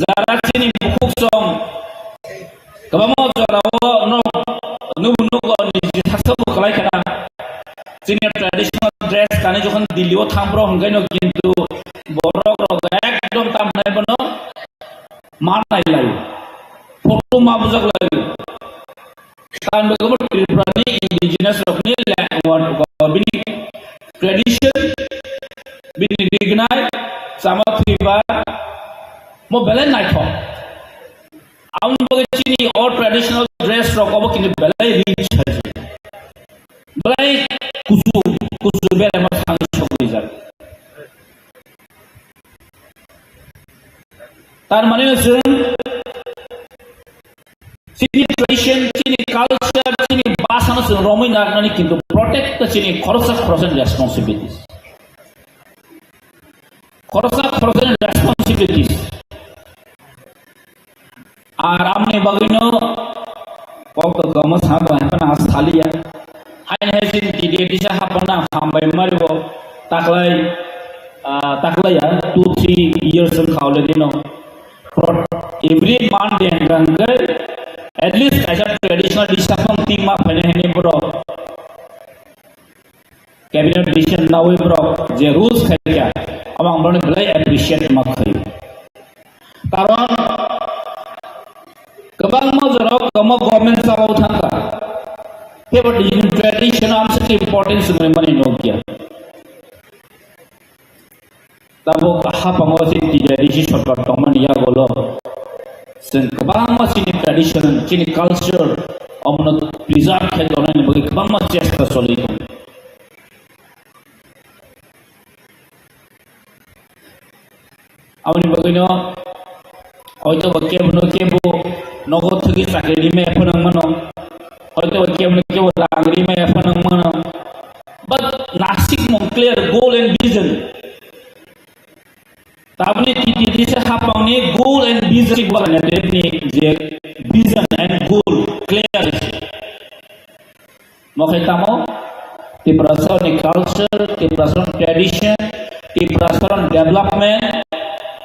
zara sini bukuk song kabamo jarawo no nu ko ni thakso kalai kana sini traditional dress kane jokhon dillio thambro hongai no kintu borok rok ekdom tamai bono manai lai photo ma bujak lai kan bagamo Tripurani indigenous rokni bini tradition bini dignai sama thiba mo belai nai tho aun bage chini or traditional dress rokobo kini belai rich haje belai kuzu bele ma thang chokli jar tar mane jeng chini tradition chini culture chini basana se romai nagnani kintu protect the chini khorosa responsibilities আর আমনে বাগিনো কত গমস হাবান পানা সালিয়া হাইন hyoscine টিডি দিশা হাবানা হামবাই মারিবো তাকলাইয়া 2-3 years খাওলে দিনো every month and rangai at least as a traditional disha from tima phane hene bro cabinet decision now bro je rules khaikya amang bro belai appreciate ma khai karon kabang mo jaro kamo government salau thanga but in tradition am such importance mane no kya tabo ha pangosi tradition shortcut common ya bolo sen kabang mo chini tradition chini culture amno preserve khai dona ni bagi kabang mo chesta soli amni bagino hoyto kebo nogo thagi sakri me phanang mano hoyto kebo lagri me phanang mano but nasik mon clear goal and vision tabni titi se hapangni goal and vision bolanya devni je vision and goal clear mokhitamo ti prasaran culture ti prasaran tradition ti prasaran development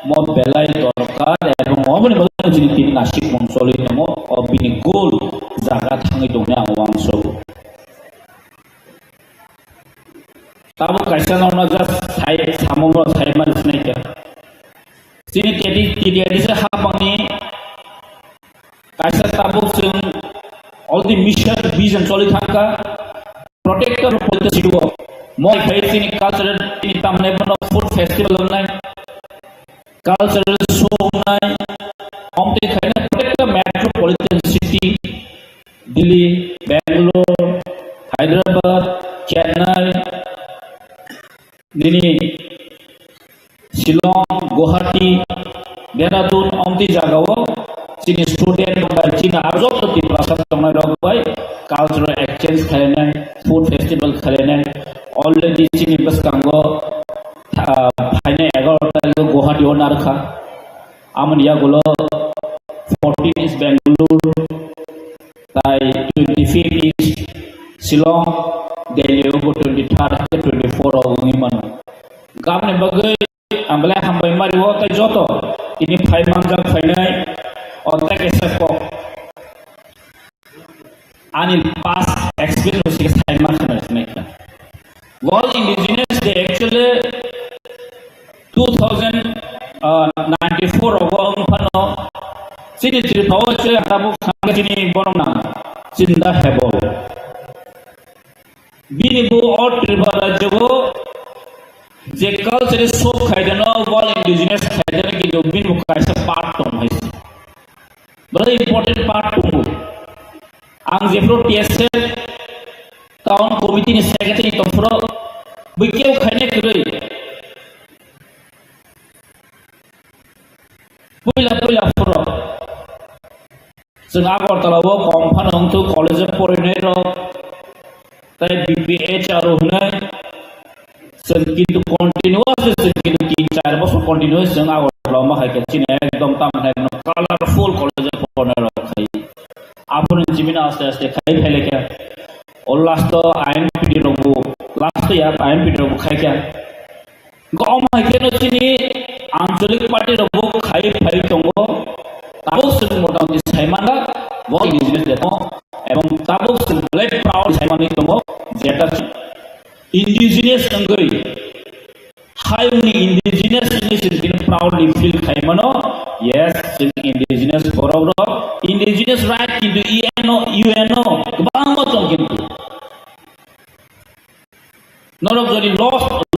mo belai dorkar ebong oboni bolani jini tin nasik monsoli namo obini goal jaga thangi dongna wangso tabo kaisa na just thai samomo thai man snake sini tedi se hapangni kaisa tabo sing all the mission vision soli thangka protector of the city mo facing cultural in tamne bono food festival online cultural show nai omte khaina protect metropolitan city Delhi Bangalore Hyderabad Chennai nini Shillong Guwahati Dehradun omte jagao chini student by china arjo ti prasad tomai robai cultural exchange khaina food festival khaina already chini bas kango फाइने 11टा Guwahati नारखा आमन या गुलो 14 is Bangalore tai 25 is Shillong Delhi 23rd 24 ongiman gamne bagai amble hambai mari wo tai joto ini 5 manja fainai onta kesako anil past experience ke sai markhanas meka all indigenous they actually 2094 ogo phano sini tripawo che tabu khanga sini borona sinda hebo bini bu or tripara jogo je culture so khaidano all indigenous khaidano ki do bin kaisa part tom hais very important part to ang jefro tse town committee ni secretary tofro bikeu khaine kuroi puila furo sing agartala wo kompan hongtu college porinai ro tai BPH aro hunai sing kintu continuous sing kintu 3-4 bosor continuous sing agartala ma hai kachine ekdom tam hai no colorful college porinai ro khai apun jimina aste khai phele kya or last to IMPD ro last to ya IMPD ro khai kya Goma keno chini Anjalik party robo khai phai tongo tabuk sing motamoti saimana wo indigenous deto ebong tabuk sing blade proud saimani tongo jeta indigenous tongoi highly indigenous is proudly feel kaimano yes indigenous borobro indigenous right kintu UNO kubang motong kintu norok jodi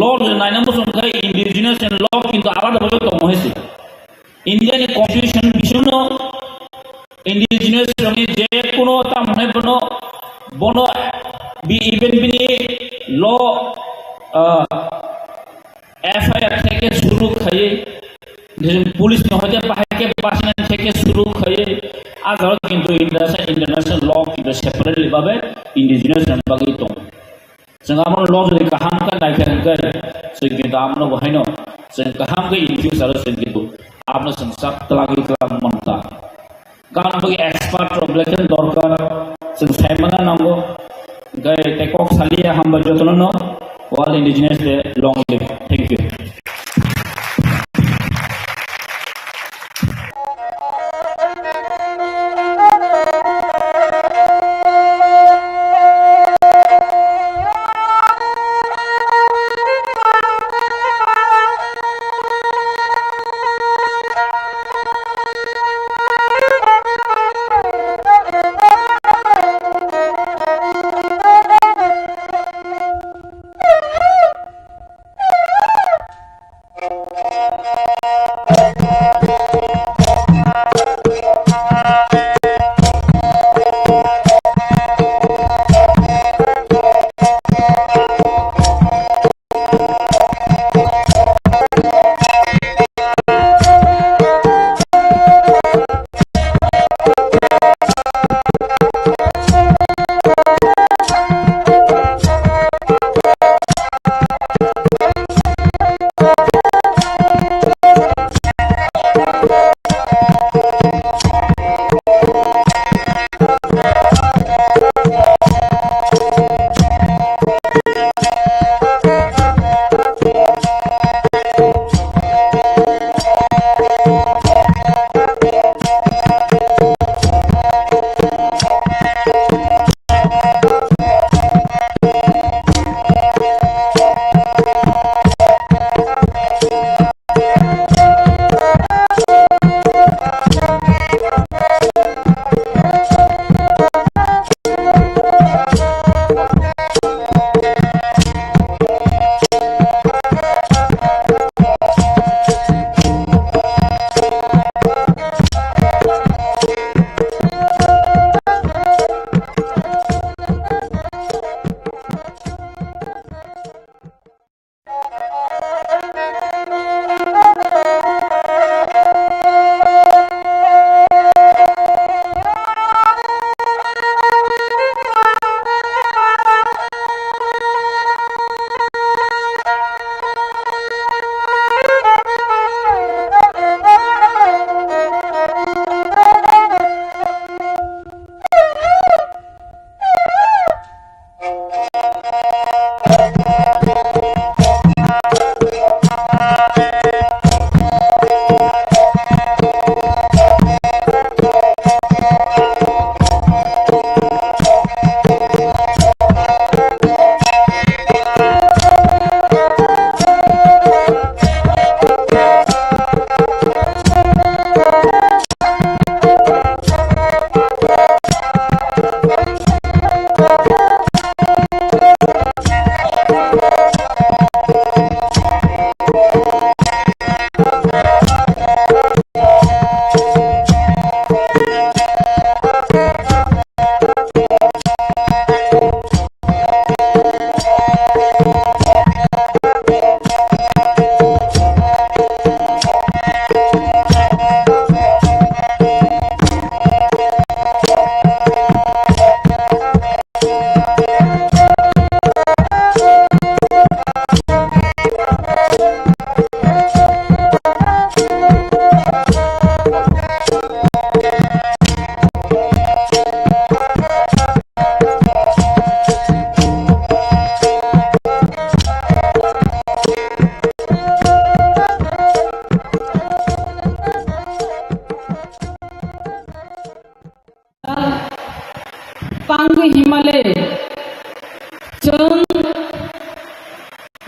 law naina mosong kai indigenous and law kintu alada bole tong hoise Indian constitution bishono indigenous roni je kono ta mone bono bi even bini law FIR থেকে শুরু খাইয়ে police নহতে পাহাকে পাশান থেকে শুরু খাইয়ে agar কিন্তু international law কিন্তু separately ভাবে ইন্ডিজিনাস নামবাগি দं जों आमनो ल जदि गाहाम का नायखांगै जों কিন্তু आमनो बहायनो जों गाहाम के इनफ्यूज आरो जों কিন্তু आमनो जों सब तलागि तलाग मनता गान बगि एक्सपर्ट प्रब्लेम दरकार जों सायमाना नांगौ गाय टेकक सालिया हामबा जतननो All indigenous day long live. Thank you.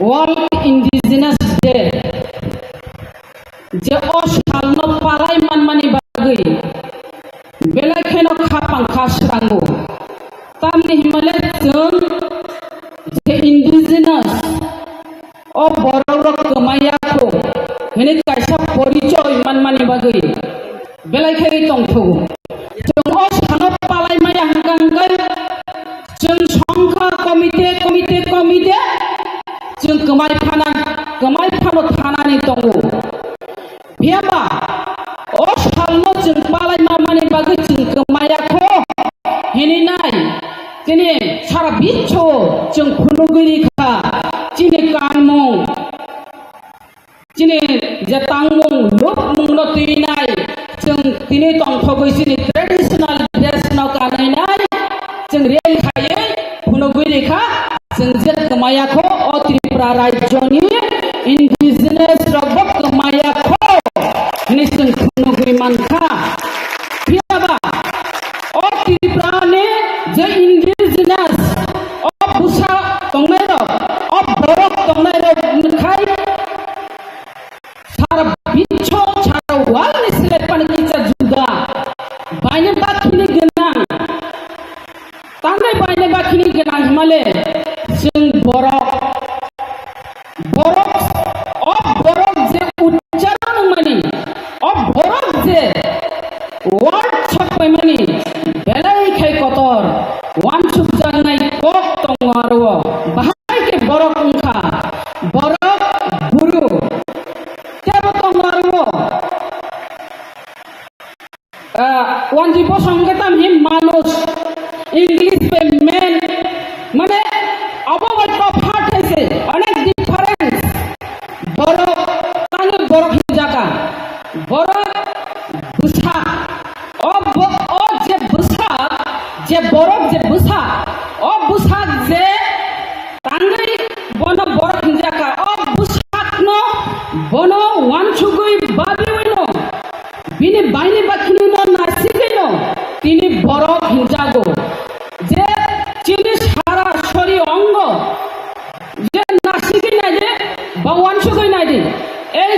World Indigenous Day je o salno palai manmani bagui belai kheno khapang khasrango tamni himale jeng je indigenous o borok kemaya ko ini kaisa poricoy manmani bagui belai khei tongtho jeng o salno palai maya hangkai jeng sangka komite जों कमाय फानो थानानै दङ बियाबा अ सालनो जों पालाय मामानि बागै जों कमायाखौ हिनिनाय दिनै सारा बिच्छ जों फुनुगिरिखा दिनै कानमुं दिनै जे तांमुं लुकमुंनो तुइनाय जों दिनै दंथ'गैसिनि ट्रेडिशनेल ड्रेसनाव गानैनाय जों रेल खायै फुनुगिरिखा जों जे कमायाखौ अ त्रिपुरा राज्यनि इंडिजिनियास रबक कमायाखौ हिनि जों फुनुगिरि मानखा बियाबा अ त्रिपुरानि जे इंडिजिनियास अ बुसा दंनाय र अ बरक दंनाय र नखाय सारा बिच्छ सारा वालनि सिलेटपानि किसा जुदा बायनो बाखिनि गोनां तांनाय बायनो बाखिनि गोनां हिमाले जों बरक जे उच्चारण मानि बरक जे वर्ड छपै मानि बेलाय खाय कतर वान छुप जानाय कक दङ आरो बाहाय के बरक उंखा बरक गुरु तेबो दङ आरो वान जीव संगतम हिम मानुष इंग्लिश पे मेन माने अबवत पाठ है अनेक डिफरेंस बरक तांगे बरक हिजाका बरक बुसा ओ जे बुसा जे बरक जे बुसा ओ बुसा जे तांगे बनो बरक हिजाका ओ बुसाकनो बनो वानसुगुई बाबिवनो बिनि बायनि बाखिनो नासिगैनो तिनि बरक हिजागो जे चिनि सारा शरी अंग जे नासिगै नायदे बा वानसुगै नायदे এই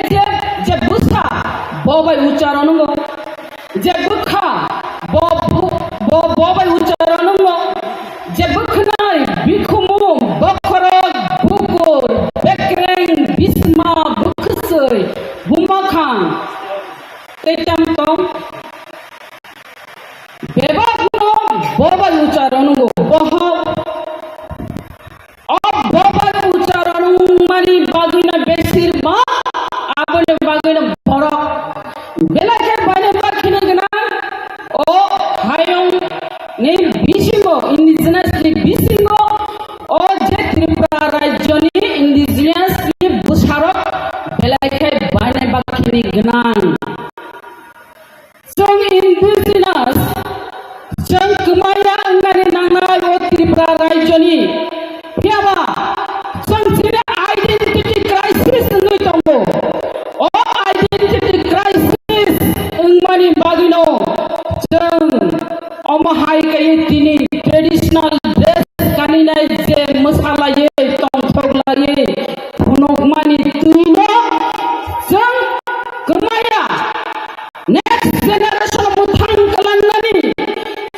যে বুসা ববাই উচ্চারণ যে বুখা ববাই উচ্চারণ যে বুখনাই বিখুমু বখর বুকুর বেক্রেং বিসমা বুখসৈ বুমাখাং তেতাম তো বেবাগ্ন ববাই উচ্চারণ বহ ববাই উচ্চারণ মানি বাগিনা বেশিরভাগ abone bagino borok belake bane bakhine gena o hayong ne bisingo indigenous ni bisingo o je tripura rajyoni indigenous ni busarok belake bane bakhine gena song indigenous jang kemaya ngani nangai o tripura rajyoni piaba song jine identity crisis ngai tongo o identity crisis ungmani bagino jeng omahai kai tini traditional dress kaninai je masala ye tongthogla ye phunokmani tuino jeng kemaya next generation muthang kalangani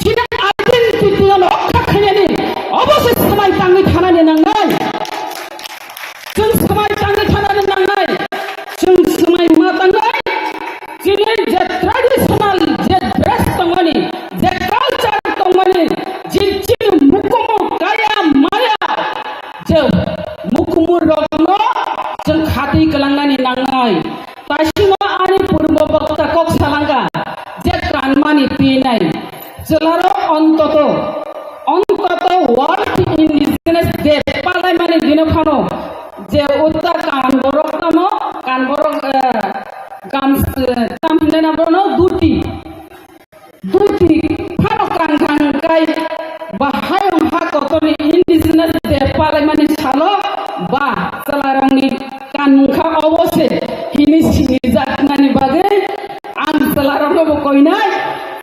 china identity no khakhyani obose samai tangi thanani nangai jeng samai tangi thanani nangai जों समाय मातांगाय जिनै जे traditional जे dress दंगनि जे culture दंगनि जिनचि मुकुमु गाया माया जे मुकुमु रगनो जों खाति कलांगानि नांगाय तासिमा आनि पूर्व बक्ता कक सालांगा जे कानमानि पिनाय जलारो अन्तत वर्ल्ड इंडिजिनियास डे पालाय मानि दिनो फानो जे उत्तर कानबरक तमो कानबरक तामने नाब्रनो दुटी फानो कांखांकाय बाहाय हा कतनि इंडिजिनियास डे पालाय मानि सालो बा सलारंनि कानखा अवसे हिनि सिनि जातनानि बागै आं सलारंनो कइनाय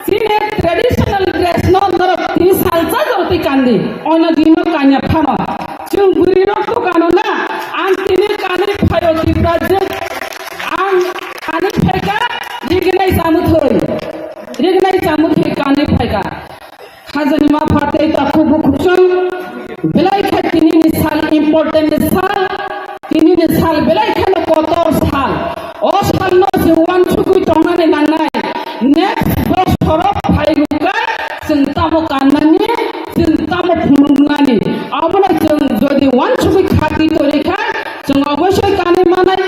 सिने ट्रेडिशनल ड्रेस न नर 3 सालचा जति कान्दी अन दिनो कान्या फानो जों बुरिनो कानो ना आं राजनी मा फाटे ता खूब खुशं बेलाई खा तिनी साल इम्पोर्टेंट साल तिनी साल बेलाई खा कतर साल ओ साल न जों वान सुकुइ तंनानै नांनाय नेक्स्ट बोसोर फाइलुका जों तामो काननानि जों तामो फुलुंनानि आबोला जों जदि वान सुकुइ खाति तरिखा जों अवश्य काने मानाय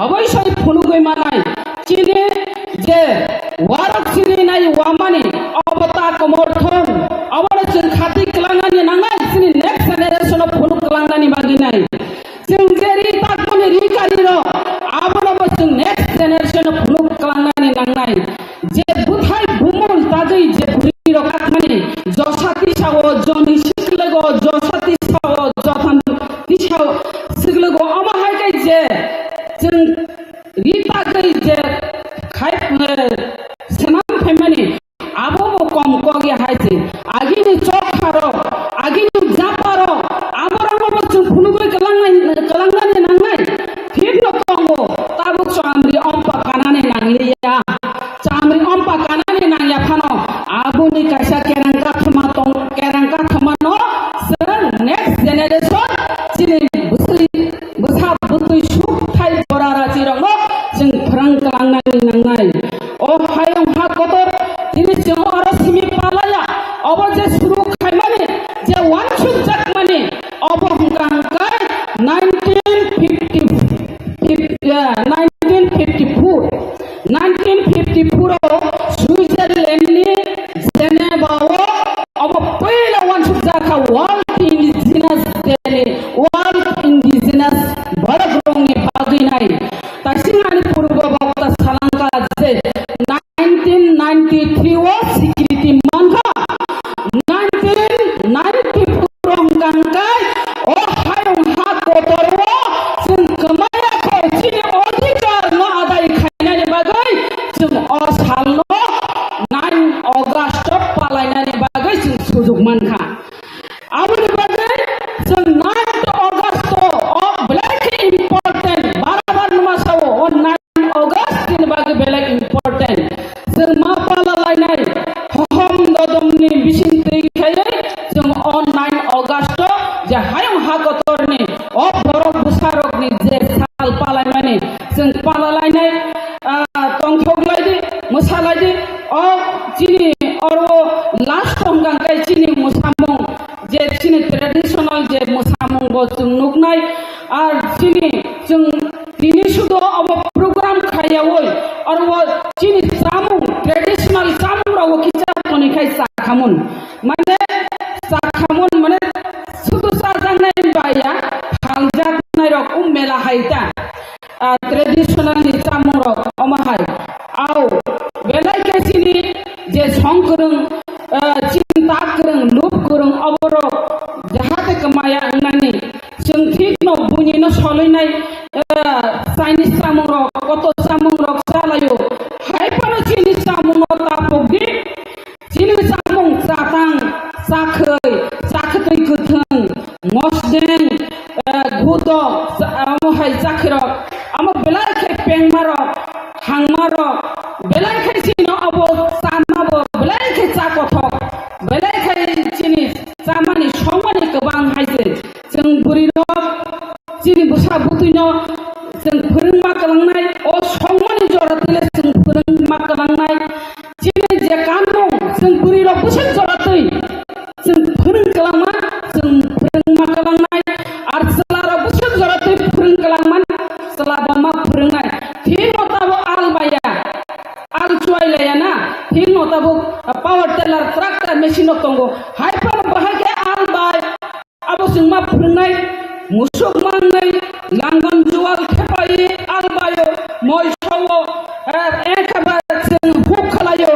अवश्य फुलुगै मानाय चिनि जे वारक सिनि नाय वामानि अबता कमर्थन अबला जों खाति कलांगानि नांनाय सिनि नेक्स्ट जेनेरेशन अफ फुलुग कलांगानि मागिनाय जों जेरि ताकनि रिकारिरो आबला जों नेक्स्ट जेनेरेशन अफ फुलुग कलांगानि नांनाय जे बुथाय बुमुल ताजै जे बुरिरो काथमानि जसाति सावो जनि सिखलेगो जसाति सावो जथान तिसाव सिखलेगो अमाहायकै जे जों रिताकै जे खाय सेनाम फेमानि आबो कम कगे हायसे आगिनि चखारो आगिनि जापारो आमराबो जों फुलुगै कलांगानि नांनाय फिर न तंगो ताबो चामरि अम्पा कानानै नांलिया चामरि अम्पा कानानै नांया फानो आबोनि कायसा केरांका थमानो जों नेक्स्ट जेनेरेशन चिनि बुसा बुतुइ सुख थाय बरारा चिरंगो जों फोरों कलांगानि नांनाय ओ हायं हा कतर दिनै जों आरो सिमि पालाया अब जे सुरु खायमानि जे वान सुख जाकमानि अब हंकांकाय 1954 स्विट्जरलैंडनि जेनेभाव अब पहिला वान सुख जाका वर्ल्ड इंडिजिनास बरगरंनि बागिनाय तासिंगानि पूर्व बक्ता सालांका जे 1993 वो सिक्योरिटी मानहा 1994 हंकांकाय ओ हायं हा कतरवो जों कमायाखै चिनि अधिकार न आदाय खायनायनि बागै जों असालनो 9 अगस्ट पालायनायनि बागै जों सुजुग मोनखा आबोनि बागै जों 9 अगस्ट ब्लेक इम्पोर्टेंट बाराबार नमासावो 9 अगस्ट नि बागै बेलेग इम्पोर्टेंट जों मा पालायनाय हम ददमनि बिसिं तैखायै जों 9 अगस्ट जे हायं हा कतरनि अ बरफ बुसारकनि जे साल पालायमानि जों पालायनाय तंथगलायदि मोसालायदि अ चिनि अरो लास्ट हंगांकाय चिनि मोसामुं जे चिनि ट्रेडिशनल जे मोसामुं बो जों नुगनाय आर चिनि जों दिनै सुदो अब प्रोग्राम खायावै अरो चिनि जामुं ट्रेडिशनल जामुं रावो किचा तनिखाय साखामुन माने सुदो साजांनाय बाया फालजानाय रक मेला हायता ट्रेडिशनल नि जामुं रक अमाहाय आव बेलाय केसिनि जे संकरं चिंता करं लुप करं अबरो जाहाते कमाया अंनानि जों ठीक न बुनिनो सलैनाय चाइनिज जामुं रक कत जामुं रक सालायो हायपानो चिनि जामुं तापगि चिनि जामुं जातां जाखै गोथों मसदें गुद आमहाय जाखिरक आम बेलायखे पेंमारक हांमारक बेलायखे चिनो अब सामाबो बेलायखे जाकथक बेलायखे चिनि जामानि समानि गोबां हायजे जों बुरिरक चिनि बुसा बुतुइनो जों फोरोंमा कलांनाय अ समानि जरातले जों फोरोंमा कलांनाय चिनि जे कानदं जों बुरिरक बुसा जरातै जों फोरों कलामा जों फोरोंमा कलांनाय आर सलारा बुसा जरातै फोरों कलांमान सलाबामा फोरोंनाय फिर नताबो आलबाया आल चुवाइलायाना फिर नताबो पावर टेलर ट्रैक्टर मेशिन दंगो हायफार बाहायके आलबाय आबो जों मा फोरोंनाय मुसुक मांनाय लांगन जुवाल खेपायै आलबायो मयसावो एखेबारे जों हुक खालायो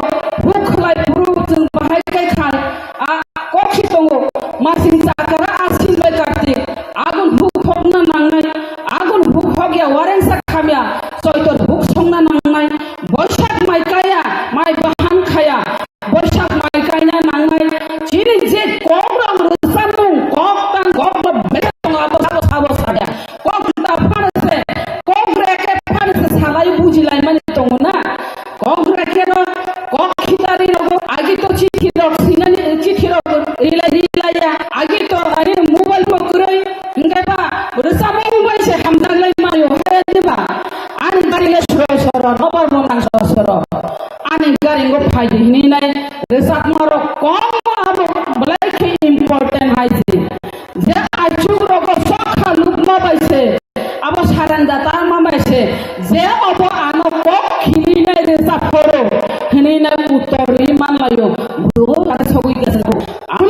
हुक खालाय फुरु जों बाहायके खाल कखि दंगो मासिं जाकारा आसिन बाय कार्तिक आगुन हुक हगना नांनाय आगुन हुक हगिया वारेंसा खामिया सयतर हुक संना नांनाय बैसाग मायकाया माय बाहान खाया बैसाग मायकायना नांनाय चिनि जे कग्रं रोसामुं कगतां गग बेले दं आबो साबो साया कगता फानसे कग्रेके फान ফাইদে হিনি